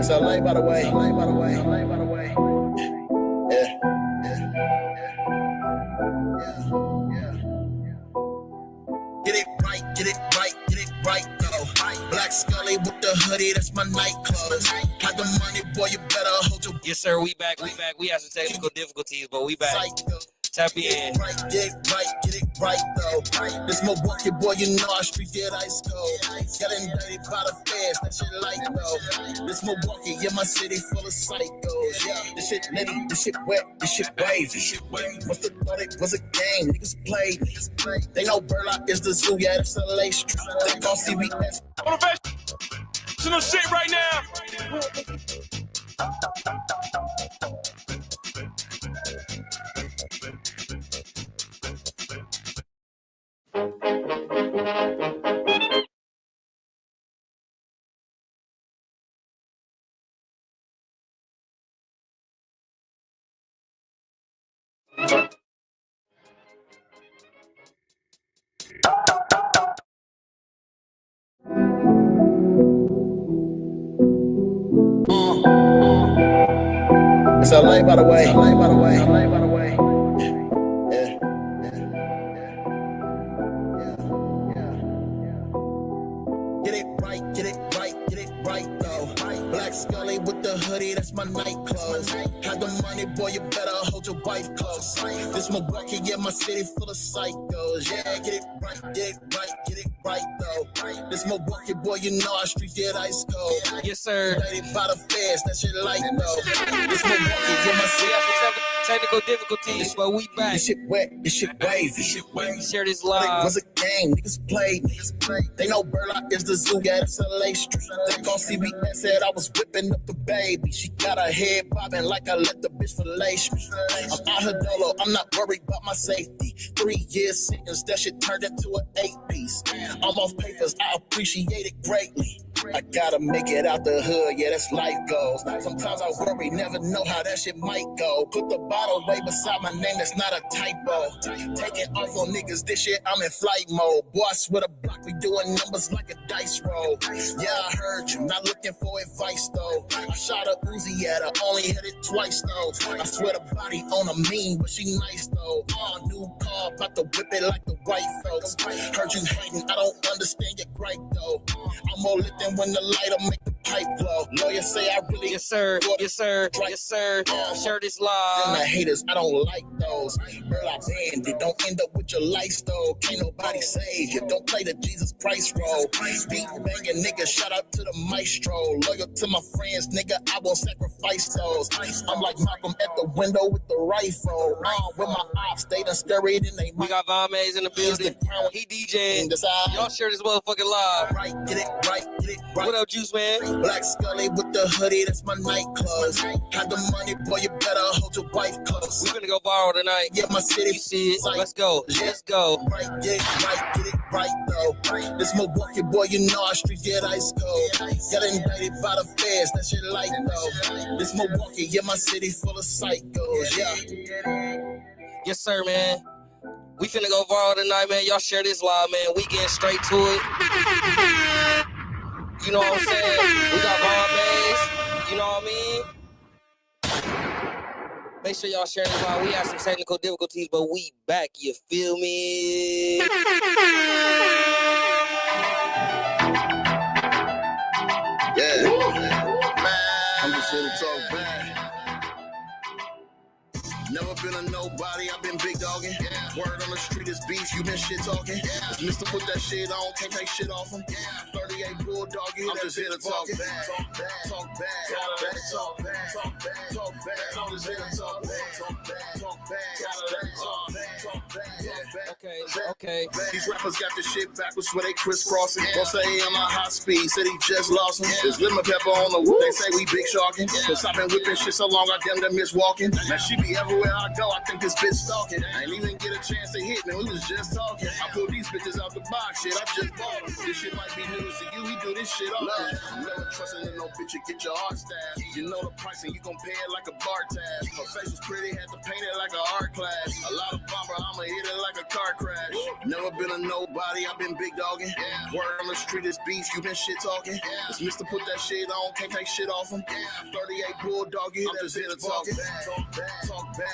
It's LA, by the way. LA, by the way. LA, by the way. Yeah. Get it right, get it right, get it right, though. Black Scully with the hoodie, that's my night clothes. Had the money, boy, you better hold your. Yes, sir, we back. We had some technical difficulties, but we back. Tap in. Get it right, though. This Milwaukee boy, you know our street get ice cold. Got indicted by the feds, that shit light, though. This Milwaukee, yeah, my city full of psychos. Yeah, this shit litty, this shit wet, this shit wavy. Must have thought it was a game, niggas played me. They know Burlock is the zoo, yeah, that's LA street. They gon' CBS. Motivational shit right now. It's LA, by the way. LA, by the way. LA, by the way. Get it right, get it right, get it right, though. Black Scully with the hoodie, that's my night clothes. Had the money, boy, you better hold your wife close. This Milwaukee, yeah, my city full of psychos. Yeah, get it right, get it right, get it right, though. This Milwaukee boy, you know our street get ice cold. Yes, sir. Indicted by the feds, that shit light, though. This Milwaukee, yeah, my city. We have some technical difficulties, but we back. This shit wet, this shit wavy. Share this It live. was a game, niggas played me. They know Burlock is the zoo, yeah, that's LA street. They gon' CBS said I was whipping up the baby. She got her head bobbing like I let the bitch fillet me. I'm out her dolo, I'm not worried about my safety. 3 years sentence, that shit turned into an 8-piece. I'm off papers, I appreciate it greatly. I gotta make it out the hood, yeah, that's life goals. Sometimes I worry, never know how that shit might go. Put the bottle way beside my name, that's not a typo. Taking off on niggas, this shit, I'm in flight mode. Boy, I swear to block, we doing numbers like a dice roll. Yeah, I heard you, not looking for advice though. I shot a Uzi at her, only hit it twice though. I swear the body on a mean, but she nice though. New car, about to whip it like the white folks. Heard you hating, I don't understand your gripe though. I'm more lit than when the lighter make the pipe blow. Lawyers say I really. Yes, sir. Yes, sir. Yes, sir. Share this And live. the haters, I don't like those. Burlock bandit, don't end up with your life though. Can't nobody save you. Don't play the Jesus Christ role. Beat banging nigga, shout out to the maestro. Loyal to my friends, nigga, I won't sacrifice those. I'm like Malcolm at the window with the rifle. With my ops, they done scurried and they We got Vaun in the building. He DJing. Y'all share this motherfucking live. Right, get it right, get it right. What up, Juice Man? Black Scully with the hoodie, that's my night clothes. Had the money, boy, you better hold your wife close. We finna go viral tonight. Yeah, my city. You see it? Let's go. Let's go. Right, get it right, though. This Milwaukee boy, you know our street get ice cold. Got indicted by the feds, that shit light, though. This Milwaukee, yeah, my city full of psychos, yeah. Yes, sir, man. We finna go viral tonight, man. Y'all share this live, man. We getting straight to it. You know what I'm saying? We got Vaun. You know what I mean? Make sure y'all share this live. We had some technical difficulties, but we back. You feel me? Yeah, man, I'm just here to talk back. Never been a nobody, I've been big dogging. Word on the street is beef, you been shit talking. If Mr. put that shit on, can't take shit off him. 38 bulldoggy, I'm just here to talk back. Talk back, talk back, talk back, talk back, talk back, talk back. I'm just here to talk back, talk back, talk back, talk back, talk back. Okay. These rappers got the shit backwards where they crisscrossing. Don't say I'm on high speed, said he just lost him. There's lemon pepper on the wood, they say we big sharking. Cause I've been whipping shit so long, I damn near miss walking. Now she be ever Everywhere I go, I think this bitch stalking. I ain't even get a chance to hit me, we was just talking. I pulled these bitches out the box, shit, I just bought them. This shit might be news to you, he do this shit often. I'm never trusting in no bitch, you get your heart stabbed. You know the price and you gon' pay it like a bar tab. Her face was pretty, had to paint it like an art class. A lot of bomber, I'ma hit it like a car crash. Never been a nobody, I've been big dogging. Word on the street is beef, you been shit talking. This Mr. Put that shit on, can't take shit off him. 38 bulldog, I'm just here to talk back. Talk back, talk back,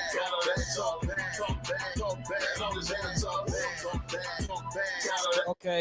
talk back, talk back, talk back, talk back, talk back, talk back, talk back.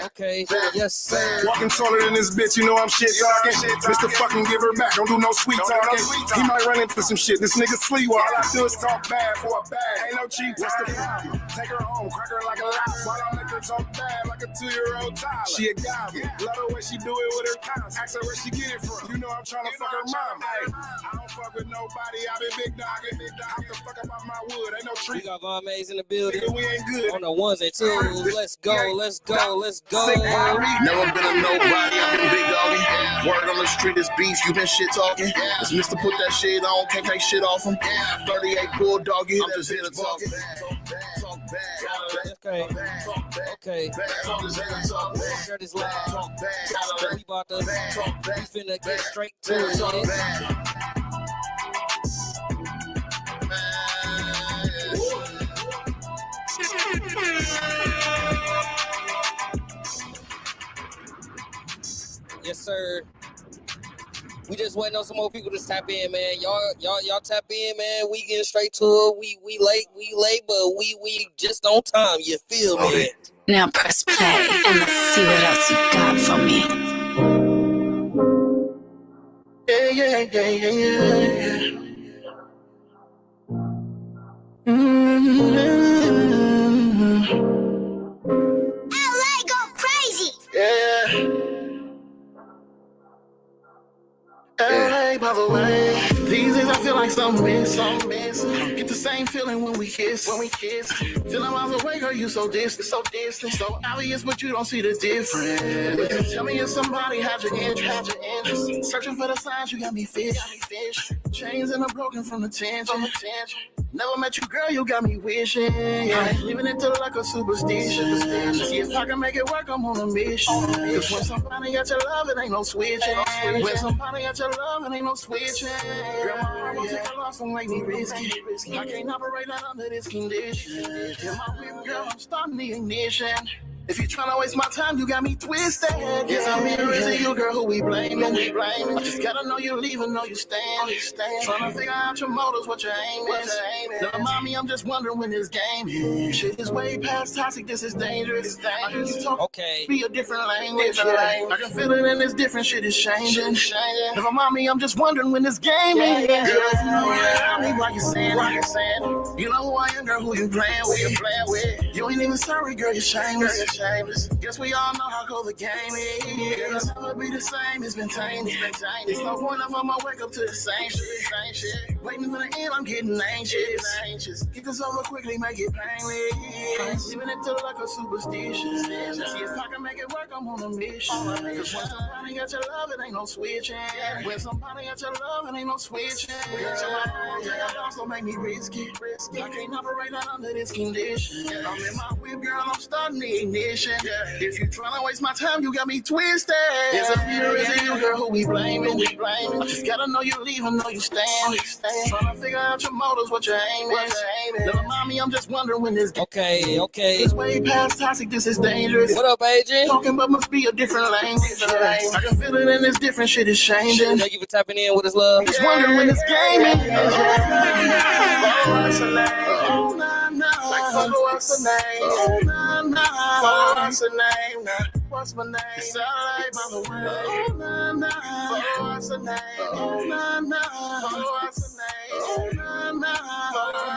Okay. Yes, sir. Walking taller than this bitch, you know I'm shit talking. Mr. Fucking give her back, don't do no sweet talking. He might run into some shit, this nigga sleep. All I do is talk bad for a bag. Ain't no cheap, what's the problem? Take her home, crack her like a lot. While I make her talk bad like a 2-year-old child. She a goblin, love the way she do it with her cons. Ask her where she get it from. You know I'm trying to fuck her mom. Hey, I don't fuck with nobody, I been big dogging. Hop the fuck up off my wood, ain't no tree. We got Vaun Mays in the building. Nigga, we ain't good. On the ones and twos. Let's go. Never been a nobody, I've been big dogging. Word on the street is beef, you been shit talking. This Mr. Put that shit on, can't take shit off him. 38 bulldog, I'm just here to talk back. Okay. Share this live. We about to, we finna get straight to it. Yes, sir. We just waiting on some more people to tap in, man. Y'all tap in, man. We getting straight to it. We late, but we just on time. You feel me? Now press play and let's see what else you got for me. Yeah. LA go crazy. Yeah. LA, by the way. These days I feel like something missing. Get the same feeling when we kiss. Feeling miles away, girl, you so distant. So obvious, but you don't see the difference. Tell me you're somebody, how'd your interest? Searching for the signs, you got me fish. Chains and I'm broken from the tension. Never met you, girl, you got me wishing. Living it to like a superstition. See if I can make it work, I'm on a mission. Cause when somebody got your love, it ain't no switching. When somebody got your love, it ain't no switching. Girl, my heart won't take a loss, don't make me risky. I can't operate out under this condition. In my whip, girl, I'm starting the ignition. If you tryna waste my time, you got me twisted. Yes, I'm here, is it you, girl, who we blaming? I just gotta know you're leaving, know you stand. Tryna figure out your motives, what your aim is. Never mind me, I'm just wondering when this game is. Shit is way past toxic, this is dangerous. I hear you talk, be a different language. I can feel it in this different shit is changing. Never mind me, I'm just wondering when this game is. Girl, you know I mean why you saying it. You know who I am, girl, who you playing with. You ain't even sorry, girl, you're shameless. Guess we all know how cold the game is. It'll never be the same, it's been tainted. There's no point if I'ma wake up to the same shit. Waiting for the end, I'm getting anxious. Get this over quickly, make it painless. Leaving it to like a superstition. See if I can make it work, I'm on a mission. Cause when somebody got your love, it ain't no switching. When somebody got your love, it ain't no switching. Your also make me risky. I can't operate out under this condition. I'm in my whip, girl, I'm starting the ignition. If you tryna waste my time, you got me twisted. It's a fear, is it you, girl, who we blaming? I just gotta know you leaving, know you stand. Tryna figure out your motives, what your aim is. Never mind me, I'm just wondering when this Okay. It's way past toxic, this is dangerous. What up, Adrian? Talking but must be a different language. I can feel it in this different shit is changing. Thank you for tapping in with us, love. Just wondering when this game is. Oh, nah. Like, what's the name? Oh, nah. What's the name now? What's my name? It's LA, by the way. Oh, nah. What's the name? Oh, nah. What's the name? Oh, nah.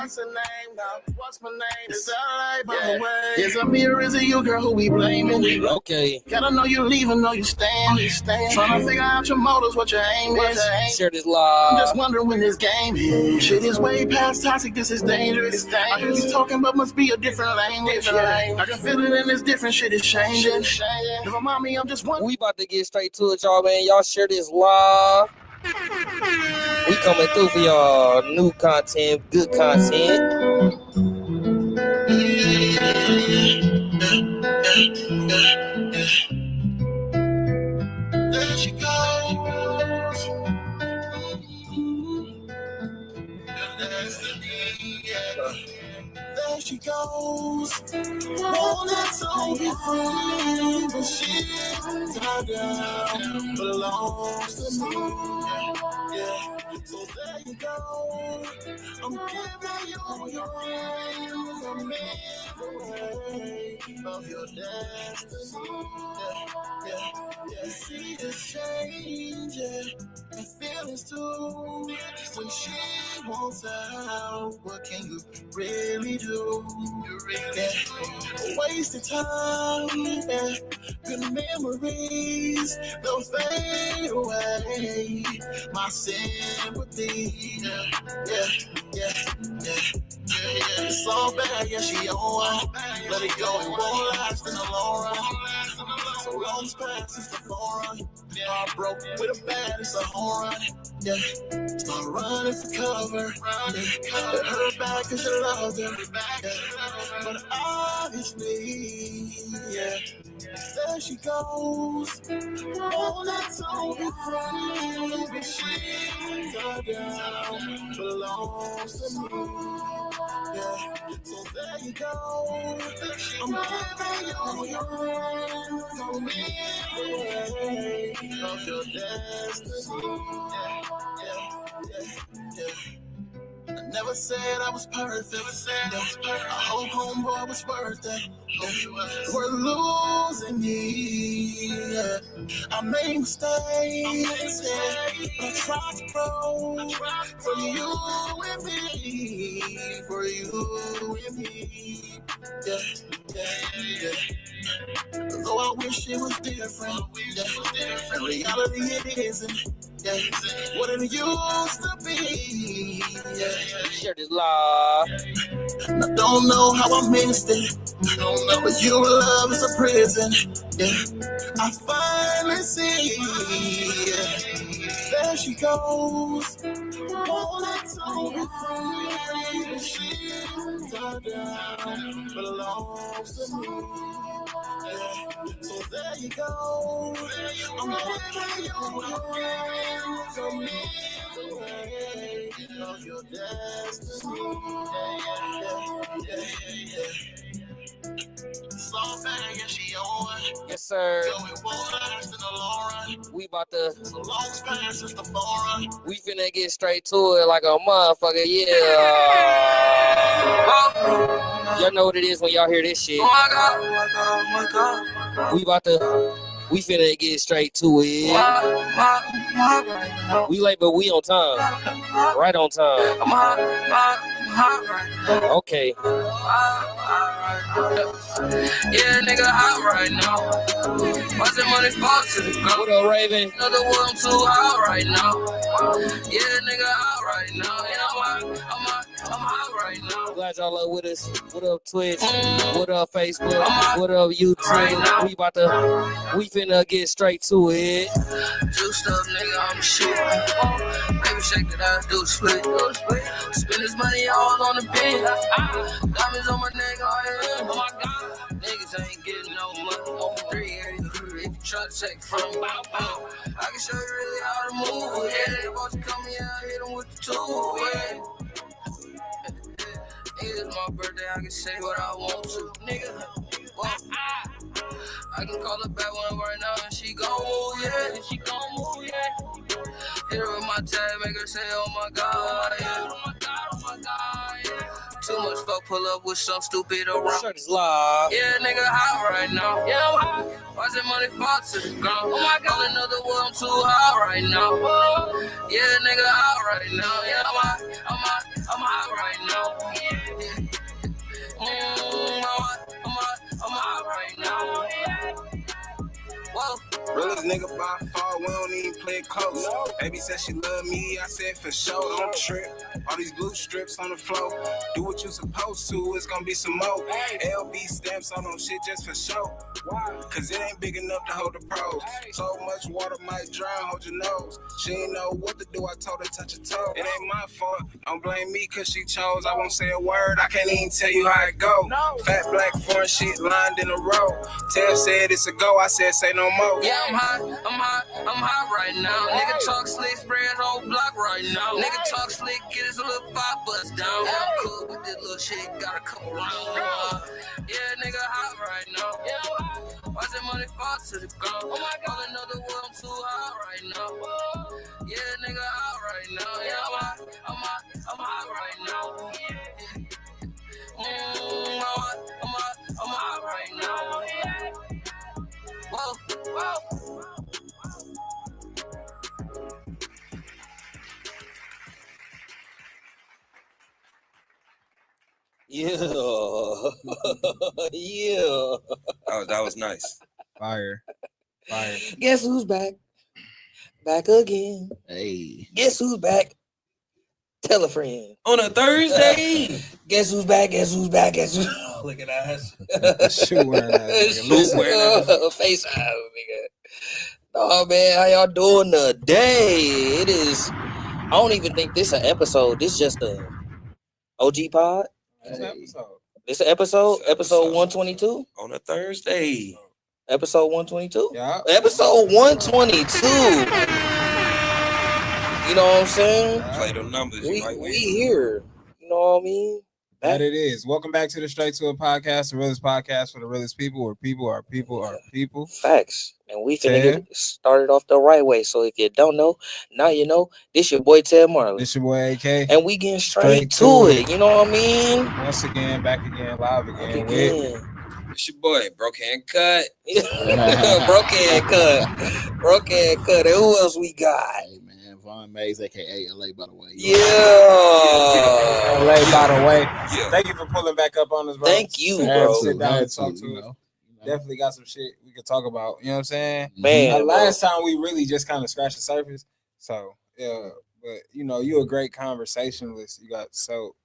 What's the name now? What's my name? It's LA, by the way. Is a mirror, is it you, girl, who we blaming? Okay. Gotta know you leaving, know you stand. Tryna figure out your motives, what your aim is. Share this live. I'm just wondering when this game is. Shit is way past toxic, this is dangerous. I hear you talking, but must be a different language. I can feel it in this different shit is changing. Never mind me, I'm just wondering. We about to get straight to it, y'all, man. Y'all share this live. We coming through for y'all. New content, good content. There she goes. There she goes. Won't let so be free, but she's tied down, belongs to me. Yeah, so there you go. I'm giving you your rings. I'm making way of your destiny. Yeah. See this change, and feelings too. When she wants out, what can you really do? Yeah. Wasted time, yeah. Good memories, they'll fade away. My sympathy, yeah. It's all bad, yeah, she on one. Let it go, it won't last in the long run. So long as past is the forerun. Heart broke with a bad, it's a home run. Yeah, start running for cover. Let her back cause you loved her. Yeah. But obviously, yeah, there she goes. All that's on be free, but she's down, belongs to me. Yeah, so there you go. I'm giving you your rings. I'm in the way of your destiny. Yeah. I never said I was perfect. I hope homeboy was worth it. We're losing me. Yeah. I made mistakes, but I tried to grow for you and me. For you and me. Yeah. Though I wish it was different. Yeah. In reality, it isn't. Yeah. What it used to be. Yeah. Share this live. I don't know how I missed it. But your love is a prison. Yeah. I finally see. Yeah. There she goes. All that's on be free. She's down, belongs to me. Yeah. So there you go. I'm giving you your rings. I'm in the way of your destiny. Yeah. So bad, yeah, she on. Yes, sir. So it won't last in the long run. We about to. So long as past is the forerun. We finna get straight to it like a motherfucker. Yeah. Y'all know what it is when y'all hear this shit. Oh my God. We about to. We finna get straight to it. We late, but we on time. Right on time. I'm hot right now. Okay. Yeah, nigga, hot right now. Watching money fall to the ground. What up, Raven? Another one, I'm too hot right now. Yeah, nigga, hot right now. Yeah, I'm hot right now. Glad y'all up with us. What up, Twitch? What up, Facebook? What up, YouTube? We finna get straight to it. Juiced up, nigga, I'm shooting. Baby, shake it out, do a split. Spend this money all on the bin. Diamonds on my neck, oh my God. Niggas ain't getting no money. 383, if you try to take from me. I can show you really how to move. Yeah, they about to come here, I hit them with the tool. Yeah. It's my birthday, I can say what I want to. Nigga, I can call her back one right now and she gon' move, yeah. Hit her with my tag, make her say, oh my God, yeah. Too much fuck, pull up with some stupid around. Shirt is live. Yeah, nigga, hot right now. Yeah, I'm hot. Watch that money fall to the ground. Oh my God, another one, I'm too hot right now. Yeah, nigga, hot right now. Yeah, I'm hot right now. I'm hot right now. Realest nigga by far, we don't even play it close. Baby said she love me, I said for sure, don't trip. All these blue strips on the floor. Do what you supposed to, it's gonna be some more. LB stamps on them shit just for show. Cause it ain't big enough to hold the pros. So much water might drown, hold your nose. She ain't know what to do, I told her touch her toe. It ain't my fault, don't blame me cause she chose. I won't say a word, I can't even tell you how it go. Fat black foreign shit lined in a row. Tev said it's a go, I said say no more. Yeah, I'm hot right now. Nigga talk slick, spread whole block right now. Nigga talk slick, get his little 5 bust down. Yeah, I'm cool with this little shit, got a couple rounds. Yeah, nigga hot right now. Watch that money fall to the ground. Oh my God, another world, I'm too hot right now. Yeah, nigga hot right now. Yeah, I'm hot right now. I'm hot right now. Whoa. Yeah. Yeah. Oh, that was nice. Fire. Guess who's back? Back again. Hey. Guess who's back? Tell a friend. On a Thursday. Guess who's back? Guess who's back? Guess who's look at us. Shoe wearing ass, nigga. Face out, nigga. Oh man, how y'all doing today? It is. I don't even think this an episode. This just a OG pod. This episode. This an episode. Episode 122. On a Thursday. Episode 122. Yeah. Episode 122. You know what I'm saying? Play them numbers. We You might win. here. You know what I mean? That it is. Welcome back to the Straight to It podcast, the realest podcast for the realest people, where people are people are people. Facts. And we finna get started off the right way. So if you don't know, now you know. This your boy Ted Marley. This your boy AK. And we getting straight to it. You know what I mean? Once again, back again, live again. It's your boy, Broke Hand Cut. Broke Hand Cut. Broke Hand Cut. And who else we got? Hey man, Vaun Mays, aka LA by the way. Yeah. LA by the way. Yeah. Thank you for pulling back up on us, bro. Thank you, bro. Sit down and talk to us. Definitely got some shit we could talk about. You know what I'm saying? Man, last time we really just kind of scratched the surface. So yeah, but you know, you're a great conversationalist. You got so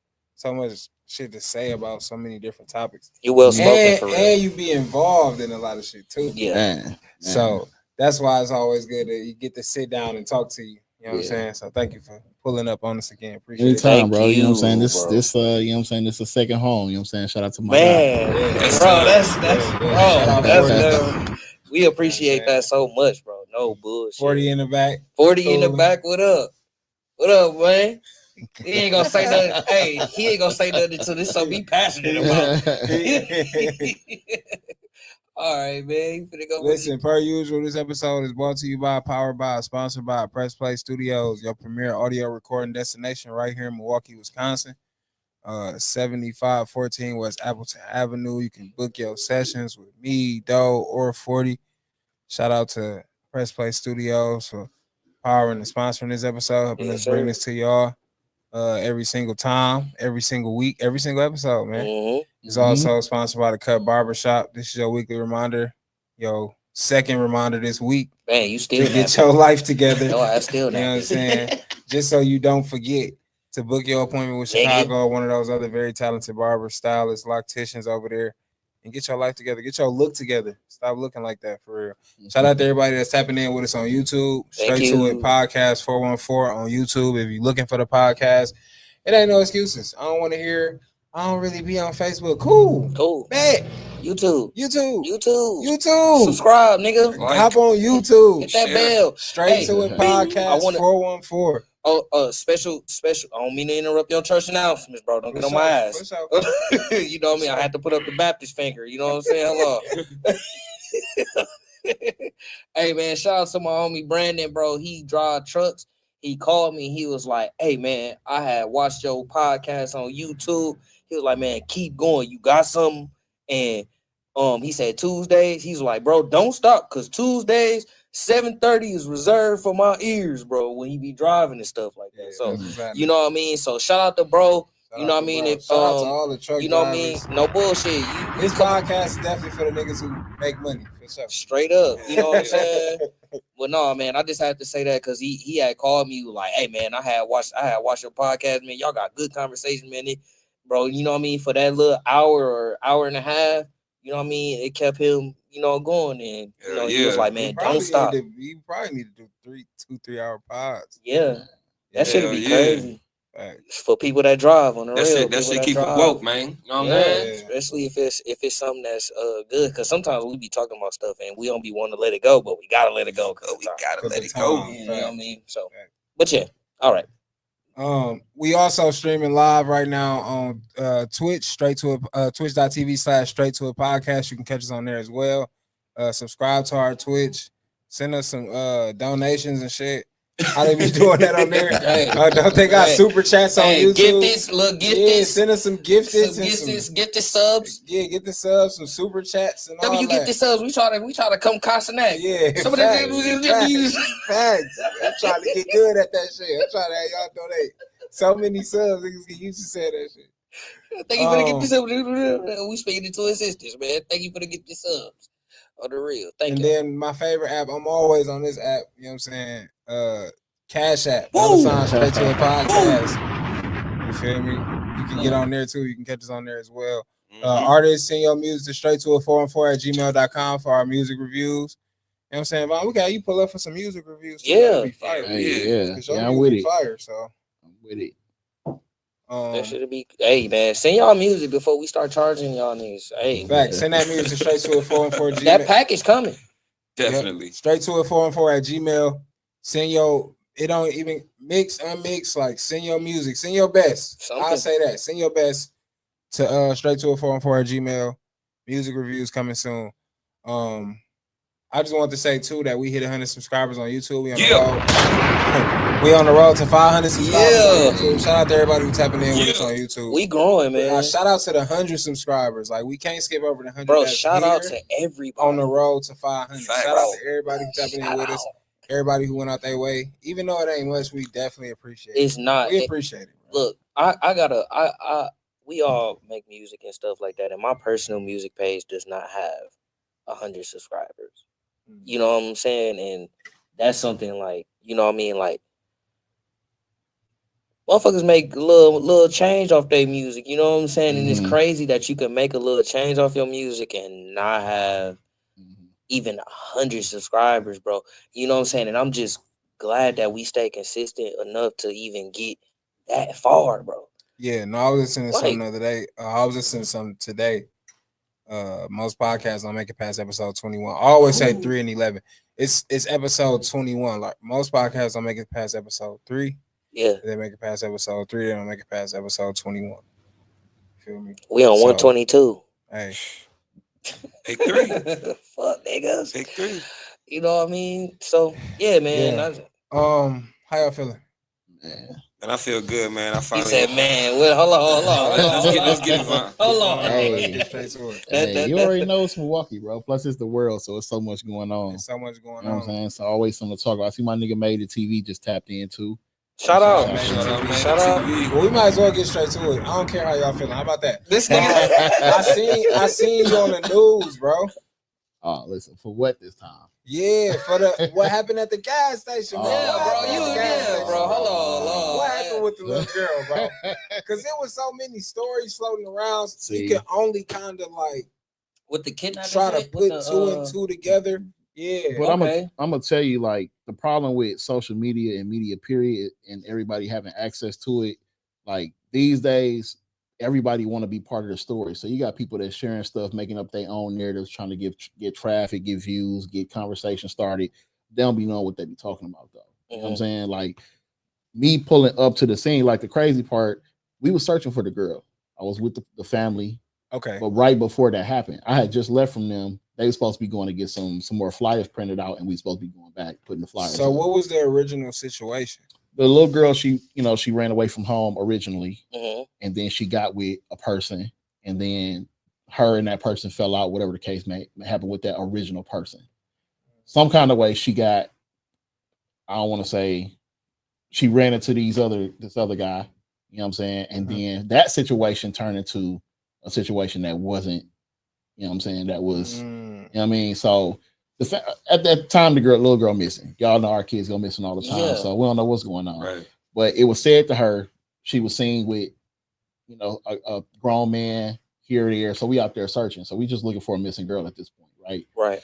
much shit to say about so many different topics. You well spoken for real. And you be involved in a lot of shit too. Yeah. Man. So that's why it's always good that you get to sit down and talk to you. You know what I'm saying? So thank you for pulling up on us again. Appreciate it. Anytime, bro. You know what I'm saying? This you know what I'm saying? This is a second home. You know what I'm saying? Shout out to my man. guy. That's we appreciate that so much, bro. No bullshit. 40 in the back. 40 in the back. What up? What up, man? He ain't gonna say nothing. Hey, he ain't gonna say nothing to this, so be passionate about it. All right, man. Go listen, per usual, this episode is brought to you by, powered by, sponsored by Press Play Studios, your premier audio recording destination right here in Milwaukee, Wisconsin. 7514 West Appleton Avenue. You can book your sessions with me, Doe, or 40. Shout out to Press Play Studios for powering and sponsoring this episode, helping us bring this to y'all every single time, every single week, every single episode, man. It's also sponsored by the Cut Barbershop. This is your weekly reminder, your second reminder this week. Man, you still to get your life together. No, I still you know what I'm saying? Just so you don't forget to book your appointment with Chicago, one of those other very talented barbers, stylists, locticians over there, and get your life together. Get your look together. Stop looking like that for real. Shout out to everybody that's tapping in with us on YouTube. Straight to It Podcast 414 on YouTube. If you're looking for the podcast, it ain't no excuses. I don't want to hear, I don't really be on Facebook. Cool. Bet. YouTube. Subscribe, nigga. Hop on YouTube. Hit that bell. Straight to It Podcast 414. Oh, special. I don't mean to interrupt your church announcements, bro. Don't get on my ass. You know what I mean? I had to put up the Baptist finger. You know what I'm saying? Hello. Hey, man, shout out to my homie Brandon, bro. He drive trucks. He called me. He was like, hey, man, I had watched your podcast on YouTube. He was like, man, keep going. You got something. And he said Tuesdays. He's like, bro, don't stop, because Tuesdays, 7:30 is reserved for my ears, bro, when he be driving and stuff like that. So, you know what I mean? So, shout out to bro. You know what I mean? If shout out to all the truck you know what I mean? No bullshit. This podcast is definitely for the niggas who make money. Straight up. You know what I'm saying? But no, man, I just had to say that because he had called me like, hey man, I had watched your podcast, man. Y'all got good conversation, man. Bro, you know what I mean? For that little hour or hour and a half, you know what I mean? It kept him, going, and he was like, man, don't stop. You probably need to do 2-3 hour pods. Yeah. That should be crazy. For people that drive on the rail. That shit keep them woke, man. You know what I'm saying? Especially if it's something that's good. Because sometimes we be talking about stuff and we don't be wanting to let it go, but we gotta let it go. We gotta let it go. You know what I mean? So, but yeah, all right. We also streaming live right now on Twitch, twitch.tv/straight to it podcast. You can catch us on there as well. Subscribe to our Twitch. Send us some donations and shit. How they be doing that on there? Don't they got super chats on YouTube? Send us some gifted subs. Yeah, get the subs, some super chats and all that. Get the subs. We try to come Castanet. Yeah, some of them facts. I'm trying to get good at that shit. I'm trying to have y'all donate so many subs. Niggas get used to say that shit. Thank you for the get the subs. We speaking to his sisters, man. Thank you for the get the subs. On the real. Thank you. And then my favorite app, I'm always on this app, you know what I'm saying? Cash App. Straight to a podcast. You feel me? You can get on there too. You can catch us on there as well. Artists, send your music to straight to a 414@gmail.com for our music reviews. You know what I'm saying? Vaun, we got you pull up for some music reviews too. Yeah. Be fire. Yeah, I'm with it. Fire, so I'm with it. That should be. Hey man, send y'all music before we start charging y'all niggas. Hey, facts. Send that music straight to a 414. That package coming. Definitely. Yep. Straight to a 414@gmail. Send your. It don't even mix, unmix. Like send your music. Send your best. I'll say that. Send your best to straight to a 414@gmail. Music reviews coming soon. I just want to say too that we hit 100 subscribers on YouTube. We on the road. We on the road to 500 subscribers on YouTube. Shout out to everybody who tapping in with us on YouTube. We growing, man. Shout out to the 100 subscribers. Like we can't skip over the 100. Bro, shout out to everybody on the road to 500. Shout out to everybody who tapping in with us. Everybody who went out their way. Even though it ain't much, we definitely appreciate it. It's not. We appreciate it. Bro. Look, we all make music and stuff like that, and my personal music page does not have 100 subscribers. You know what I'm saying? And that's something like, you know what I mean? Like, motherfuckers make a little change off their music. You know what I'm saying? And it's crazy that you can make a little change off your music and not have even 100 subscribers, bro. You know what I'm saying? And I'm just glad that we stay consistent enough to even get that far, bro. Yeah, no, I was listening to something the other day. I was listening to something today. Most podcasts don't make it past episode 21. I always say 3 and 11. It's episode 21. Like most podcasts don't make it past episode 3. Yeah, they make it past episode 3. They don't make it past episode 21. Feel me? We on 122. Hey, Big 3. Fuck niggas. Big 3. You know what I mean? So yeah, man. Yeah. How y'all feeling? Man. And I feel good, man. I finally. He said, "Man, well, hold on. Let's get it, Vaun. Hold on. Hey, you already know it's Milwaukee, bro. Plus, it's the world, so it's so much going on. There's so much going on. You know what I'm saying? So always something to talk about. I see my nigga Made the TV just tapped in too. Shout out. Well, we might as well get straight to it. I don't care how y'all feeling. How about that? This nigga, I seen you on the news, bro. Oh, listen, for what this time? Yeah, for what happened at the gas station, man. Yeah, bro. Hold on. What happened with the little girl, bro? Because there was so many stories floating around. You could only kind of like with the kidnapping try to put 2 and 2 together. Yeah, but I'm gonna tell you, like, the problem with social media and media period, and everybody having access to it, like these days, everybody want to be part of the story. So you got people that sharing stuff, making up their own narratives, trying to get traffic, get views, get conversation started. They don't be knowing what they be talking about though. You know what I'm saying? Like me pulling up to the scene, like the crazy part, we were searching for the girl. I was with the family. Okay. But right before that happened, I had just left from them. They were supposed to be going to get some more flyers printed out, and we supposed to be going back, putting the flyers. So what was the original situation? The little girl, she ran away from home originally, and then she got with a person, and then her and that person fell out, whatever the case may happen with that original person. Some kind of way she got, I don't want to say, she ran into this other guy, you know what I'm saying? And then that situation turned into a situation that wasn't, you know what I'm saying, that was, you know know what I mean? So at that time, little girl missing. Y'all know our kids go missing all the time, Yeah. so we don't know what's going on. Right. But it was said to her she was seen with, a grown man here or there. So we out there searching. So we just looking for a missing girl at this point, right? Right.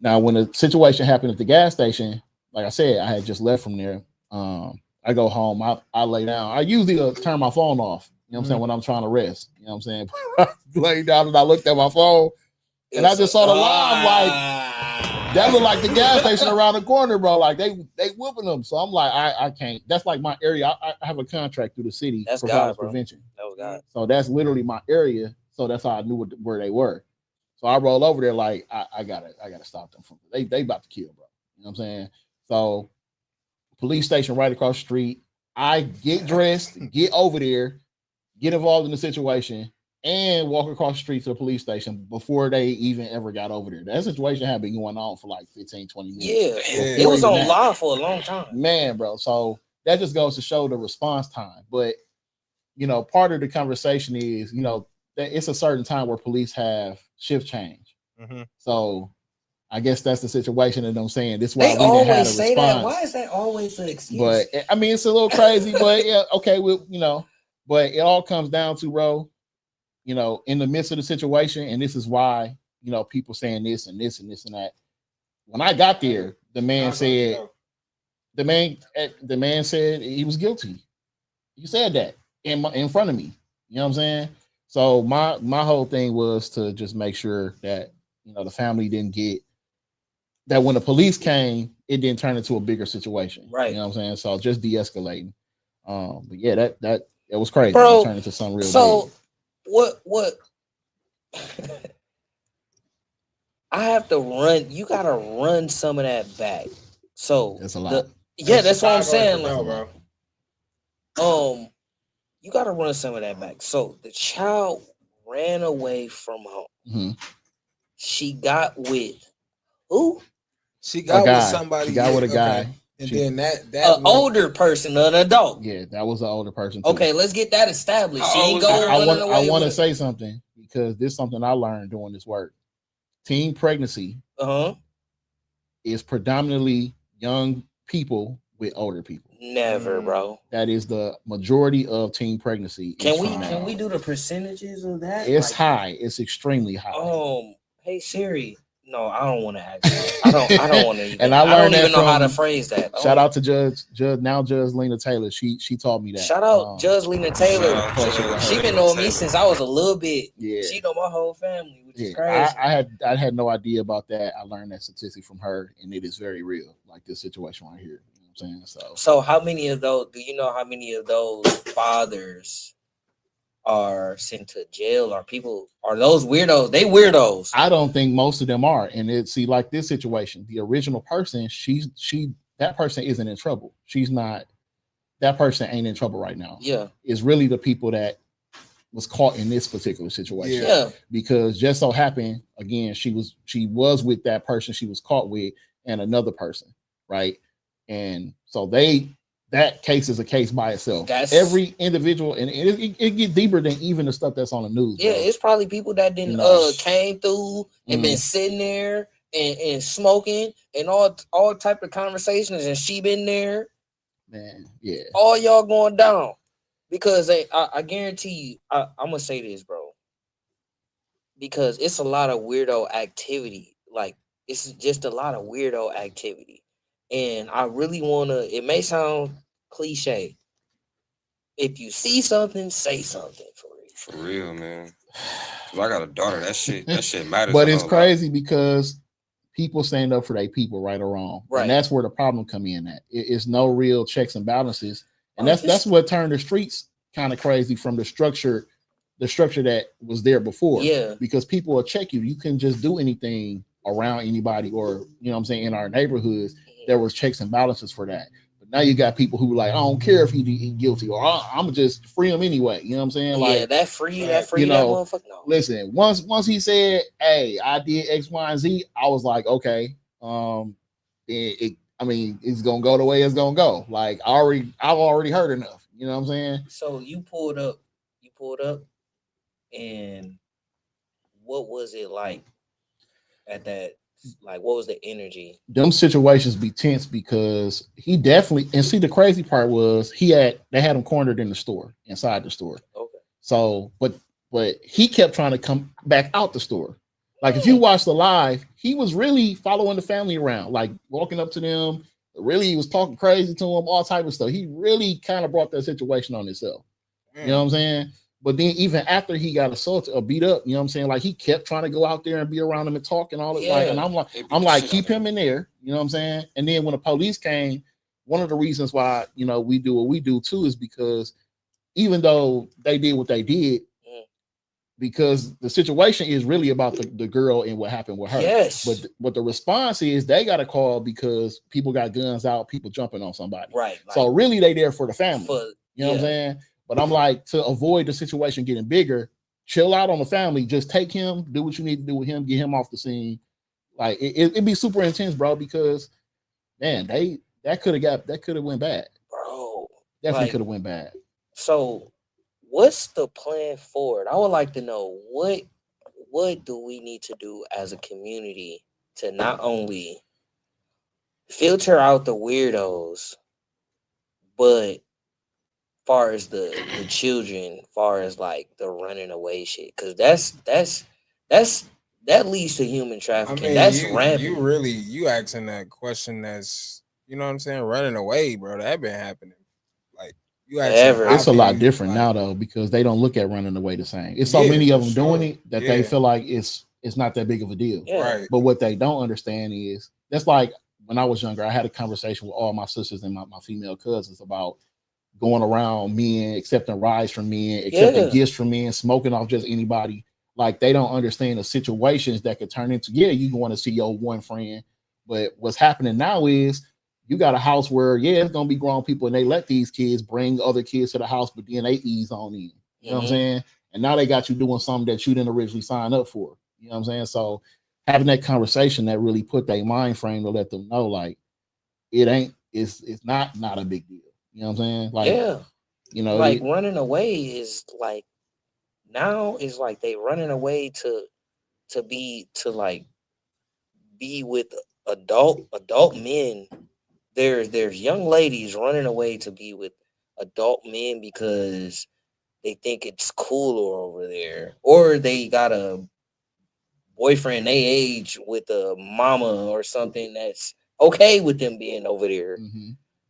Now, when the situation happened at the gas station, like I said, I had just left from there. I go home. I lay down. I usually turn my phone off. You know what I'm saying? When I'm trying to rest. You know what I'm saying? I lay down and I looked at my phone, and I just saw the live like. That looked like the gas station around the corner, bro. Like they whooping them. So I'm like, I can't. That's like my area. I have a contract through the city That's for God, bro. prevention. That was God. So that's literally my area. So that's how I knew where they were. So I roll over there like I gotta stop them from they about to kill, bro. You know what I'm saying? So police station right across the street. I get dressed, get over there, get involved in the situation, and walk across the street to the police station before they even ever got over there. That situation had been going on for like 15, 20 minutes. Yeah. It was on live for a long time. Man, bro. So that just goes to show the response time. But, part of the conversation is, that it's a certain time where police have shift change. Mm-hmm. So I guess that's the situation that I'm saying. This is why They we didn't have a always say response. that. Why is that always an excuse? But I mean, it's a little crazy, but yeah, okay, but it all comes down to, bro, in the midst of the situation, and this is why, people saying this and this and this and that. When I got there, the man said he was guilty. He said that in front of me. You know what I'm saying? So my whole thing was to just make sure that, the family didn't get that when the police came, it didn't turn into a bigger situation. Right. You know what I'm saying? So just de-escalating. But yeah, that was crazy. Bro, it turned into something real so big. what I have to run, you gotta run some of that back. So That's a lot. That's what I'm saying. Bro. You gotta run some of that back. So the child ran away from home. Mm-hmm. She got with who? She got with somebody. She got with a guy. And then that an older person, an adult. Yeah, that was an older person too. Okay, let's get that established. She ain't I want to say something because this is something I learned doing this work. Teen pregnancy is predominantly young people with older people. Never, bro. That is the majority of teen pregnancy. Can we do the percentages of that? It's high. It's extremely high. Hey Siri. No, I don't want to ask that. I don't want to even. And I learned don't even know how to from, phrase that. Shout out to Judge Lena Taylor. She taught me that. Shout out Judge Lena Taylor. She been knowing me since I was a little bit. Yeah. She know my whole family, which is crazy. I had no idea about that. I learned that statistic from her, and it is very real. Like this situation right here. You know what I'm saying? So how many of those? Do you know how many of those fathers are sent to jail? Are those weirdos? They weirdos. I don't think most of them are. And like this situation, the original person, that person isn't in trouble. That person ain't in trouble right now. Yeah. It's really the people that was caught in this particular situation. Yeah. Because just so happened, again, she was with that person she was caught with and another person, right? And so that case is a case by itself. Every individual, and it get deeper than even the stuff that's on the news. Yeah, bro. It's probably people that didn't came through and been sitting there and smoking and all type of conversations, and she been there. Man, yeah. All y'all going down because I guarantee you. I'm gonna say this, bro, because it's a lot of weirdo activity. Like it's just a lot of weirdo activity. And I really want to, it may sound cliche. If you see something, say something for real. For real, man. I got a daughter. That shit matters. But it's crazy because people stand up for their people, right or wrong. Right. And that's where the problem come in at. It's no real checks and balances. And that's what turned the streets kind of crazy from the structure that was there before. Yeah. Because people will check you. You can just do anything around anybody or, you know what I'm saying, in our neighborhoods. There was checks and balances for that. But now you got people who like, I don't care if he's guilty or I'm gonna just free him anyway. You know what I'm saying? Like, that free, you that motherfucker. No. Listen, once he said, hey, I did X, Y, and Z, I was like, okay, it's gonna go the way it's gonna go. Like I've already heard enough. You know what I'm saying? So you pulled up, and what was it like at that? Like, what was the energy? Them situations be tense because he definitely, and see, the crazy part was they had him cornered in the store, inside the store. Okay. So, but he kept trying to come back out the store. Like, if you watch the live, he was really following the family around, like walking up to them. Really, he was talking crazy to them, all type of stuff. He really kind of brought that situation on himself. You know what I'm saying? But then even after he got assaulted or beat up, you know what I'm saying? Like, he kept trying to go out there and be around him and talk and all that. Like, and I'm like, keep him in there. You know what I'm saying? And then when the police came, one of the reasons why, you know, we do what we do too is because even though they did what they did, because the situation is really about the girl and what happened with her. Yes. But the response is they got a call because people got guns out, people jumping on somebody. Right. So really they there for the family. You know what I'm yeah. saying? But I'm like, to avoid the situation getting bigger, chill out on the family. Just take him, do what you need to do with him, get him off the scene. Like, it'd be super intense, bro, because man, that could have went bad. Bro. Definitely Like, could have went bad. So what's the plan forward? I would like to know what do we need to do as a community to not only filter out the weirdos, but far as the children, far as like the running away shit, because that leads to human trafficking. I mean, that's rampant. You asking that question that's, you know what I'm saying, running away, bro. That been happening. Like, you asking, it's a lot different now though, because they don't look at running away the same. It's so many of them doing it that they feel like it's not that big of a deal. Right. But what they don't understand is that's like when I was younger, I had a conversation with all my sisters and my female cousins about going around men, accepting rides from men, accepting gifts from men, smoking off just anybody. Like, they don't understand the situations that could turn into, you going to see your one friend. But what's happening now is you got a house where, it's going to be grown people and they let these kids bring other kids to the house, but then they ease on in. You know what I'm saying? And now they got you doing something that you didn't originally sign up for. You know what I'm saying? So having that conversation that really put their mind frame to let them know, like, it's not a big deal. You know what I'm saying? Like, you know, like running away is like, now is like they running away to be with adult men. There's young ladies running away to be with adult men because they think it's cooler over there, or they got a boyfriend they age with a mama or something that's okay with them being over there.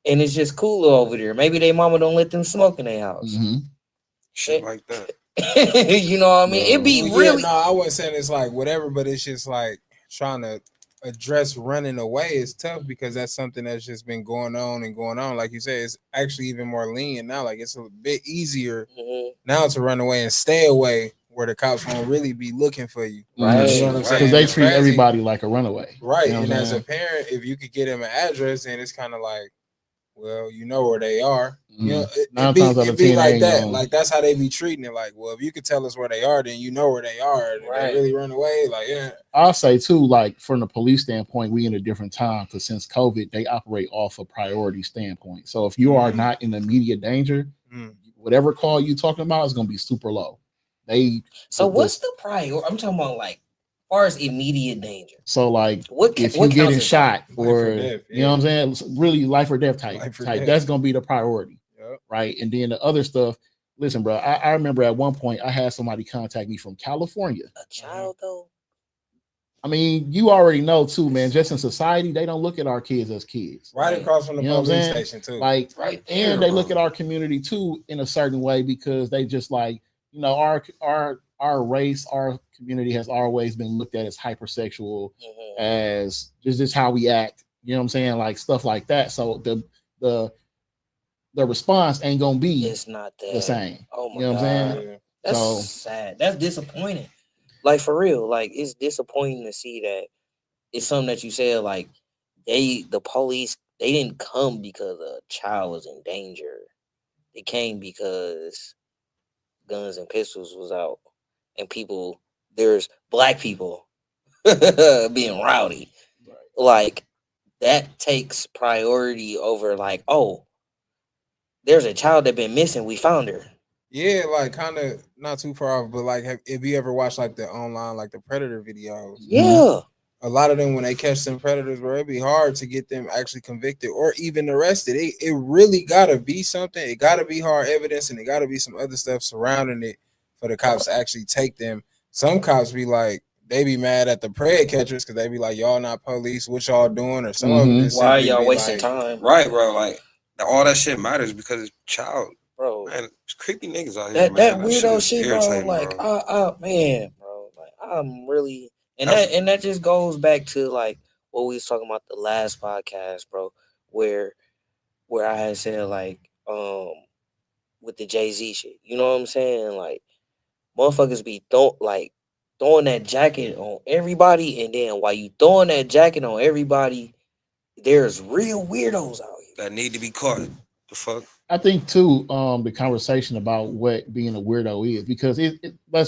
And it's just cooler over there. Maybe their mama don't let them smoke in their house. Shit like that. You know what I mean? It'd be really. No, I wasn't saying it's like whatever, but it's just like trying to address running away is tough because that's something that's just been going on and going on. Like you said, it's actually even more lenient now. Like, it's a bit easier now to run away and stay away where the cops won't really be looking for you. Right. You know what I'm saying? Because they treat everybody like a runaway. Right. You know and as a parent, if you could get them an address, then it's kind of like, well, you know where they are. You know, it'd be like that. Like, that's how they be treating it. Like, well, if you could tell us where they are, then you know where they are. If they really run away, like, I'll say too, like, from the police standpoint, we in a different time because since COVID, they operate off a priority standpoint. So if you are not in immediate danger, whatever call you talking about is going to be super low. What's the priority? I'm talking about, like, as far as immediate danger. So, like, if you getting shot or death, you know what I'm saying, really life or death type, that's gonna be the priority, right? And then the other stuff. Listen, bro, I remember at one point I had somebody contact me from California. A child, though. I mean, you already know too, man. Just in society, they don't look at our kids as kids. Right across from the police station too. Like, and they look at our community too in a certain way because they just like, you know, our race, our community has always been looked at as hypersexual, as just how we act. You know what I'm saying? Like, stuff like that. So the response ain't gonna be it's not the same. Oh my you know what I'm saying? That's sad. That's disappointing. Like, for real. Like, it's disappointing to see that it's something that you said, like, the police, they didn't come because a child was in danger. They came because guns and pistols was out. And there's black people being rowdy. Like, that takes priority over, like, oh, there's a child that been missing. We found her. Yeah, like, kind of not too far off, but like, if you ever watched like the online, like the Predator videos, a lot of them, when they catch them predators, bro, it'd be hard to get them actually convicted or even arrested. It really gotta be something. It gotta be hard evidence, and it gotta be some other stuff surrounding it for the cops to actually take them. Some cops be like, they be mad at the pred catchers because they be like, y'all not police, what y'all doing? Or some of them just Why simply y'all be wasting like, time? Right, bro. Like all that shit matters because it's child. Bro, Man, it's creepy niggas out here, man. that weirdo shit, bro. irritating, Like, man, bro. Like, I'm really, and That's- that just goes back to like what we was talking about the last podcast, bro, where I had said like, with the Jay-Z shit. You know what I'm saying? Like, motherfuckers be throwing that jacket on everybody, and then while you throwing that jacket on everybody, there's real weirdos out here that need to be caught. The fuck. I think too, the conversation about what being a weirdo is, because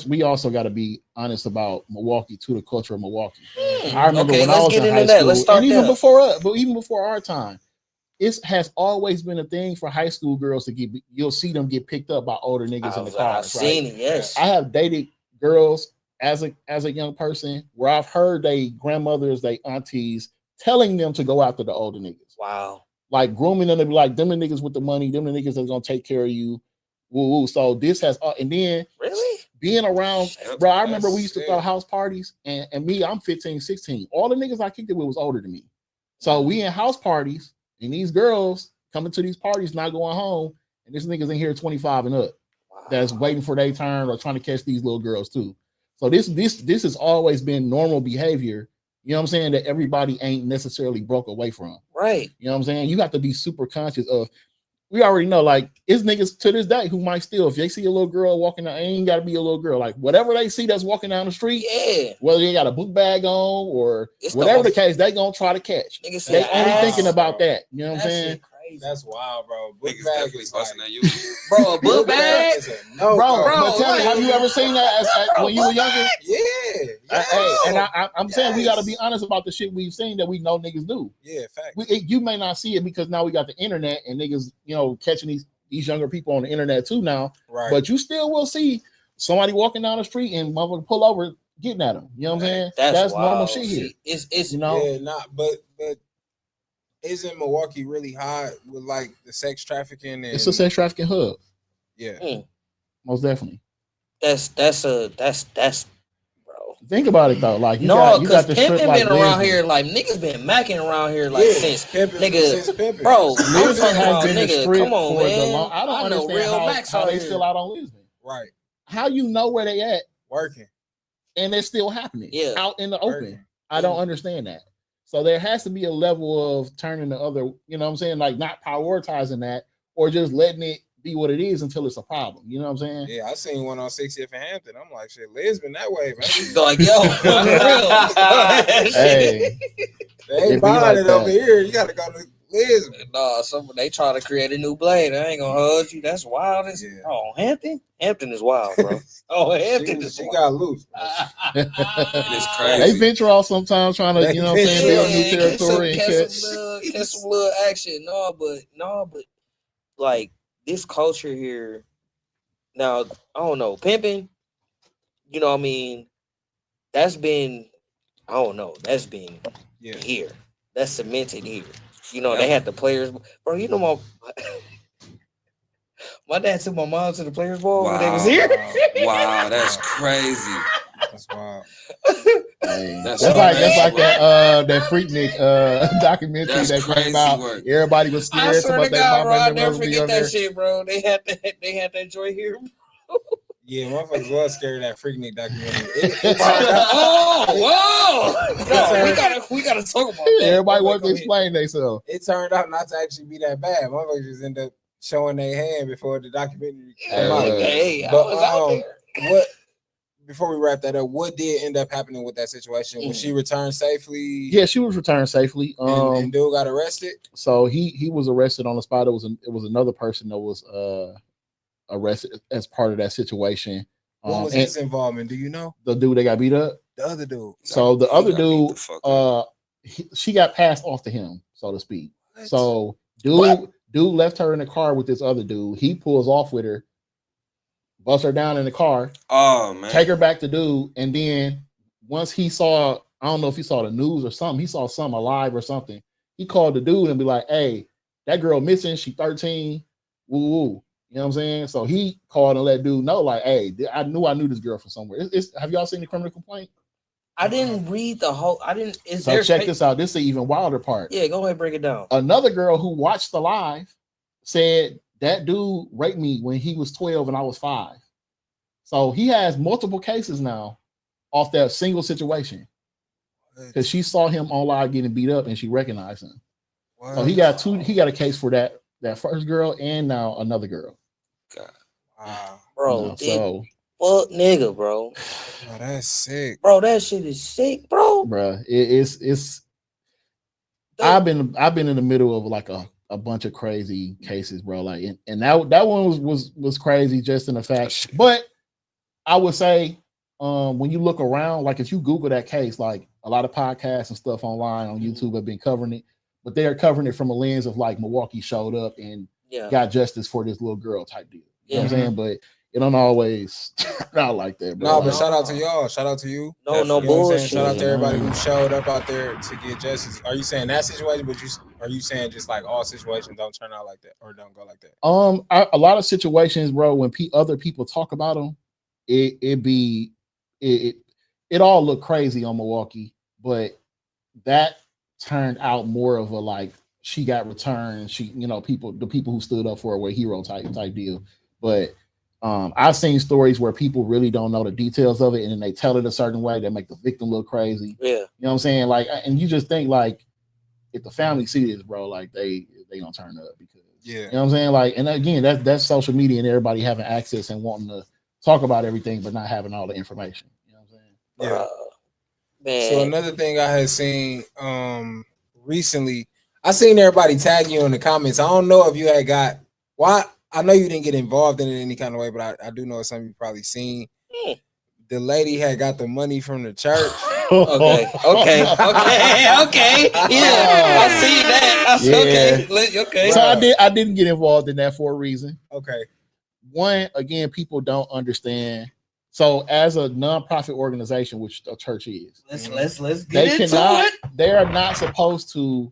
we also got to be honest about Milwaukee too, the culture of Milwaukee. I remember when I was in high school, and even before our time, it has always been a thing for high school girls to you'll see them get picked up by older niggas in the cars. I've seen it, yes. I have dated girls as a young person where I've heard they grandmothers, they aunties telling them to go after the older niggas. Wow. Like grooming them to be like, them the niggas with the money, them the niggas that's gonna take care of you. Woo woo. So this has, and then really being around, bro. I remember we used to throw house parties, and me, I'm 15, 16. All the niggas I kicked it with was older than me. So we in house parties, and these girls coming to these parties, not going home, and this niggas in here 25 and up, that's waiting for their turn or trying to catch these little girls too. So this has always been normal behavior. You know what I'm saying? That everybody ain't necessarily broke away from. Right. You know what I'm saying? You got to be super conscious of, we already know, like, it's niggas to this day who might still, if they see a little girl walking down, it ain't got to be a little girl. Like, whatever they see that's walking down the street, whether they got a book bag on or whatever the case, they going to try to catch. They only thinking about that. You know what I'm saying? That's wild, bro. Book Niggas bag definitely is busting like, at you. Bro, a book bag? No, bro, but tell me, have you ever seen that when you were younger? Yeah. Hey, and I'm saying we got to be honest about the shit we've seen that we know niggas do. Yeah, fact. You may not see it because now we got the internet and niggas, you know, catching these younger people on the internet too now. Right. But you still will see somebody walking down the street and motherfucker pull over getting at them. You know what I'm saying? That's normal shit here. It's you know, yeah, but isn't Milwaukee really hot with like the sex trafficking? And it's a sex trafficking hub. Yeah, most definitely. That's bro. Think about it though, like you because got the pimping strip like been around Lisbon. here, like niggas been macking around here like since pimping. Bro. I'm talking about been nigga. Come on, man. I don't understand real Max how they here. still out on Lisbon. Right. How you know where they at working and they're still happening out in the working. open? I don't understand that. So there has to be a level of turning the other, you know what I'm saying, like not prioritizing that or just letting it be what it is until it's a problem. You know what I'm saying? Yeah, I seen one on 60th and Hampton. I'm like, shit, Lisbon that way, man. Like, yo, for real. Hey, they ain't buying it over here. You got to go to Lisbon. Nah, they try to create a new blade. I ain't gonna hold you. That's wild. Oh, Hampton is wild, bro. Oh, Hampton she got loose. It's crazy. They venture off sometimes trying to, you know what I'm saying, build new territory and catch some little action. No, but like this culture here. Now, I don't know, pimping. You know what I mean? That's been, I don't know. That's been here. That's cemented here. You know, they had the players, bro. You know my dad took my mom to the players' ball when they was here. Wow, that's crazy. That's wild. That's like that Freaknik documentary that came out. Work. Everybody was scared. I swear to God, bro, I'll never forget that there. shit, bro. They had that joy here. Yeah, motherfuckers was scared of that Freaknik documentary. We gotta talk about that. Everybody wants to explain themselves. It turned out not to actually be that bad. Motherfuckers just end up showing their hand before the documentary came out. Hey, I was out there. What? Before we wrap that up, what did end up happening with that situation? Was she returned safely? Yeah, she was returned safely. And dude got arrested. So he was arrested on the spot. It was another person that was arrested as part of that situation. What was his involvement? Do you know? The dude that got beat up. The other dude. So the other dude, she got passed off to him, so to speak. What? So dude left her in the car with this other dude. He pulls off with her. Bust her down in the car. Oh man! Take her back to dude, and then once he saw I don't know if he saw the news or something. He saw something alive or something. He called the dude and be like, "Hey, that girl missing. She 13. Woo woo." You know what I'm saying? So he called and let dude know, like, "Hey, I knew this girl from somewhere." Have y'all seen the criminal complaint? I didn't read the whole. I didn't. Is So there? check this out. This is the even wilder part. Yeah, go ahead, break it down. Another girl who watched the live said that dude raped me when he was 12 and I was 5. So he has multiple cases now off that single situation because she saw him on live getting beat up and she recognized him. What? So he got two. He got a case for that first girl and now another girl. God. Wow, bro. So fuck nigga, bro. Oh, that's sick, bro. That shit is sick, bro. Bro, it's. I've been in the middle of like a bunch of crazy cases, bro. Like, and that one was crazy just in the fact. But I would say, when you look around, like if you Google that case, like a lot of podcasts and stuff online on YouTube have been covering it, but they are covering it from a lens of like Milwaukee showed up and got justice for this little girl type deal. You know what I'm saying? But it don't always not like that, bro. No, but shout out to y'all. Shout out to you. No bullshit. Shout out to everybody who showed up out there to get justice. Are you saying that situation? But are you saying just like all situations don't turn out like that or don't go like that? A lot of situations, bro. When other people talk about them, it all look crazy on Milwaukee, but that turned out more of a like she got returned. She, the people who stood up for her were hero type deal. But I've seen stories where people really don't know the details of it, and then they tell it a certain way that make the victim look crazy. Yeah, you know what I'm saying? Like, and you just think like, if the family see this, bro, like they gonna turn up because you know what I'm saying? Like, and again, that's social media and everybody having access and wanting to talk about everything, but not having all the information. You know what I'm saying? Yeah. Man. So another thing I had seen recently, I seen everybody tag you in the comments. I don't know if you had got I know you didn't get involved in it in any kind of way, but I do know some of you probably seen. The lady had got the money from the church. Okay. Yeah, I see that. Okay. So I didn't get involved in that for a reason. Okay. One, again, people don't understand. So as a nonprofit organization, which a church is, let's get into it. They are not supposed to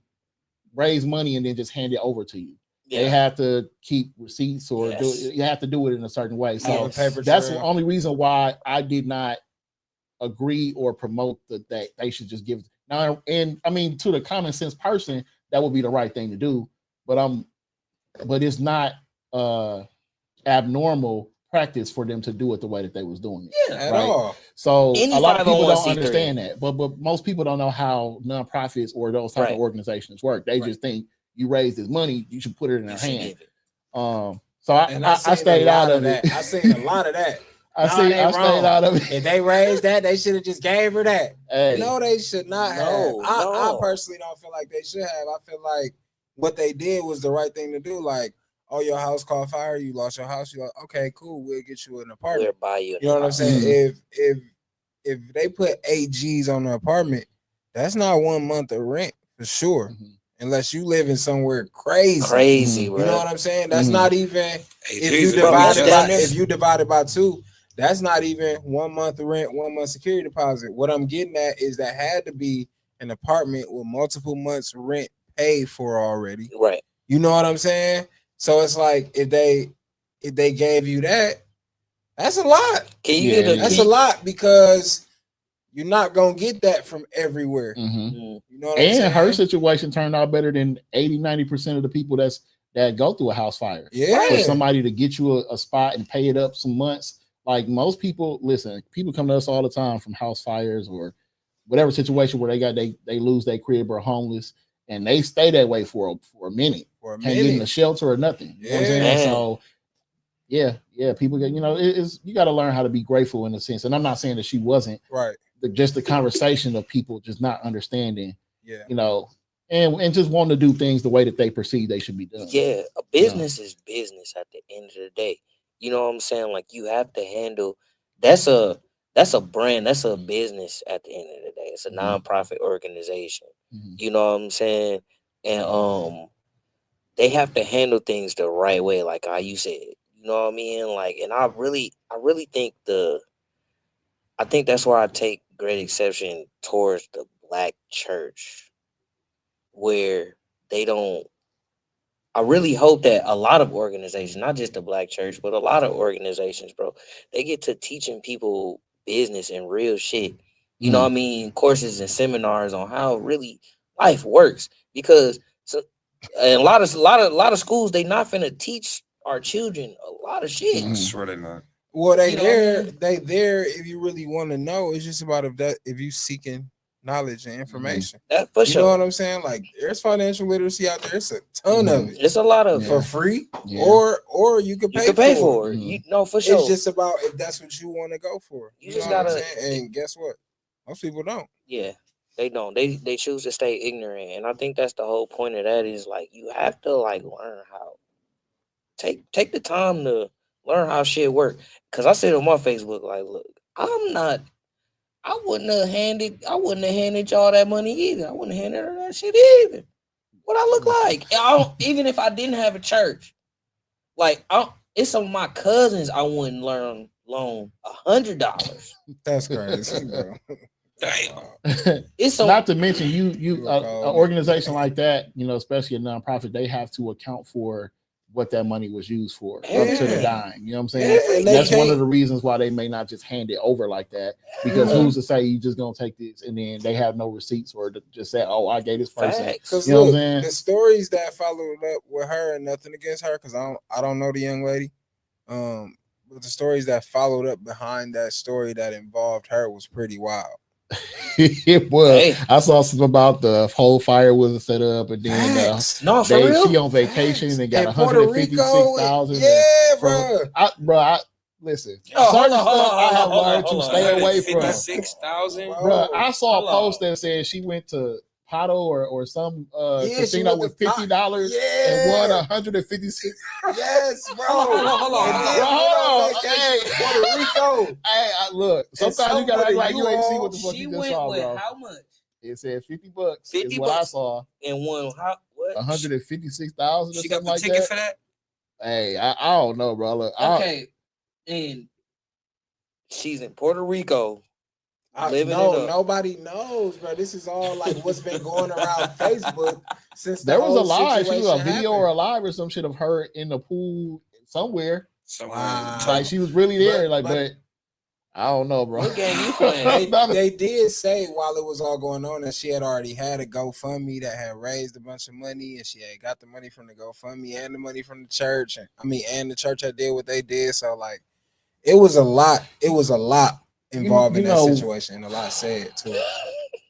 raise money and then just hand it over to you. Yeah. They have to keep receipts or you have to do it in a certain way. So that's the only reason why I did not agree or promote that they should just give it. Now, and I mean, to the common sense person, that would be the right thing to do. But it's not abnormal practice for them to do it the way that they was doing it. Yeah, at all. So a lot of people don't understand that. But most people don't know how nonprofits or those type of organizations work. They just think you raise this money, you should put it in their hand. So I stayed out of it. I seen a lot of that. I stayed out of it. If they raised that, they should have just gave her that. Hey. No, they should not have. I personally don't feel like they should have. I feel like what they did was the right thing to do. Like, oh, your house caught fire, you lost your house. You're like, okay, cool, we'll get you an apartment. We'll buy you. You know what I'm saying? Mm-hmm. If they put 8 G's on the apartment, that's not 1 month of rent for sure. Mm-hmm. Unless you live in somewhere crazy, bro. You know what I'm saying? That's not even if you divide it by 2, that's not even 1 month of rent, 1 month security deposit. What I'm getting at is that had to be an apartment with multiple months rent paid for already. Right. You know what I'm saying? So it's like if they gave you that, that's a lot. That's a lot because you're not gonna get that from everywhere. Mm-hmm. You know what I'm saying? And her situation turned out better than 80-90% of the people that go through a house fire. Yeah. For somebody to get you a spot and pay it up some months. Like most people, listen, people come to us all the time from house fires or whatever situation where they lose their crib or homeless and they stay that way for a minute. Can't get in a shelter or nothing. You know what I'm saying? So yeah, people get, you got to learn how to be grateful in a sense. And I'm not saying that she wasn't. Right. Just the conversation of people just not understanding, and just wanting to do things the way that they perceive they should be done. Yeah, a business is business at the end of the day. You know what I'm saying? Like you have to handle that's a brand, that's a business at the end of the day. It's a nonprofit organization. Mm-hmm. You know what I'm saying? And they have to handle things the right way, like how you said. You know what I mean? Like, and I really think I think that's where I take great exception towards the black church, where they don't. I really hope that a lot of organizations, not just the black church, but a lot of organizations, bro, they get to teaching people business and real shit. You know what I mean? Courses and seminars on how really life works. Because a lot of schools, they not finna teach our children a lot of shit. I swear they not. Well, they You know what I there, mean? they there. If you really want to know, it's just about if you seeking knowledge and information. That for You know sure. what I'm saying? Like, there's financial literacy out there. It's a ton of it It's a lot of for free, Yeah. or you could you pay, can pay for for it. it. You know for sure. It's just about if that's what you want to go for. You You just know what I'm gotta- saying? And guess what? Most people don't. Yeah, they don't. They choose to stay ignorant, and I think that's the whole point of that. Is like you have to like learn how take the time to learn how shit work. Cause I said on my Facebook, like, look, I wouldn't have handed y'all that money either. I wouldn't have handed her that shit either. What I look like? Even if I didn't have a church, like it's some of my cousins I wouldn't loan $100. That's crazy, bro. Damn. It's some Not to mention an recall. organization like that, you know, especially a nonprofit, they have to account for what that money was used for up to the Yeah. dime. You know what I'm saying? Yeah, and That's they one of can't- the reasons why they may not just hand it over like that. Because who's to say you just gonna take this and then they have no receipts or just say, "Oh, I gave this person." facts. Because You know what I'm look, saying? the stories that followed up with her, and nothing against her, because I don't know the young lady. But the stories that followed up behind that story that involved her was pretty wild. It was. Hey. I saw something about the whole fire wasn't set up, and then Facts. No, for real. she on vacation Facts. and got In Puerto Rico, 156,000. yeah, bro. Listen. Oh, certain hold on, stuff I have hold on, learned to hold on. stay away from. 56,000. Bro, I saw Hold a post on. that said she went to Pato or some Yeah, she casino went with to $50 Yeah. and won 156. Yes, bro. Hold on. And then Bro, went hold on. on vacation to Puerto Rico. Hey, look. Sometimes you gotta act like you ain't see what the fuck She you just went saw, with bro. how much? It said $50 50 is what I bucks. saw. And won how what? 156,000 or She got something the like ticket that. for that. Hey, I don't know, bro. Look, Okay, and she's in Puerto Rico. Living it up. Nobody knows, bro. This is all like what's been going around Facebook since there was a live. She was a situation video or happened. a live or some shit of her in the pool somewhere. Wow. Like she was really there. But- But I don't know, bro. What game you playing? They did say while it was all going on that she had already had a GoFundMe that had raised a bunch of money, and she had got the money from the GoFundMe and the money from the church. And the church had did what they did. So like, it was a lot. It was a lot involved in that situation, and a lot said too.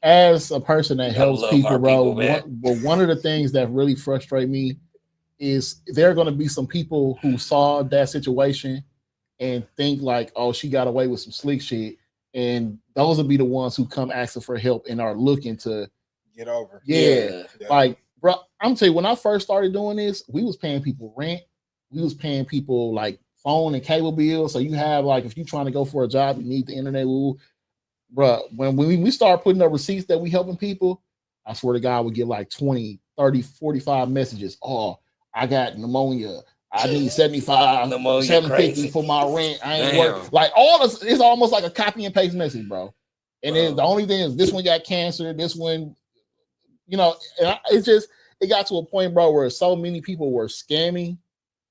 As a person that You gotta helps love people, our bro, people, man. one of the things that really frustrate me is there are going to be some people who saw that situation and think like, oh, she got away with some slick shit. And those will be the ones who come asking for help and are looking to Get over. Yeah. Like, bro, I'm telling you, when I first started doing this, we was paying people rent. We was paying people like phone and cable bills. So you have like, if you're trying to go for a job, you need the internet. Bro, when we start putting up receipts that we helping people, I swear to God, we get like 20, 30, 45 messages. Oh, I got pneumonia. I need 75, Pneumonia 750 crazy. for my rent. I ain't Damn. work. Like all this, it's almost like a copy and paste message, bro. And then the only thing is this one got cancer, this one, you know, it's just, it got to a point, bro, where so many people were scamming.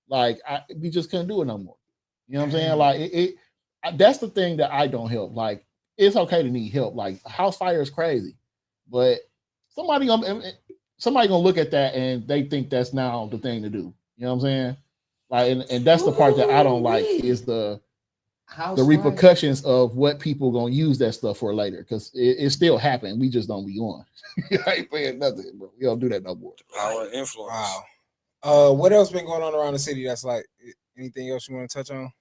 Like we just couldn't do it no more. You know what I'm saying? Like that's the thing that I don't help. Like it's okay to need help. Like house fire is crazy, but somebody gonna look at that and they think that's now the thing to do. You know what I'm saying? Like, and that's the part that I don't like is the repercussions of what people gonna use that stuff for later, because it still happened. We just don't be on. I ain't paying nothing, bro. We don't do that no more. Power and influence. Wow. What else been going on around the city? That's like anything else you want to touch on?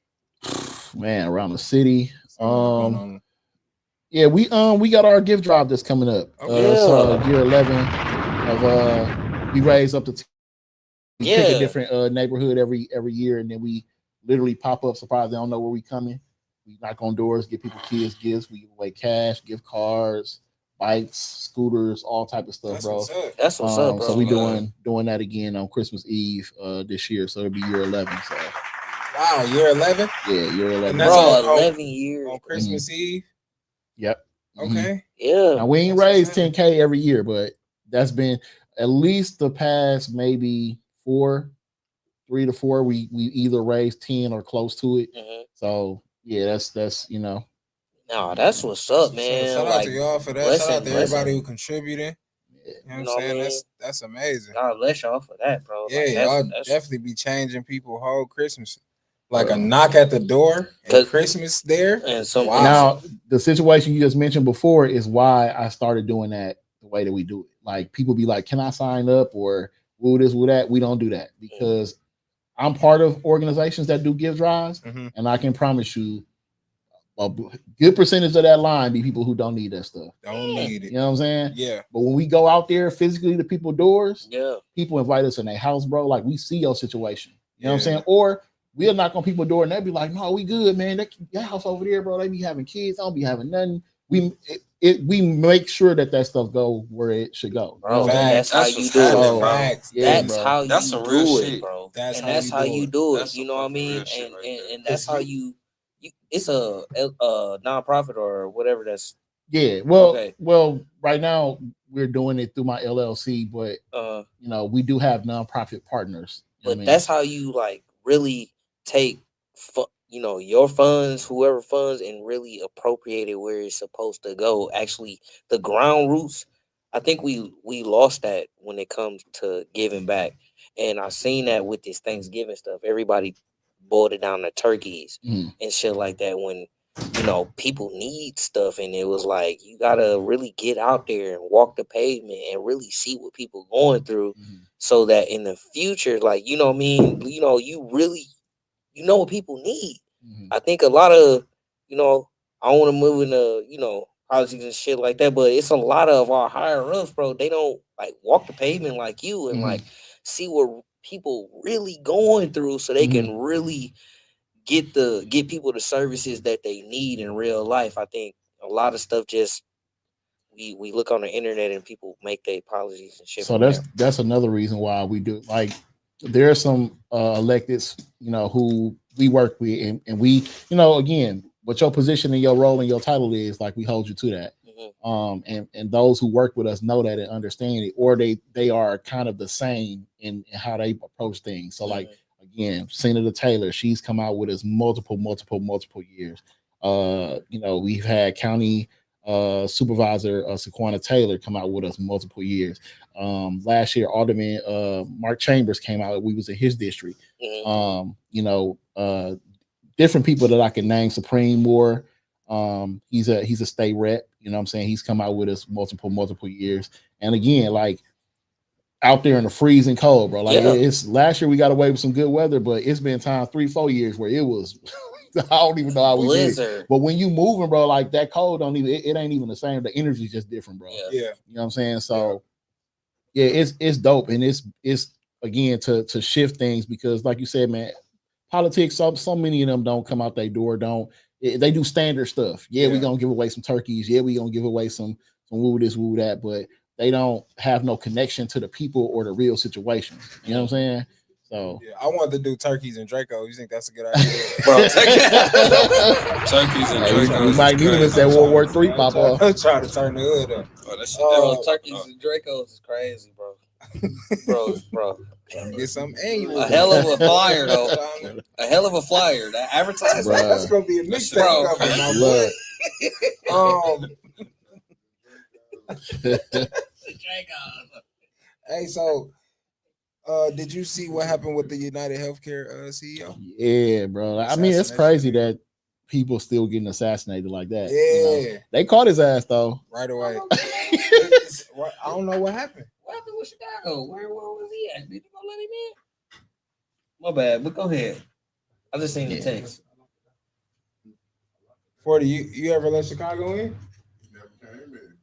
Man, around the city. Going on. Yeah, we got our gift drive that's coming up. So year 11 of we raise up to we pick a different neighborhood every year, and then we literally pop up surprise. They don't know where we coming. We knock on doors, give people kids gifts. We give away cash, gift cards, bikes, scooters, all type of stuff, bro. That's what's up, bro. So we doing that again on Christmas Eve this year. So it'll be year 11. So wow, year 11. Yeah, year 11. And that's Bro, on 11 years on Christmas Eve. Yep. Okay. Yeah. Now we ain't raised 10K every year, but that's been at least the past maybe 3 to 4. We either raised 10 or close to it. So yeah, that's No, that's what's up, man. Shout out to y'all for that. Shout out to everybody who You contributed. You know what I'm saying? I mean? That's amazing. God bless y'all for that, bro. Yeah, Like, y'all definitely be changing people whole Christmas. Like a knock at the door and Christmas there. And so now the situation you just mentioned before is why I started doing that the way that we do it. Like people be like, "Can I sign up?" or "Will this, will that?" We don't do that because I'm part of organizations that do gift drives, and I can promise you, a good percentage of that line be people who don't need that stuff. Don't need it. You know what I'm saying? Yeah. But when we go out there physically to people's doors, yeah, people invite us in their house, bro. Like we see your situation. You know what I'm saying? Or we'll knock on people's door and they'll be like, "No, we good, man. That house over there, bro. They be having kids. I don't be having nothing." We make sure that stuff go where it should go. Bro, that's how you do it, bro. That's how you do it, bro. That's how you do it. You know what I mean? And that's how you it's a nonprofit or whatever. That's yeah. Well, right now we're doing it through my LLC, but you know, we do have nonprofit partners. But that's how you like really take you know, your funds, whoever funds, and really appropriate it where it's supposed to go. Actually, the ground roots, I think we lost that when it comes to giving back. And I seen that with this Thanksgiving stuff. Everybody boiled it down to turkeys and shit like that when, you know, people need stuff. And it was like, you gotta really get out there and walk the pavement and really see what people going through so that in the future, like, you know what I mean? You know, you really, you know what people need. I think a lot of, you know, I don't want to move into, you know, politics and shit like that, but it's a lot of our higher ups, bro. They don't like walk the pavement like you and like see what people really going through so they can really get people the services that they need in real life. I think a lot of stuff just we look on the internet and people make their apologies and shit. So that's another reason why we do. Like there are some electeds, you know, who we work with, and we, you know, again, what your position and your role and your title is, like we hold you to that. And those who work with us know that and understand it, or they are kind of the same in how they approach things. So like again, Senator Taylor, she's come out with us multiple years. You know, we've had County Supervisor Sequana Taylor come out with us multiple years. Last year, Alderman Mark Chambers came out. We was in his district. You know, different people that I can name. Supreme Moore. He's a state rep. You know what I'm saying? He's come out with us multiple years. And again, like out there in the freezing cold, bro. Like it's last year we got away with some good weather, but it's been time 3-4 years where it was I don't even know how we did it. But when you moving, bro, like that cold don't even it ain't even the same. The energy's just different, bro. Yeah. You know what I'm saying? So yeah, it's dope. And it's again to shift things because like you said, man, politics, so many of them don't come out their door, they do standard stuff. Yeah, we gonna give away some turkeys. Yeah, we gonna give away some woo this, woo that, but they don't have no connection to the people or the real situations. You know what I'm saying? So yeah, I wanted to do turkeys and Draco. You think that's a good idea, bro? Turkeys and Draco. We might need them if that World War III pop off. I'm trying to turn the hood up. Oh, turkeys and Dracos is crazy, bro. bro. Get some annual. A hell of a flyer, though. A hell of a flyer. That advertisement. That's gonna be a mixtape cover, Hey, so did you see what happened with the United Healthcare CEO? Yeah, bro. I mean, it's crazy that people still getting assassinated like that. Yeah, you know? They caught his ass though right away. I don't know what happened. What happened with Chicago? Where was he at? Did you go let him in? My bad, but go ahead. I just seen the text. 40, you ever let Chicago in? Never came in.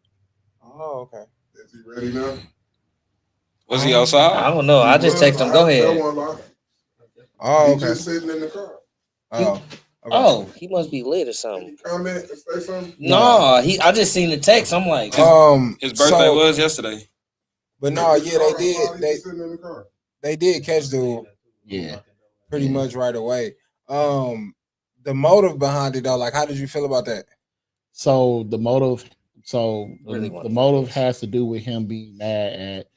Oh, okay. Is he ready now? Was he outside? I don't know. I just texted him. Go ahead. Oh, okay. He's just sitting in the car. Oh. Okay. Oh, he must be lit or something. Comment, say something. No, I just seen the text. I'm like, his birthday was yesterday. But no, yeah, they did. They did catch dude. Yeah, pretty much right away. The motive behind it though, like, how did you feel about that? So the motive, So Really the wanna motive hear this. has to do with him being mad at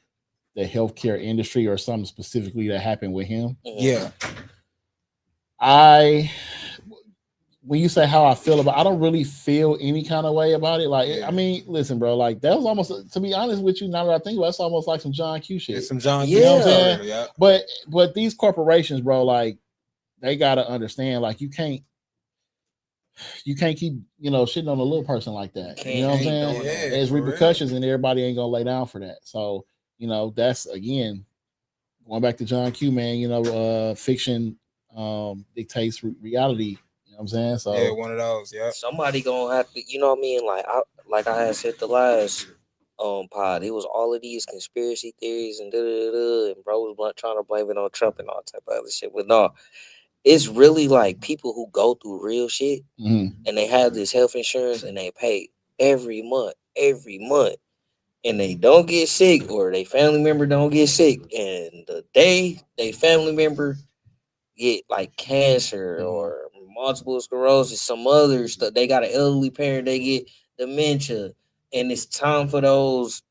the healthcare industry or something specifically that happened with him. Yeah. When you say how I feel about, I don't really feel any kind of way about it. Like, Yeah. I mean, listen, bro, like that was almost, to be honest with you, now that I think about it, it's almost like some John Q shit. It's some John You know what I'm Yeah. saying? Yeah. But these corporations, bro, like they gotta understand, like you can't keep, shitting on a little person like that. You know what I'm keep saying? doing that. There's for real. repercussions, and everybody ain't gonna lay down for that. So, that's again going back to John Q, man. Fiction dictates reality. You know what I'm saying? So Yeah, one of those. Yep. Somebody gonna have to, you know what I mean? Like I had said the last pod, it was all of these conspiracy theories and and bro was trying to blame it on Trump and all type of other shit. But no, it's really like people who go through real shit mhm. and they have this health insurance and they pay every month, and they don't get sick or they family member don't get sick, and the day they family member get like cancer or multiple sclerosis, some other stuff. They got an elderly parent, they get dementia, and it's time for those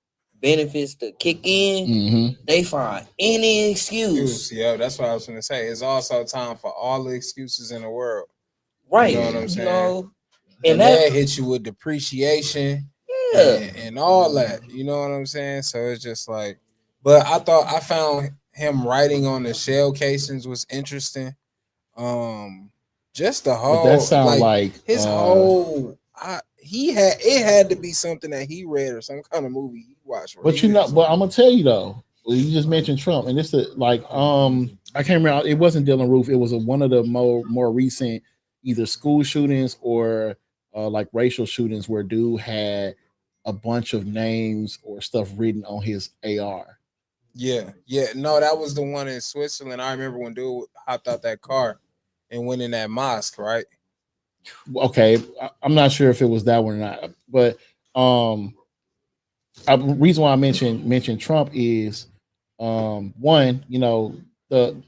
benefits to kick in. Mhm. They find any excuse. Yeah, that's what I was gonna say. It's also time for all the excuses in the world. Right. You know what I'm saying? And And that hits you with depreciation yeah. and all that. You know what I'm saying? So it's just like, but I found him writing on the shell casings was interesting. Just the But that whole sound like his whole it had to be something that he read or some kind of movie he watched. But but I'm gonna tell you though. You just mentioned Trump, and this is like I can't remember. It wasn't Dylan Roof. It was one of the more recent either school shootings or like racial shootings where dude had a bunch of names or stuff written on his AR. Yeah. No, that was the one in Switzerland. I remember when dude hopped out that car and went in that mosque, right? Okay, I'm not sure if it was that one or not, but reason why I mentioned Trump is one, the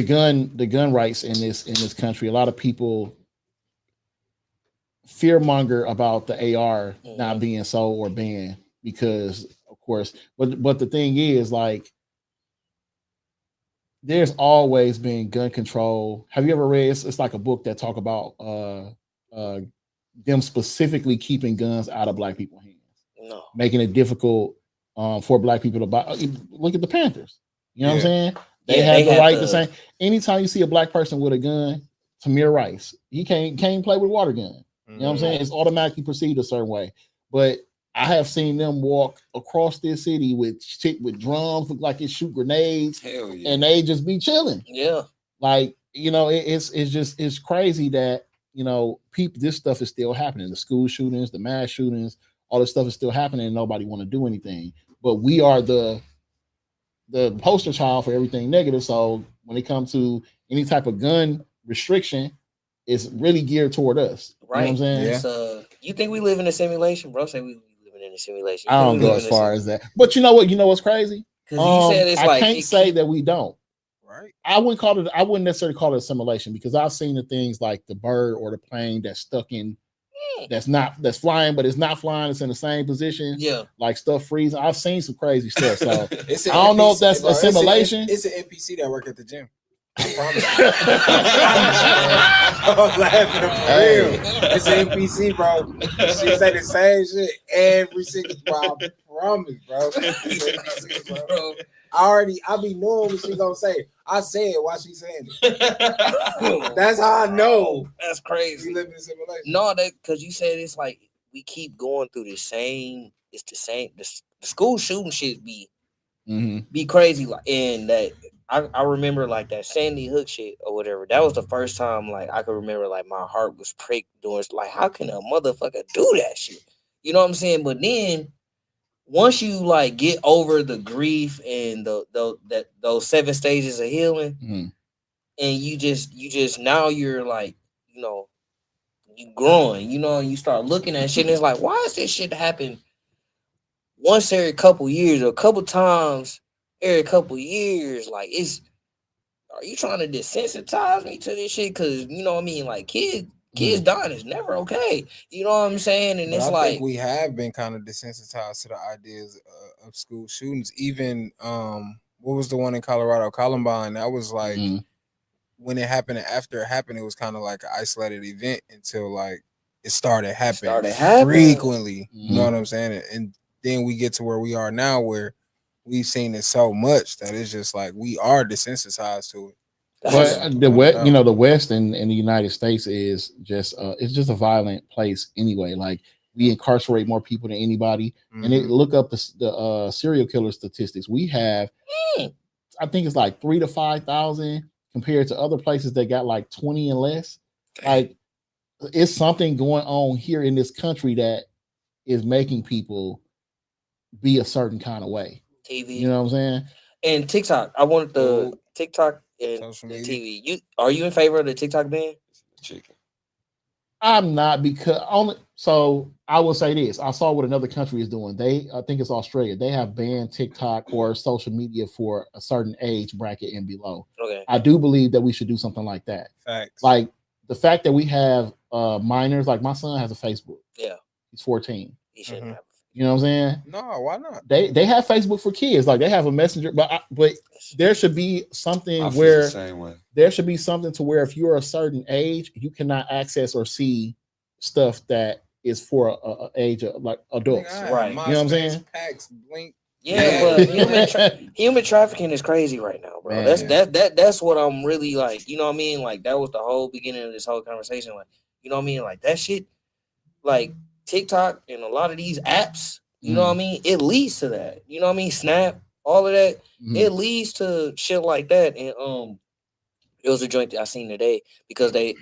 gun rights in this country. A lot of people fearmonger about the AR not being sold or banned because, of course, but the thing is, like, there's always been gun control. Have you ever read? It's like a book that talk about them specifically keeping guns out of black people's hands. No. Making it difficult for black people to buy. Look at the Panthers. You know what I'm saying? They have the right to say anytime you see a black person with a gun, Tamir Rice, he can't play with a water gun. You know what I'm saying? It's automatically perceived a certain way. But I have seen them walk across this city with drums, look like it shoot grenades, and they just be chilling. Yeah. Like, it's crazy that, people, this stuff is still happening. The school shootings, the mass shootings, all this stuff is still happening and nobody want to do anything. But we are the poster child for everything negative. So when it comes to any type of gun restriction, it's really geared toward us. Right. You know what I'm saying? Yeah. You think we live in a simulation? Bro say we living in a simulation. I don't go as far as that. But you know what? You know what's crazy? Because you said it's I can't say that we don't. Right. I wouldn't necessarily call it a simulation because I've seen the things like the bird or the plane that's stuck in that's flying, but it's not flying, it's in the same position. Yeah. Like stuff freezing. I've seen some crazy stuff. So I don't know if that's a simulation. It's an NPC that work at the gym. I promise. I'm laughing for real. It's an NPC, bro. She say the same shit every single time. I promise, bro. NPC, bro. I be knowing what she gonna say. I say it while she saying it. That's how I know. That's crazy. We live in a simulation. No, that because you said it's like we keep going through the same. It's the same. The school shooting shit be crazy. Like, and that I remember like that Sandy Hook shit or whatever. That was the first time like I could remember like my heart was pricked doing like how can a motherfucker do that shit? You know what I'm saying? But then once you like get over the grief and those 7 stages of healing, and you just now you're like, you growing, and you start looking at shit and it's like, why is this shit happen once every couple years or a couple times every couple years? Like, are you trying to desensitize me to this shit? Cause you know what I mean? Like kids Kids dying is never okay. You know what I'm saying? And But it's I like think we have been kind of desensitized to the ideas of school shootings. Even what was the one in Colorado, Columbine? That was like when it happened. After it happened, it was kind of like an isolated event until like it started happening frequently. You know what I'm saying? And then we get to where we are now, where we've seen it so much that it's just like we are desensitized to it. But the West, you know, the West and the United States is just it's just a violent place anyway. Like we incarcerate more people than anybody, and it look up the serial killer statistics. We have, I think it's like 3,000 to 5,000 compared to other places that got like 20 and less. Like it's something going on here in this country that is making people be a certain kind of way. TV. You know what I'm saying? And TikTok. I wanted the TikTok and the TV. Are you in favor of the TikTok ban? Chicken. I'm not, because only so I will say this. I saw what another country is doing. I think it's Australia. They have banned TikTok or social media for a certain age bracket and below. Okay. I do believe that we should do something like that. Facts. Like the fact that we have minors, like my son has a Facebook. Yeah. He's 14. He shouldn't have. You know what I'm saying? No, why not? They have Facebook for kids. Like they have a messenger, but there should be something where the same way. There should be something to where if you're a certain age, you cannot access or see stuff that is for a age of like adults. Right. You know what I'm saying? Packs, blink. Yeah, but human trafficking is crazy right now, bro. Man. That's what I'm really like. You know what I mean? Like that was the whole beginning of this whole conversation. Like, you know what I mean? Like that shit, like TikTok and a lot of these apps. You know what I mean? It leads to that. You know what I mean? Snap, all of that. It leads to shit like that. And it was a joint that I seen today because they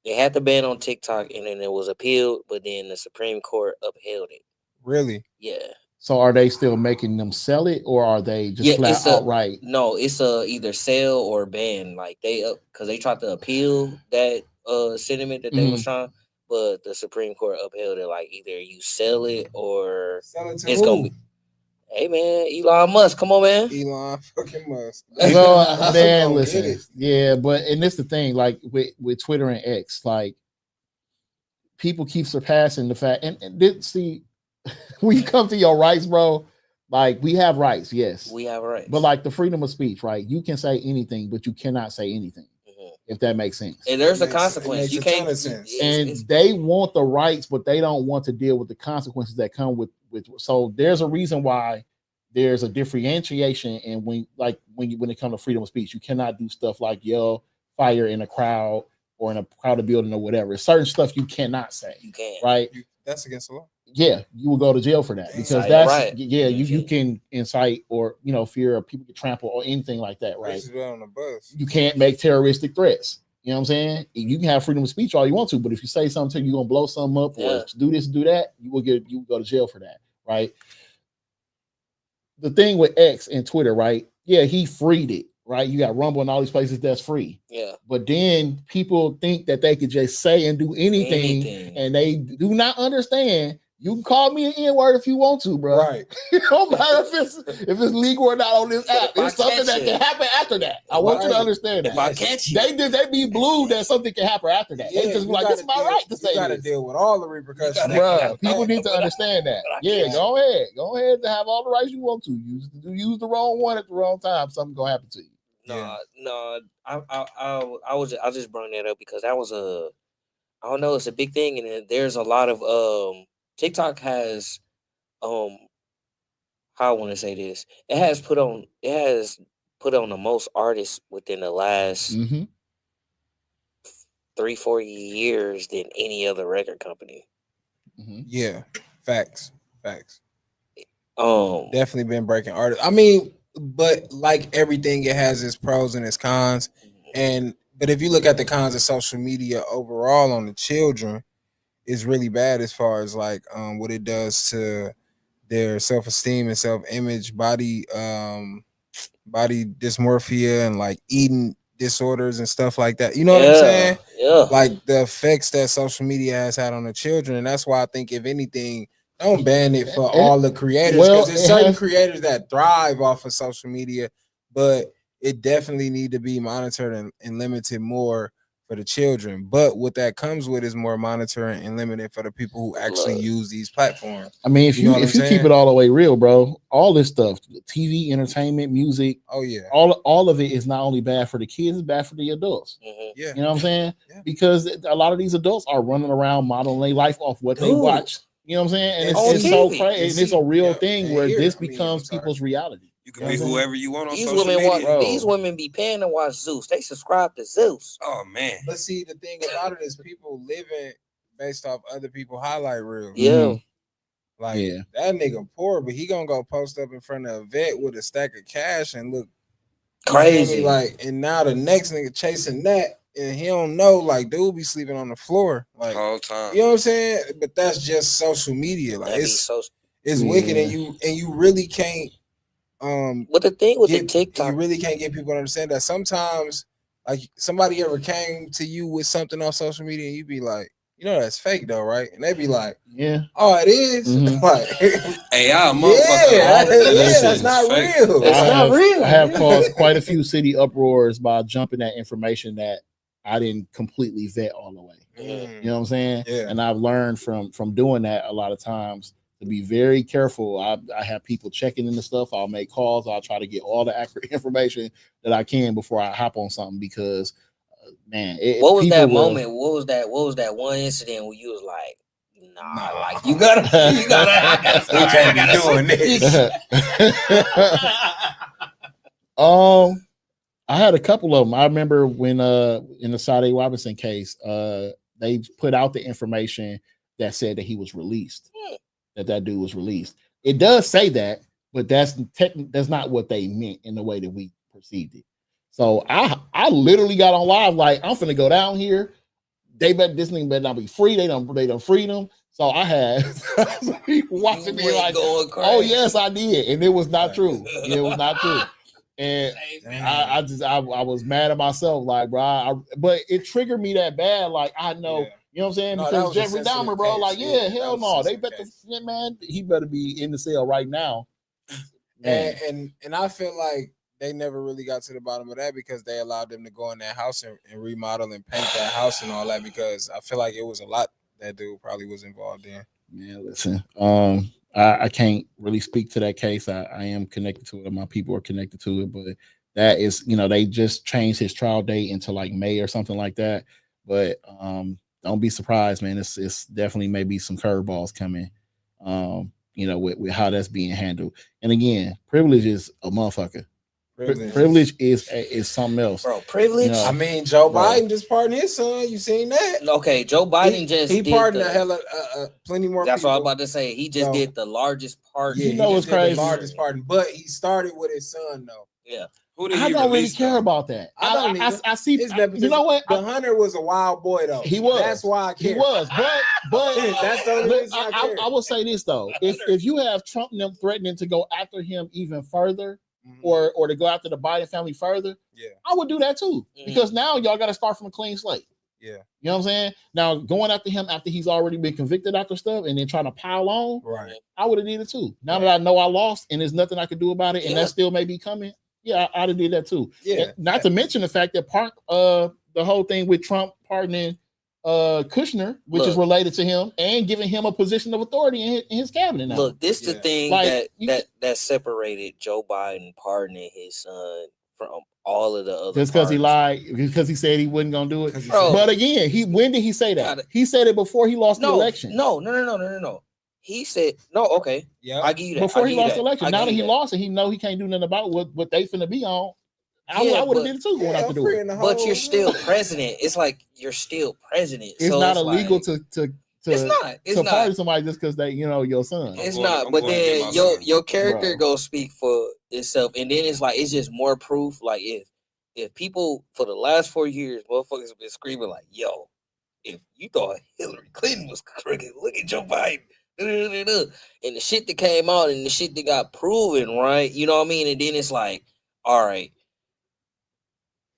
had the ban on TikTok and then it was appealed, but then the Supreme Court upheld it. Really? Yeah. So are they still making them sell it, or are they just flat outright? No, it's either sell or ban. Like they because they tried to appeal that sentiment that they was trying, but the Supreme Court upheld it. Like either you sell it or it's gonna be. Hey man, Elon Musk, come on, man. Elon fucking Musk. Well, man, listen. Yeah, but and this the thing, like with Twitter and X, like people keep surpassing the fact, and see, when you come to your rights, bro, like we have rights, yes, we have rights, but like the freedom of speech, right? You can say anything, but you cannot say anything, if that makes sense. And there's a consequence. You can't. And they want the rights, but they don't want to deal with the consequences that come with. So there's a reason why there's a differentiation, and when it comes to freedom of speech, you cannot do stuff like yell fire in a crowd or in a crowded building or whatever. Certain stuff you cannot say. You can't. Right? That's against the law. Yeah, you will go to jail for that because that's you can incite or fear of people get trampled or anything like that, right? On the bus. You can't make terroristic threats. You know what I'm saying? You can have freedom of speech all you want to, but if you say something you're gonna blow something up or do this, do that, you will go to jail for that, right? The thing with X and Twitter, right? Yeah, he freed it, right? You got Rumble and all these places that's free. Yeah. But then people think that they could just say and do anything. And they do not understand. You can call me an N-word if you want to, bro. Right. It don't matter if it's legal or not on this app. It's something that can happen after that. I want you to understand that. If I catch you. They be blue that something can happen after that. They just be like, this is my right to say this. You got to deal with all the repercussions. Bro, people need to understand that. Yeah, go ahead. Go ahead and have all the rights you want to. Use the wrong one at the wrong time. Something's going to happen to you. No. I just brought that up because that was I don't know, it's a big thing. And there's a lot of, TikTok has, how I want to say this, it has put on the most artists within the last 3-4 years than any other record company. Yeah, facts. Definitely been breaking artists. I mean, but like everything, it has its pros and its cons. But if you look at the cons of social media overall on the children, is really bad as far as like what it does to their self-esteem and self-image, body dysmorphia and like eating disorders and stuff like that. You know what I'm saying? Yeah. Like the effects that social media has had on the children. And that's why I think if anything, don't ban it for all the creators, because there's certain creators that thrive off of social media, but it definitely need to be monitored and limited more for the children. But what that comes with is more monitoring and limiting for the people who actually use these platforms. I mean, if you keep it all the way real, bro, all this stuff, TV, entertainment, music, all of it is not only bad for the kids, it's bad for the adults. Yeah, you know what I'm saying? Because a lot of these adults are running around modeling their life off what they watch. You know what I'm saying? And it's so crazy. And it's a real thing where this becomes people's reality. You can be whoever you want on these social women media. These women be paying to watch Zeus. They subscribe to Zeus. Oh man! But see, the thing about it is people living based off other people highlight reels. Yeah. Like that nigga poor, but he gonna go post up in front of a vet with a stack of cash and look crazy. Like, and now the next nigga chasing that, and he don't know. Like, dude be sleeping on the floor like all time. You know what I'm saying? But that's just social media. Like it's wicked, and you really can't. But the thing with the TikTok, you really can't get people to understand that sometimes, like somebody ever came to you with something on social media, and you be like, you know, that's fake though, right? And they be like, oh, it is. Like, AI, motherfucker. That's not real. It's not real. I have caused quite a few city uproars by jumping at information that I didn't completely vet all the way. You know what I'm saying? Yeah. And I've learned from doing that a lot of times to be very careful. I have people checking into stuff. I'll make calls. I'll try to get all the accurate information that I can before I hop on something because, man. What was that moment? What was that one incident where you was like, nah, like you gotta doing this. I had a couple of them. I remember when in the Sade Robinson case, they put out the information that said that he was released. That dude was released. It does say that, but that's not what they meant in the way that we perceived it. So I literally got on live like I'm finna go down here. This nigga better not be free. They done freed him. So I had people watching me like, oh yes, I did, and it was not true. It was not true. And I was mad at myself, like, bro. But it triggered me that bad. Like I know. You know what I'm saying? Because Jeffrey Dahmer, bro, like, hell no. They better, man, he better be in the cell right now. And I feel like they never really got to the bottom of that because they allowed them to go in that house and remodel and paint that house and all that because I feel like it was a lot that dude probably was involved in. Yeah, listen, I can't really speak to that case. I am connected to it. My people are connected to it, but that is, they just changed his trial date into like May or something like that. But don't be surprised, man. It's definitely maybe some curveballs coming, with how that's being handled. And again, privilege is a motherfucker. Privilege is something else, bro. Privilege. I mean, Joe Biden just pardoned his son. You seen that? Okay, Joe Biden he pardoned a hell of plenty more. That's people. what I was about to say. He just did the largest pardon. Yeah, it's crazy. The largest pardon, but he started with his son though. Yeah. I don't really care about that. I see. You know what? The Hunter was a wild boy though. He was. That's why I care. He was. But that's the only reason I will say this though: if you have Trump and them threatening to go after him even further, or to go after the Biden family further, I would do that too. Because now y'all got to start from a clean slate. Yeah, you know what I'm saying? Now going after him after he's already been convicted after stuff, and then trying to pile on, right? I would have did it too. Now that I know I lost and there's nothing I could do about it, and that still may be coming. Yeah, I'd have did that too. Yeah. And not to mention the fact that the whole thing with Trump pardoning Kushner, which is related to him, and giving him a position of authority in his cabinet now. Look, this the thing that separated Joe Biden pardoning his son from all of the other. Just because he lied, because he said he wasn't gonna do it. But again, when did he say that? He said it before he lost the election. No. He said no. Okay, yeah, I give you that. Before he lost the election. Now that he lost it, he know he can't do nothing about what they finna be on. I would have did it too going out to do it. But you're still president. It's like you're still president. It's not illegal to It's pardon somebody just because they your son. It's not. But then your character go speak for itself, and then it's like it's just more proof. Like if people for the last 4 years, motherfuckers have been screaming like, "Yo, if you thought Hillary Clinton was crooked, look at Joe Biden." And the shit that came out and the shit that got proven, right? You know what I mean? And then it's like, all right,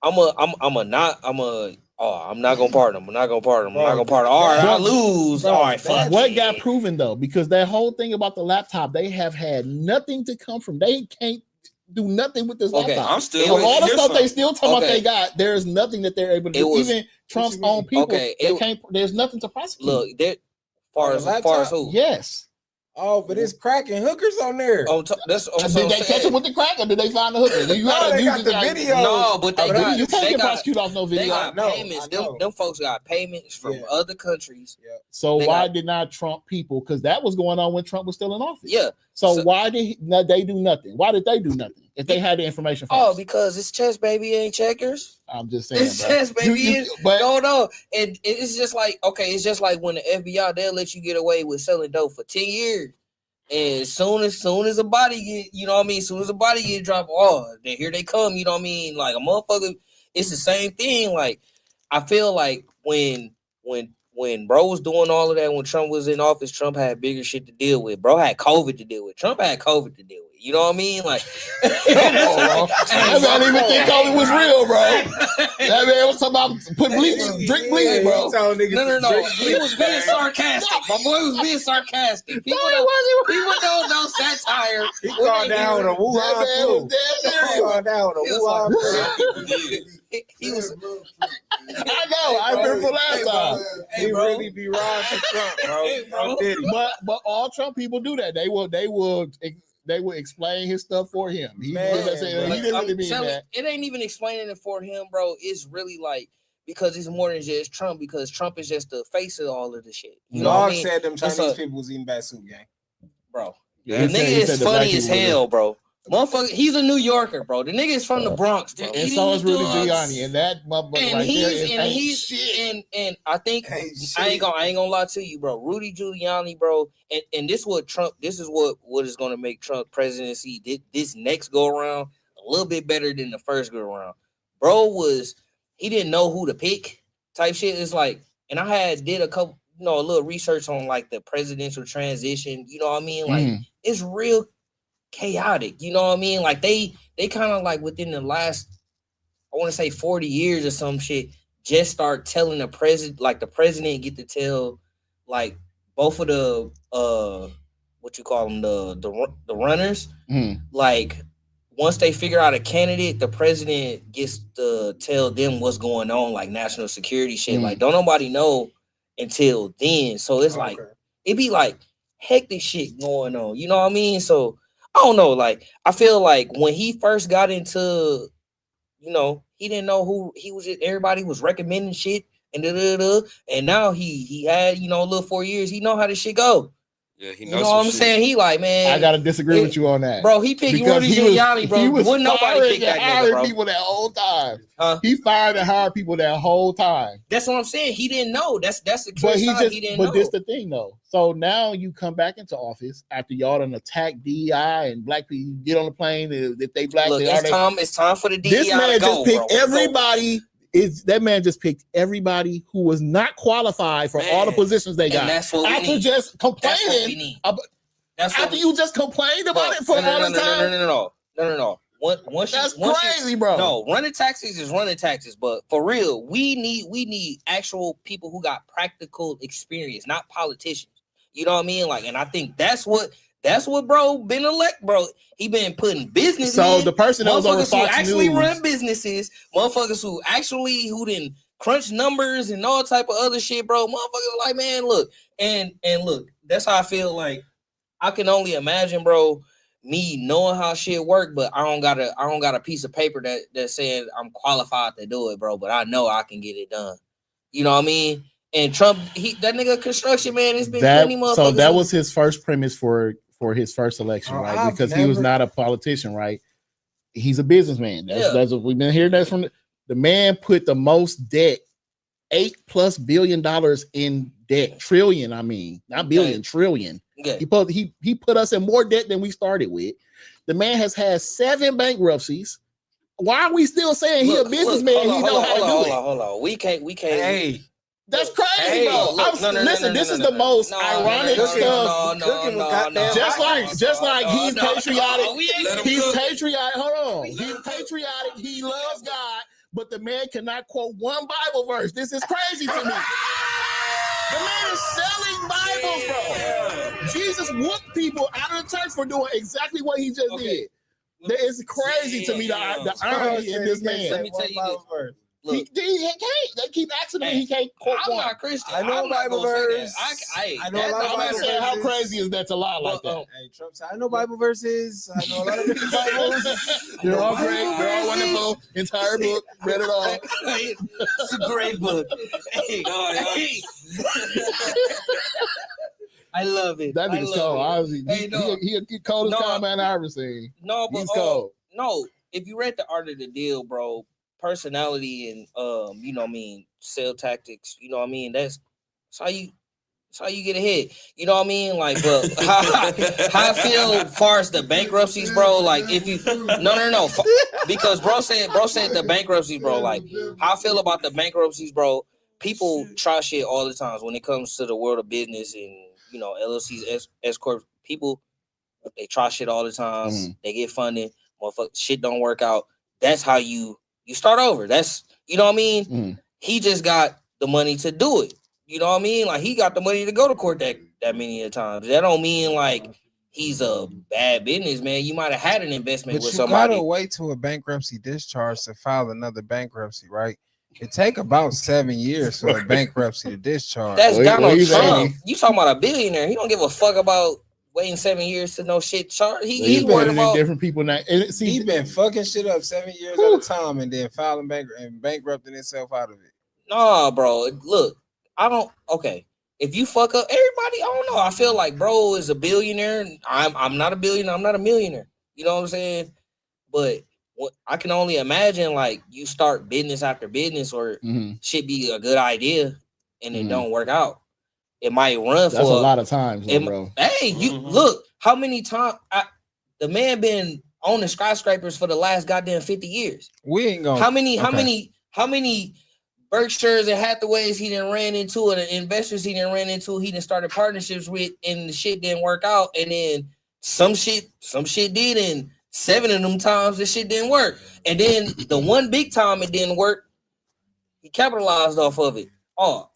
I'm not gonna pardon him. I'm not gonna pardon him. All right, I lose. All right, fuck. What got proven though? Because that whole thing about the laptop, they have had nothing to come from. They can't do nothing with this Okay, laptop. I'm still So all the here's stuff they something. still talking about Okay. they got, there's nothing that they're able to It do. was- Even Trump's What you mean? own people, Okay, they can't. There's nothing to prosecute. Look, that far On as the far as laptop? who? Yes. Oh, but it's cracking hookers on there. That's what I'm Did they saying. catch him with the crack or did they find the hooker? You No, gotta they you got just the gotta- video. No, but they got You can't they get got prosecuted off no they video. got I know, payments. I know. Them folks got payments from Yeah. other countries. So They why got- did not Trump people? Because that was going on when Trump was still in office. Yeah. So, So- why did they do nothing? Why did they do nothing if they had the information first? Oh, because it's chess, baby, ain't checkers. I'm just saying, It's bro. chess, baby. But No. And it's just like, okay, it's just like when the FBI, they'll let you get away with selling dope for 10 years. And soon as a body get, you know what I mean? Soon as a body get dropped, then here they come, you know what I mean? Like a motherfucker, it's the same thing. Like, I feel like when bro was doing all of that, when Trump was in office, Trump had bigger shit to deal with. Bro had COVID to deal with. Trump had COVID to deal with. You know what I mean? Like, that man didn't even think COVID was real, bro. That man was talking about put bleach, drink bleach, bro. No. He was being sarcastic. My boy was being sarcastic. People don't know satire. He called down a Wuhan That man flu. was dead He serious. called down a Wuhan flu. He was. I know. I remember last time. He really be wrong for Trump, bro. Hey, bro. I'm kidding. But all Trump people do that. They will explain his stuff for him. He Man, didn't really I'm mean telling that. it ain't even explaining it for him, bro. It's really like because it's more than just Trump. Because Trump is just the face of all of the shit. You know what I Dog mean, said them Chinese a- people was eating bad soup, gang. bro? Yeah, The nigga is the black funny as people were- hell, bro. Motherfucker, he's a New Yorker, bro. The nigga is from the Bronx, bro. And so is Rudy Giuliani, and that motherfucker And right there is he's shit. and I think Ain't I ain't shit. gonna lie to you, bro. Rudy Giuliani, bro, and this is what is gonna make Trump presidency this next go around a little bit better than the first go around. Bro he didn't know who to pick type shit. It's like, and I did a couple, a little research on like the presidential transition. You know what I mean? Like it's real chaotic. You know what I mean? Like they kind of like within the last, I want to say 40 years or some shit, just start telling the president get to tell like both of the what you call them, the runners, like once they figure out a candidate, the president gets to tell them what's going on, like national security shit. Like don't nobody know until then. So it's like it be like hectic shit going on. You know what I mean? So I don't know. Like I feel like when he first got into, he didn't know who he was. Everybody was recommending shit and and now he had a little 4 years. He know how this shit go. Yeah, he You knows know some what I'm shit. saying? He like, man, I gotta disagree with you on that, bro. He picked because Rudy Giuliani, bro. He was Wouldn't nobody firing pick that and nigga, hiring bro. people that whole time. Huh? He fired and hired people that whole time. That's what I'm saying. He didn't know. That's the But he didn't know. this the thing though. So now you come back into office after y'all done attack DEI and black people get on the plane. If they black, Look, it's time for the DEI this man to go, just picked bro. everybody. That man just picked everybody who was not qualified for all the positions they got. And that's what we after need. just That's what we complaining. need. After you just complained about it for all the time. No. That's crazy, bro. No, running taxes is running taxes, but for real, we need actual people who got practical experience, not politicians. You know what I mean? Like, and I think that's what bro been elect, bro. He been putting business. So the person that was on motherfuckers who Fox actually News, run businesses, motherfuckers who didn't crunch numbers and all type of other shit, bro. Motherfuckers like, man, look, and look, that's how I feel. Like, I can only imagine, bro, me knowing how shit work, but I don't got a piece of paper that's saying I'm qualified to do it, bro. But I know I can get it done. You know what I mean? And Trump, that nigga construction man, it's been plenty motherfuckers. So that was his first premise for his first election, right? Because he was not a politician, right? He's a businessman. That's what we've been hearing. That's from the man put the most debt, $8+ billion in debt. Trillion, I mean, not billion, trillion. Okay. He put us in more debt than we started with. The man has had 7 bankruptcies. Why are we still saying he a businessman? He know how to do it. Hold on. We can't. Hey, that's crazy, bro. Listen, this is the most ironic stuff. Just like he's patriotic. He's patriotic. Hold on. He's patriotic. He loves God, but the man cannot quote one Bible verse. This is crazy to me. The man is selling Bibles, bro. Jesus whooped people out of the church for doing exactly what he just did. It's crazy to me the irony in this man. Let me tell you this. Look, He can't. They keep asking him. He can't quote I'm one. not Christian. I know I'm not Bible gonna say verse. that. I know a lot of I'm Bible saying, how verses. crazy is that to lie like that? Hey, Trump said, I know Bible verses. I know a lot of different Bibles. They're all great. They're all wonderful. Entire book. Read it all. It's a great book. Hey. I love it. That nigga's cold. Obviously, he cold as Combat Iverson. No, but he's cold. No, if you read The Art of the Deal, bro, personality and you know what I mean, sell tactics, you know what I mean, that's how you get ahead. You know what I mean? Like, but how I feel as far as the bankruptcies, bro, like if you no, because bro said the bankruptcies, bro, like how I feel about the bankruptcies, bro, people try shit all the time when it comes to the world of business and you know, LLCs, S corp, people they try shit all the time. They get funded, motherfucker, shit don't work out. That's how you start over. That's, you know what I mean? He just got the money to do it. You know what I mean? Like he got the money to go to court that many times. That don't mean like he's a bad businessman. You might have had an investment with somebody. But you gotta wait to a bankruptcy discharge to file another bankruptcy, right? It take about 7 years for a bankruptcy to discharge. That's Donald Trump. You talking about a billionaire? He don't give a fuck about waiting 7 years to no shit charge. He's worried about different people now. He's been fucking shit up 7 years at a time and then filing bankrupting himself out of it. Nah, bro. Look, okay. If you fuck up, everybody, I don't know. I feel like bro is a billionaire. I'm not a billionaire. I'm not a millionaire. You know what I'm saying? But I can only imagine like you start business after business or shit be a good idea and it don't work out. It might run for a lot of times, bro. Hey, you look how many times the man been on the skyscrapers for the last goddamn 50 years. We ain't going. How many Berkshires and Hathaways he done ran into and the investors he done ran into, he done started partnerships with and the shit didn't work out. And then some shit did, and 7 of them times the shit didn't work. And then the one big time it didn't work, he capitalized off of it. Oh,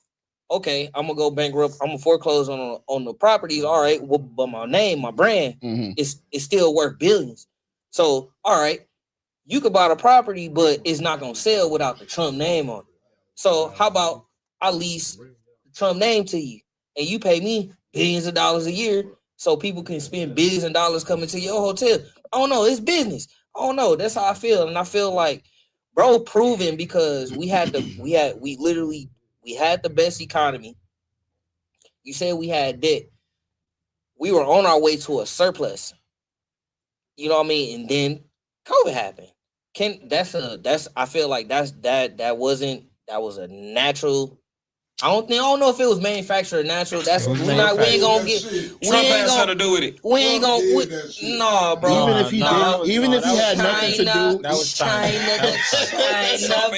okay, I'm gonna go bankrupt. I'm gonna foreclose on the properties. All right, well, but my name, my brand, is still worth billions. So, all right, you could buy the property, but it's not gonna sell without the Trump name on it. So, how about I lease the Trump name to you, and you pay me billions of dollars a year, so people can spend billions of dollars coming to your hotel. I don't know, it's business. I don't know. That's how I feel, and I feel like, bro, proven because we had the best economy. You said we had debt. We were on our way to a surplus. You know what I mean? And then COVID happened. I feel like that was a natural. I don't know if it was manufactured or natural. We ain't gonna get. Trump has something to do with it. We ain't gonna. No, bro. Even if he had nothing to do, that was China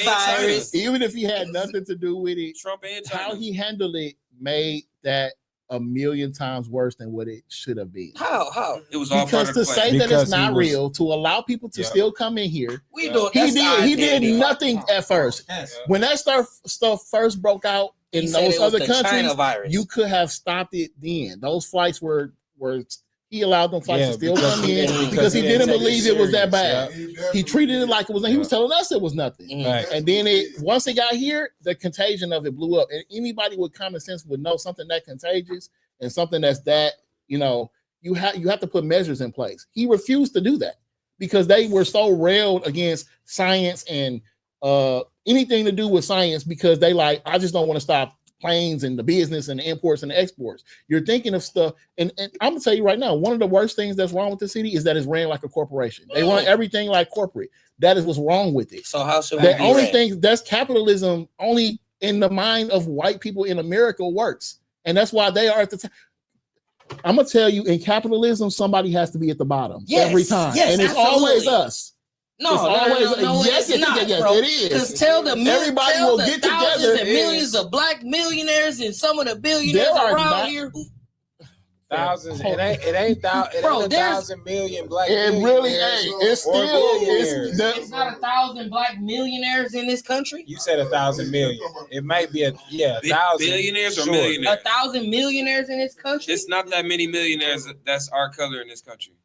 virus. Even if he had nothing to do with it, Trump and China. How he handled it made that a million times worse than what it should have been. How? It was all because part of to the say plan. that it's not real, to allow people to still come in here. He did nothing at first. When that stuff first broke out in those other countries, you could have stopped it then. Those flights were he allowed them flights to still come in because he didn't believe it was that bad. He treated it like it was. He was telling us it was nothing. Right. And then once it got here, the contagion of it blew up. And anybody with common sense would know something that contagious and something that's that, you have to put measures in place. He refused to do that because they were so railed against science and anything to do with science because they I just don't want to stop planes and the business and the imports and the exports. You're thinking of stuff, and I'm gonna tell you right now, one of the worst things that's wrong with the city is that it's ran like a corporation. They run everything like corporate. That is what's wrong with it. So how should the only thing that's capitalism only in the mind of white people in America works, and that's why they are at the top. I'm gonna tell you, in capitalism, somebody has to be at the bottom every time, and it's always us. No, it's not, bro. It is. Because everybody will get together and millions of black millionaires and some of the billionaires around here. Thousands. It ain't 1,000 million black. It really ain't. It's still. It's not 1,000 black millionaires in this country. You said 1,000 million. It might be 1,000 billionaires or millionaires. 1,000 millionaires in this country. It's not that many millionaires that's our color in this country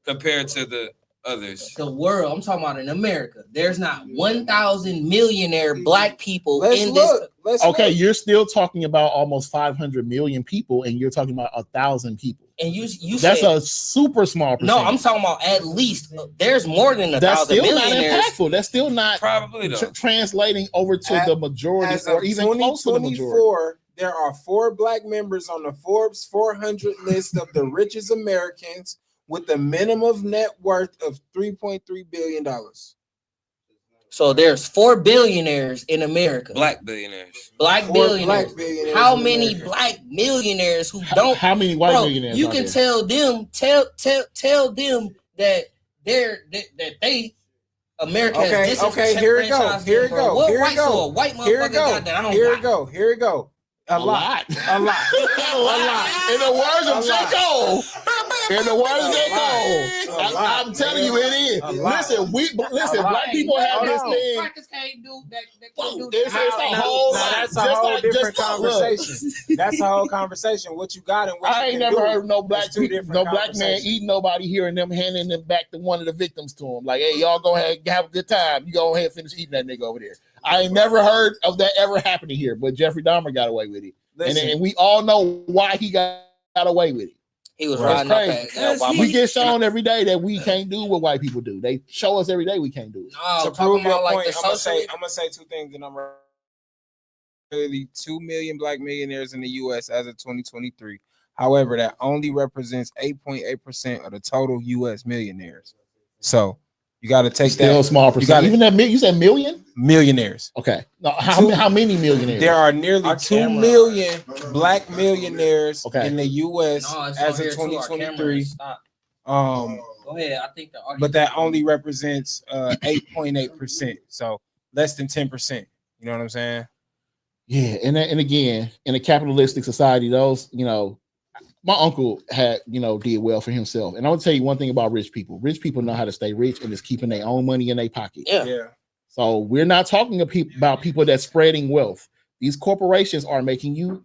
compared to the others. The world. I'm talking about in America. There's not 1,000 millionaire black people Let's in look. this. Okay, you're still talking about almost 500 million people, and you're talking about 1,000 people. And you that's said, a super small percentage. No, I'm talking about at least there's more than 1,000 millionaires. Not impactful. That's still not probably translating over to the majority or even close to the majority. There are 4 black members on the Forbes 400 list of the richest Americans with a minimum net worth of $3.3 billion. So there's 4 billionaires in America. Black billionaires. Black billionaires. How many black millionaires who don't? How many white millionaires? You can tell them that they America has okay. Here we go. Here we go. What Here white we go. so a white Here we motherfucker go. got that I don't Here we got? go. Here we go. A lot. A lot. In the words of J. Cole. In the words of J. Cole. I'm telling you, it is. Listen, black people have this thing. That's a whole different conversation. That's a whole conversation. What you got and what I you ain't can never do heard no black man eating nobody here and them handing them back to one of the victims to him. Like, hey, y'all go ahead and have a good time. You go ahead and finish eating that nigga over there. I ain't never heard of that ever happening here, but Jeffrey Dahmer got away with it. And we all know why he got away with it. He was riding up we get shown every day that we can't do what white people do. They show us every day we can't do it. No, to prove your like point, I'm gonna say 2 things, and I'm really 2 million black millionaires in the U.S. as of 2023. However, that only represents 8.8% of the total U.S. millionaires. So you got to take still a small percent. Even that you said million millionaires. Okay. No, how many millionaires? There are nearly 2 million black millionaires in the U.S. as of 2023. Go ahead. I think but that only represents 8.8%. So less than 10%. You know what I'm saying? Yeah, and again, in a capitalistic society, those my uncle had, did well for himself. And I would tell you one thing about rich people. Rich people know how to stay rich and is keeping their own money in their pocket. Yeah. So we're not talking about people that's spreading wealth. These corporations are giving you